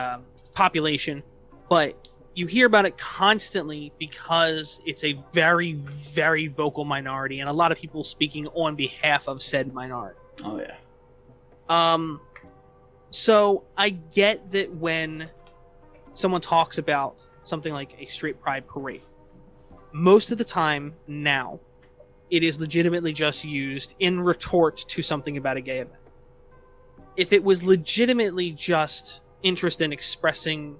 population. But you hear about it constantly because it's a very, very vocal minority, and a lot of people speaking on behalf of said minority. Oh yeah. So I get that when someone talks about something like a straight pride parade, most of the time now, it is legitimately just used in retort to something about a gay event. If it was legitimately just interest in expressing,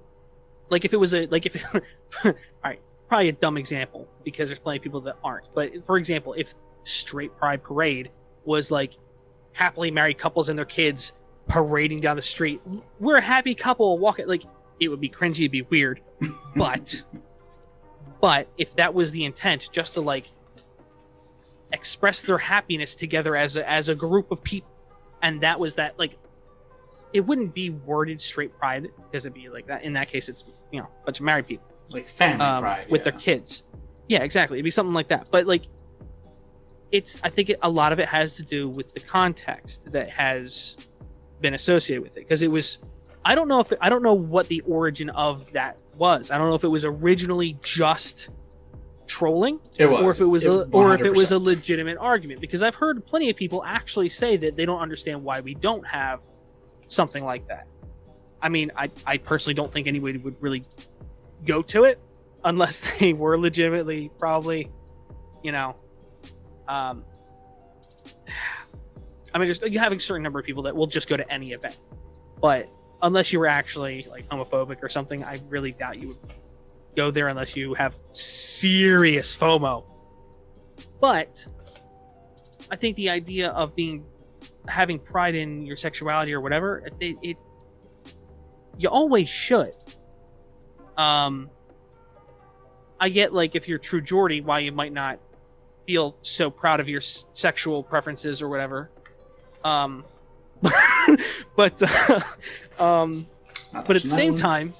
like if it was all right, probably a dumb example because there's plenty of people that aren't. But for example, if straight pride parade was like happily married couples and their kids parading down the street, we're a happy couple walking, like it would be cringy, it'd be weird. But if that was the intent, just to like express their happiness together as a group of people, and that was that, like, it wouldn't be worded straight pride because it'd be like that. In that case, it's, you know, a bunch of married people, like family pride with their kids. Yeah, exactly. It'd be something like that. But like, I think a lot of it has to do with the context that has been associated with it, because it was, I don't know what the origin of that was. I don't know if it was originally just trolling, it was, or if it was a legitimate argument, because I've heard plenty of people actually say that they don't understand why we don't have something like that. I mean, I personally don't think anybody would really go to it unless they were legitimately probably, you know, I mean, just you having a certain number of people that will just go to any event, but unless you were actually like homophobic or something, I really doubt you would go there unless you have serious FOMO. But I think the idea of having pride in your sexuality or whatever, it you always should. I get, like, if you're true Geordie, why you might not feel so proud of your sexual preferences or whatever. But at the same time,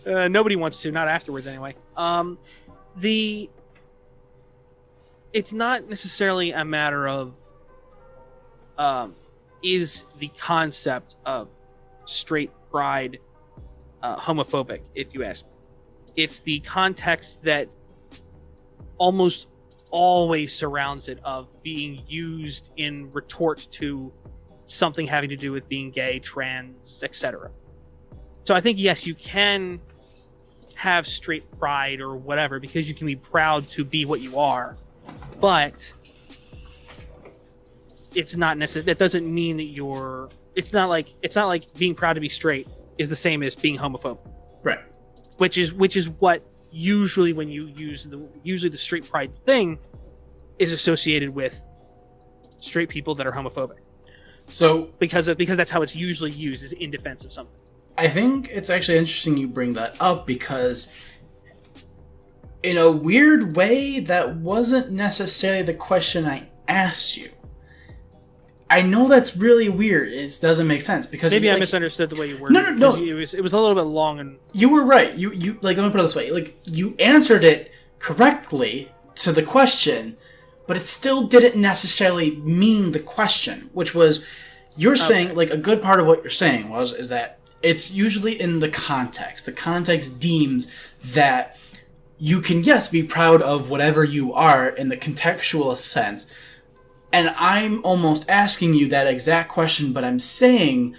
nobody wants to, not afterwards anyway. It's not necessarily a matter of is the concept of straight pride homophobic, if you ask me. It's the context that almost always surrounds it, of being used in retort to something having to do with being gay, trans, etc. So I think, yes, you can have straight pride or whatever because you can be proud to be what you are, but it's not necessary. That doesn't mean that it's not like being proud to be straight is the same as being homophobic, right? Which is what usually when you use the straight pride thing is associated with straight people that are homophobic. So because that's how it's usually used, is in defense of something. I think it's actually interesting you bring that up, because in a weird way, that wasn't necessarily the question I asked you. I know that's really weird. It doesn't make sense because maybe I misunderstood the way you worded it. No. It was a little bit long, and you were right. You like, let me put it this way: like, you answered it correctly to the question, but it still didn't necessarily mean the question, which was you're saying, like, a good part of what you're saying is that it's usually in the context. The context deems that you can, yes, be proud of whatever you are in the contextual sense. And I'm almost asking you that exact question, but I'm saying,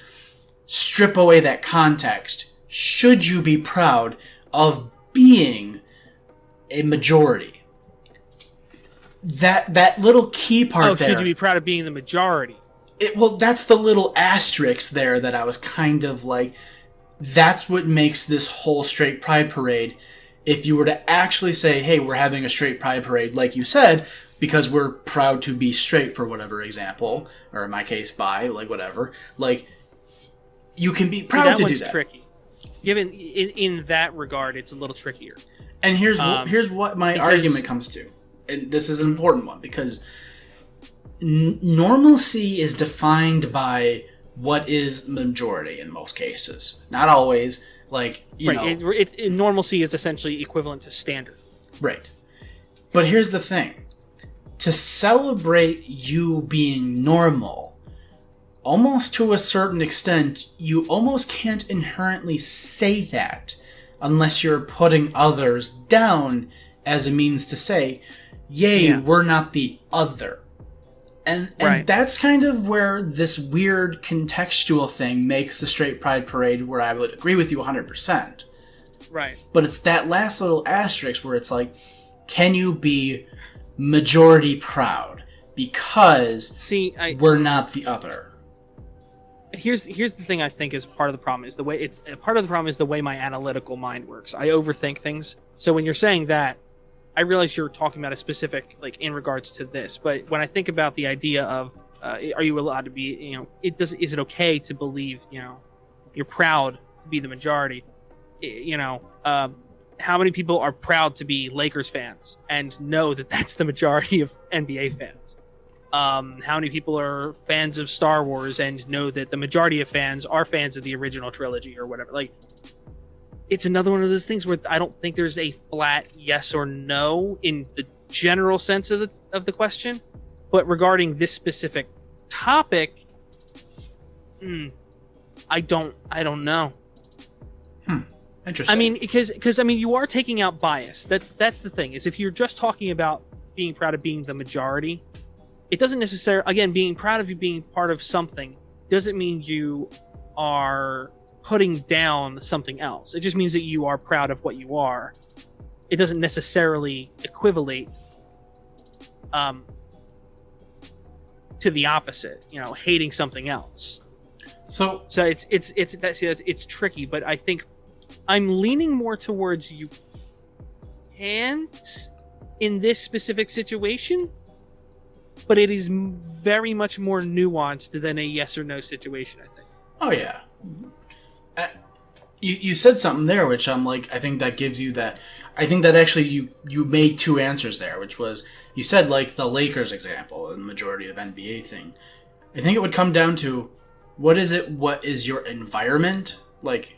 strip away that context. Should you be proud of being a majority? That little key part there. Should you be proud of being the majority? Well, that's the little asterisk there that I was kind of like, that's what makes this whole straight pride parade. If you were to actually say, hey, we're having a straight pride parade, like you said, because we're proud to be straight, for whatever example, or in my case, bi, like, whatever, like, you can be proud to do that. That one's tricky. Given in that regard, it's a little trickier. And here's what my argument comes to, and this is an important one, because normalcy is defined by what is the majority in most cases. Not always. Like, you know, normalcy is essentially equivalent to standard. Right. But here's the thing. To celebrate you being normal, almost to a certain extent, you almost can't inherently say that unless you're putting others down as a means to say, yay, we're not the other. And that's kind of where this weird contextual thing makes the straight pride parade, where I would agree with you 100%. Right. But it's that last little asterisk where it's like, can you be majority proud because we're not the other? Here's the thing I think is part of the problem is the way my analytical mind works. I overthink things. So when you're saying that, I realize you're talking about a specific, like, in regards to this, but when I think about the idea of, are you allowed to be, is it okay to believe, you're proud to be the majority? How many people are proud to be Lakers fans and know that that's the majority of NBA fans? How many people are fans of Star Wars and know that the majority of fans are fans of the original trilogy or whatever? Like, it's another one of those things where I don't think there's a flat yes or no in the general sense of the question, but regarding this specific topic, I don't know. Interesting. I mean, because you are taking out bias. That's the thing. Is if you're just talking about being proud of being the majority, it doesn't necessarily, again, being proud of you being part of something doesn't mean you are putting down something else. It just means that you are proud of what you are. It doesn't necessarily equivalate to the opposite, hating something else. So it's tricky, but I think I'm leaning more towards you can't in this specific situation, but it is very much more nuanced than a yes or no situation, I think. Oh, yeah. You said something there, which I'm like, I think that gives you that. I think that actually you made two answers there, which was, you said, like, the Lakers example, the majority of NBA thing. I think it would come down to, what is your environment? Like,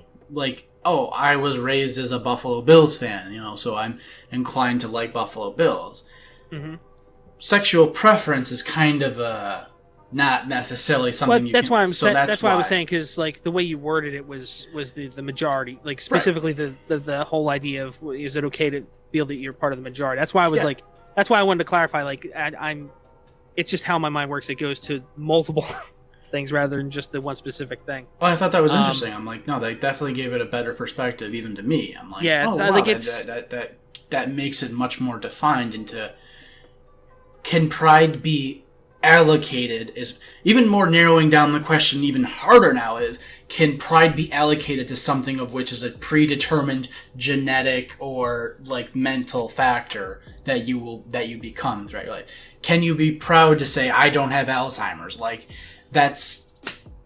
oh, I was raised as a Buffalo Bills fan, so I'm inclined to like Buffalo Bills. Mm-hmm. Sexual preference is kind of not necessarily something that's why I was saying, because, like, the way you worded it was the majority, like, specifically the whole idea of, is it okay to feel that you're part of the majority? That's why I was like, that's why I wanted to clarify, like, it's just how my mind works. It goes to multiple things rather than just the one specific thing. Well, I thought that was interesting. I'm like, no, they definitely gave it a better perspective even to me. I'm like, I think that makes it much more defined into, can pride be allocated, is even more narrowing down the question even harder now, is, can pride be allocated to something of which is a predetermined genetic or, like, mental factor that you become throughout your life? Can you be proud to say, I don't have Alzheimer's? Like, that's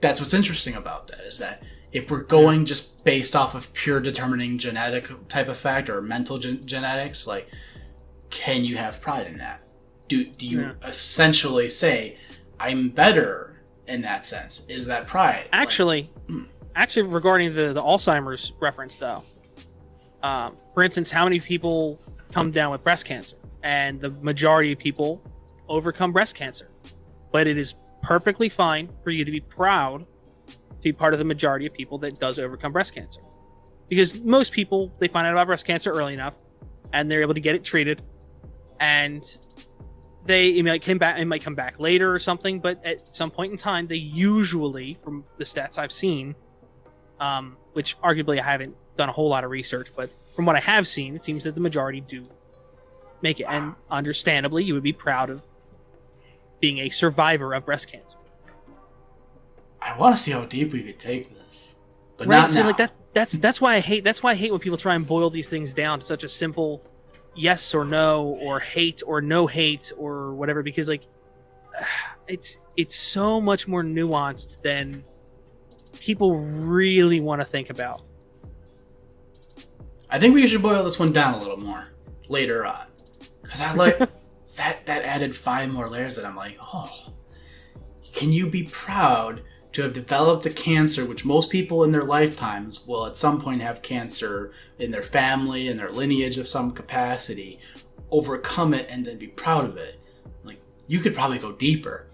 what's interesting about that, is that if we're going just based off of pure determining genetic type of factor or mental genetics, like, can you have pride in that? Do you essentially say, I'm better in that sense? Is that pride? Actually, regarding the Alzheimer's reference, though, for instance, how many people come down with breast cancer? And the majority of people overcome breast cancer. But it is perfectly fine for you to be proud to be part of the majority of people that does overcome breast cancer. Because most people, they find out about breast cancer early enough, and they're able to get it treated, and it might come back later or something, but at some point in time, they usually, from the stats I've seen, which arguably I haven't done a whole lot of research, but from what I have seen, it seems that the majority do make it. And understandably, you would be proud of being a survivor of breast cancer. I want to see how deep we could take this, but not now. Like that's why I hate when people try and boil these things down to such a simple yes or no, or hate or no hate or whatever, because, like, it's so much more nuanced than people really want to think about. I think we should boil this one down a little more later on, because I like that added 5 more layers that I'm like, oh, can you be proud to have developed a cancer, which most people in their lifetimes will at some point have cancer in their family, in their lineage of some capacity, overcome it, and then be proud of it? Like, you could probably go deeper.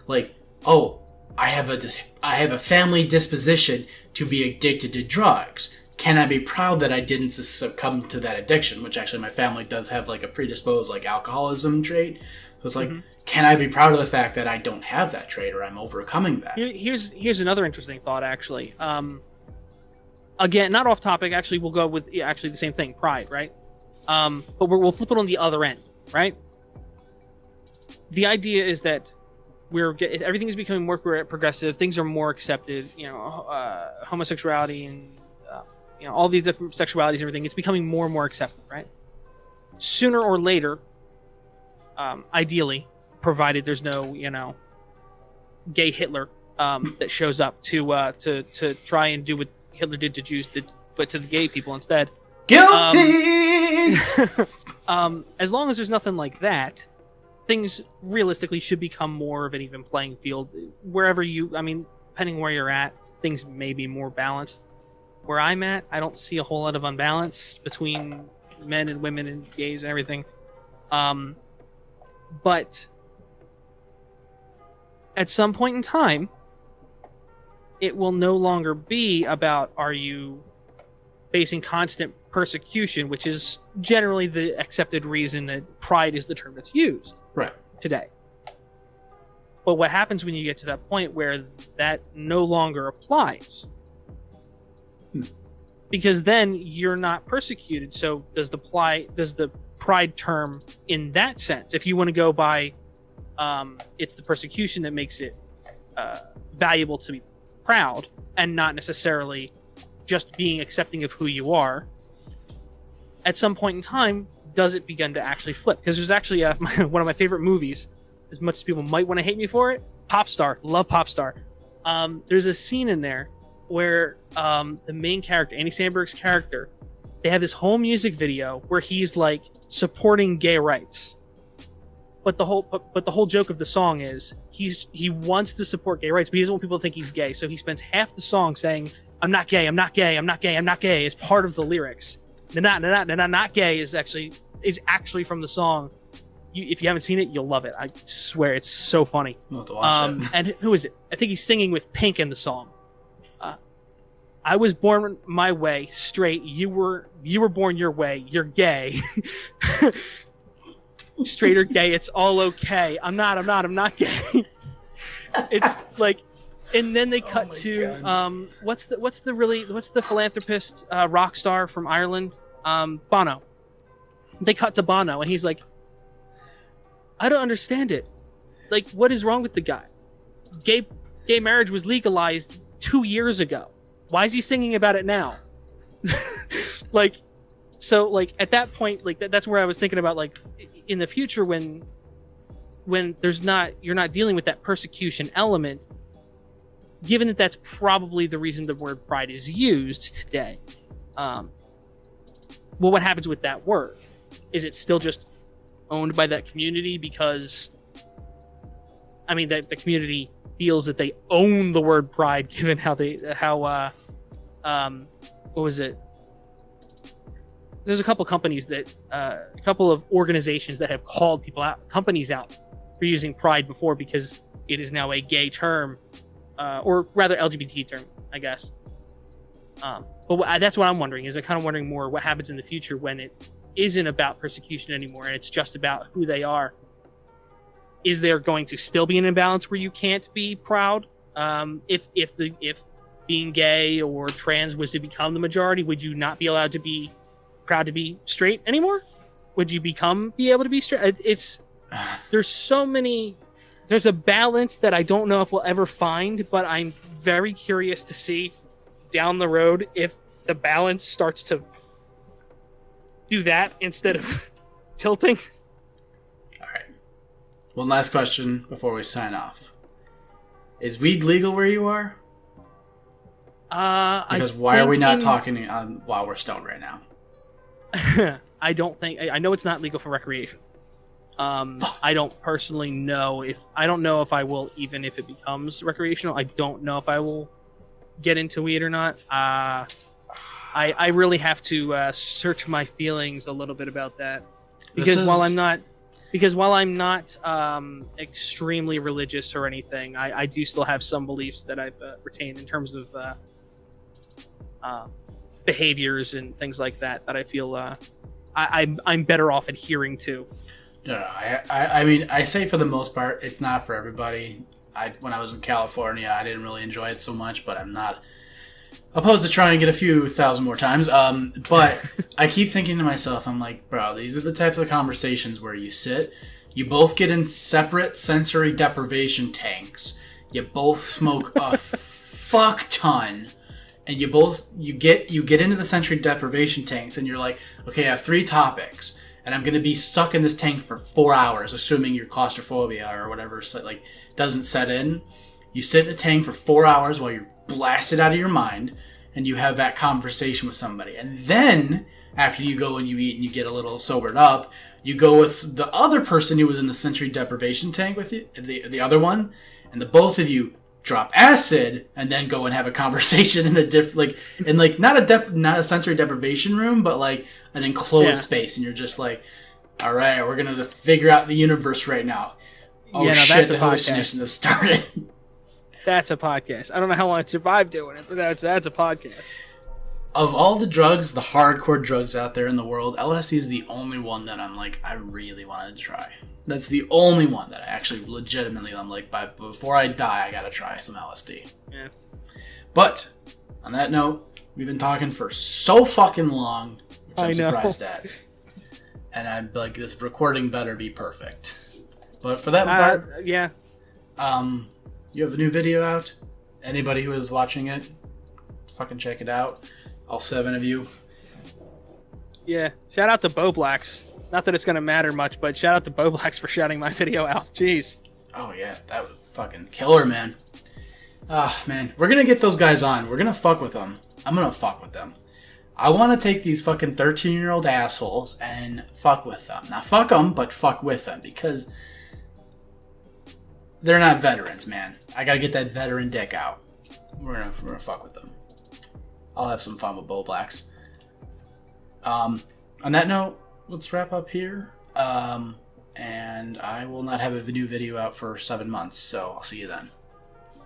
Like, oh, I have a family disposition to be addicted to drugs. can I be proud that I didn't succumb to that addiction? Which actually my family does have like a predisposed like alcoholism trait. So it's like, can I be proud of the fact that I don't have that trait or I'm overcoming that? Here's another interesting thought, actually. Again, not off topic. Actually, we'll go with actually the same thing, pride, right? But we'll flip it on the other end, right? The idea is that everything is becoming more progressive. Things are more accepted. Homosexuality and all these different sexualities and everything. It's becoming more and more accepted, right? Sooner or later, ideally, provided there's no gay Hitler that shows up to try and do what Hitler did to Jews, but to the gay people instead. Guilty. As long as there's nothing like that, things realistically should become more of an even playing field. Wherever depending where you're at, things may be more balanced. Where I'm at, I don't see a whole lot of unbalance between men and women and gays and everything. But at some point in time, it will no longer be about are you facing constant persecution, which is generally the accepted reason that pride is the term that's used today. But what happens when you get to that point where that no longer applies? Because then you're not persecuted. So does the pride term in that sense, if you want to go by it's the persecution that makes it valuable to be proud and not necessarily just being accepting of who you are, at some point in time does it begin to actually flip? Because there's actually one of my favorite movies, as much as people might want to hate me for it, Pop Star. Love Pop Star. There's a scene in there where the main character, Andy Samberg's character, they have this whole music video where he's like supporting gay rights. But the whole joke of the song is he wants to support gay rights, but he doesn't want people to think he's gay. So he spends half the song saying, "I'm not gay, I'm not gay, I'm not gay, I'm not gay," as part of the lyrics. Not gay is actually from the song. If you haven't seen it, you'll love it. I swear, it's so funny. I'll have to watch it. And who is it? I think he's singing with Pink in the song. I was born my way, straight. You were born your way. You're gay. Straight or gay, it's all okay. I'm not gay. It's like, and then they cut to what's the philanthropist rock star from Ireland, Bono. They cut to Bono and he's like, I don't understand it. Like, what is wrong with the guy? Gay marriage was legalized 2 years ago. Why is he singing about it now? So at that point, that's where I was thinking about, like, in the future when you're not dealing with that persecution element, given that that's probably the reason the word pride is used today. Well, what happens with that word? Is it still just owned by that community because that the community feels that they own the word pride, given what was it? There's a couple companies a couple of organizations that have called companies out for using pride before because it is now a gay term, or rather LGBT term, I guess. But that's what I'm wondering. Is I kind of wondering more what happens in the future when it isn't about persecution anymore and it's just about who they are. Is there going to still be an imbalance where you can't be proud? If being gay or trans was to become the majority, would you not be allowed to be proud to be straight anymore? Would you be able to be straight? There's a balance that I don't know if we'll ever find, but I'm very curious to see down the road if the balance starts to do that instead of tilting. All right. One last question before we sign off. Is weed legal where you are? Because why are we not talking while we're stoned right now? I don't think. I know it's not legal for recreation. I don't personally know if I will, even if it becomes recreational. I don't know if I will get into weed or not. I really have to search my feelings a little bit about that, because while I'm not extremely religious or anything, I do still have some beliefs that I've retained in terms of behaviors and things like that I feel I'm better off adhering to. No, I mean, I say for the most part, it's not for everybody. When I was in California, I didn't really enjoy it so much, but I'm not opposed to trying it a few thousand more times. But I keep thinking to myself, I'm like, bro, these are the types of conversations where you sit, you both get in separate sensory deprivation tanks, you both smoke a fuck ton, and you get into the sensory deprivation tanks, and you're like, okay, I have 3 topics, and I'm going to be stuck in this tank for 4 hours, assuming your claustrophobia or whatever like doesn't set in. You sit in a tank for 4 hours while you're blasted out of your mind, and you have that conversation with somebody. And then, after you go and you eat and you get a little sobered up, you go with the other person who was in the sensory deprivation tank with you, the other one, and the both of you drop acid and then go and have a conversation in a not a sensory deprivation room, but like an enclosed space, and you're just like, all right, we're gonna figure out the universe right now. Oh shit, the hallucination has started. That's a podcast. I don't know how long I'd survive doing it, but that's a podcast. Of all the drugs, the hardcore drugs out there in the world, LSD is the only one that I'm like, I really wanted to try. That's the only one that I actually legitimately, I'm like, before I die, I gotta try some LSD. Yeah. But, on that note, we've been talking for so fucking long, which I'm surprised at. And I'm like, this recording better be perfect. But for that part, yeah. You have a new video out. Anybody who is watching it, fucking check it out. All 7 of you. Yeah. Shout out to Bo Blacks. Not that it's going to matter much, but shout out to Bo Blacks for shouting my video out. Jeez. Oh, yeah. That was fucking killer, man. Ah, man. We're going to get those guys on. We're going to fuck with them. I'm going to fuck with them. I want to take these fucking 13-year-old assholes and fuck with them. Not fuck them, but fuck with them. Because they're not veterans, man. I got to get that veteran dick out. We're gonna fuck with them. I'll have some fun with Bo Blacks. On that note, let's wrap up here. And I will not have a new video out for 7 months, so I'll see you then.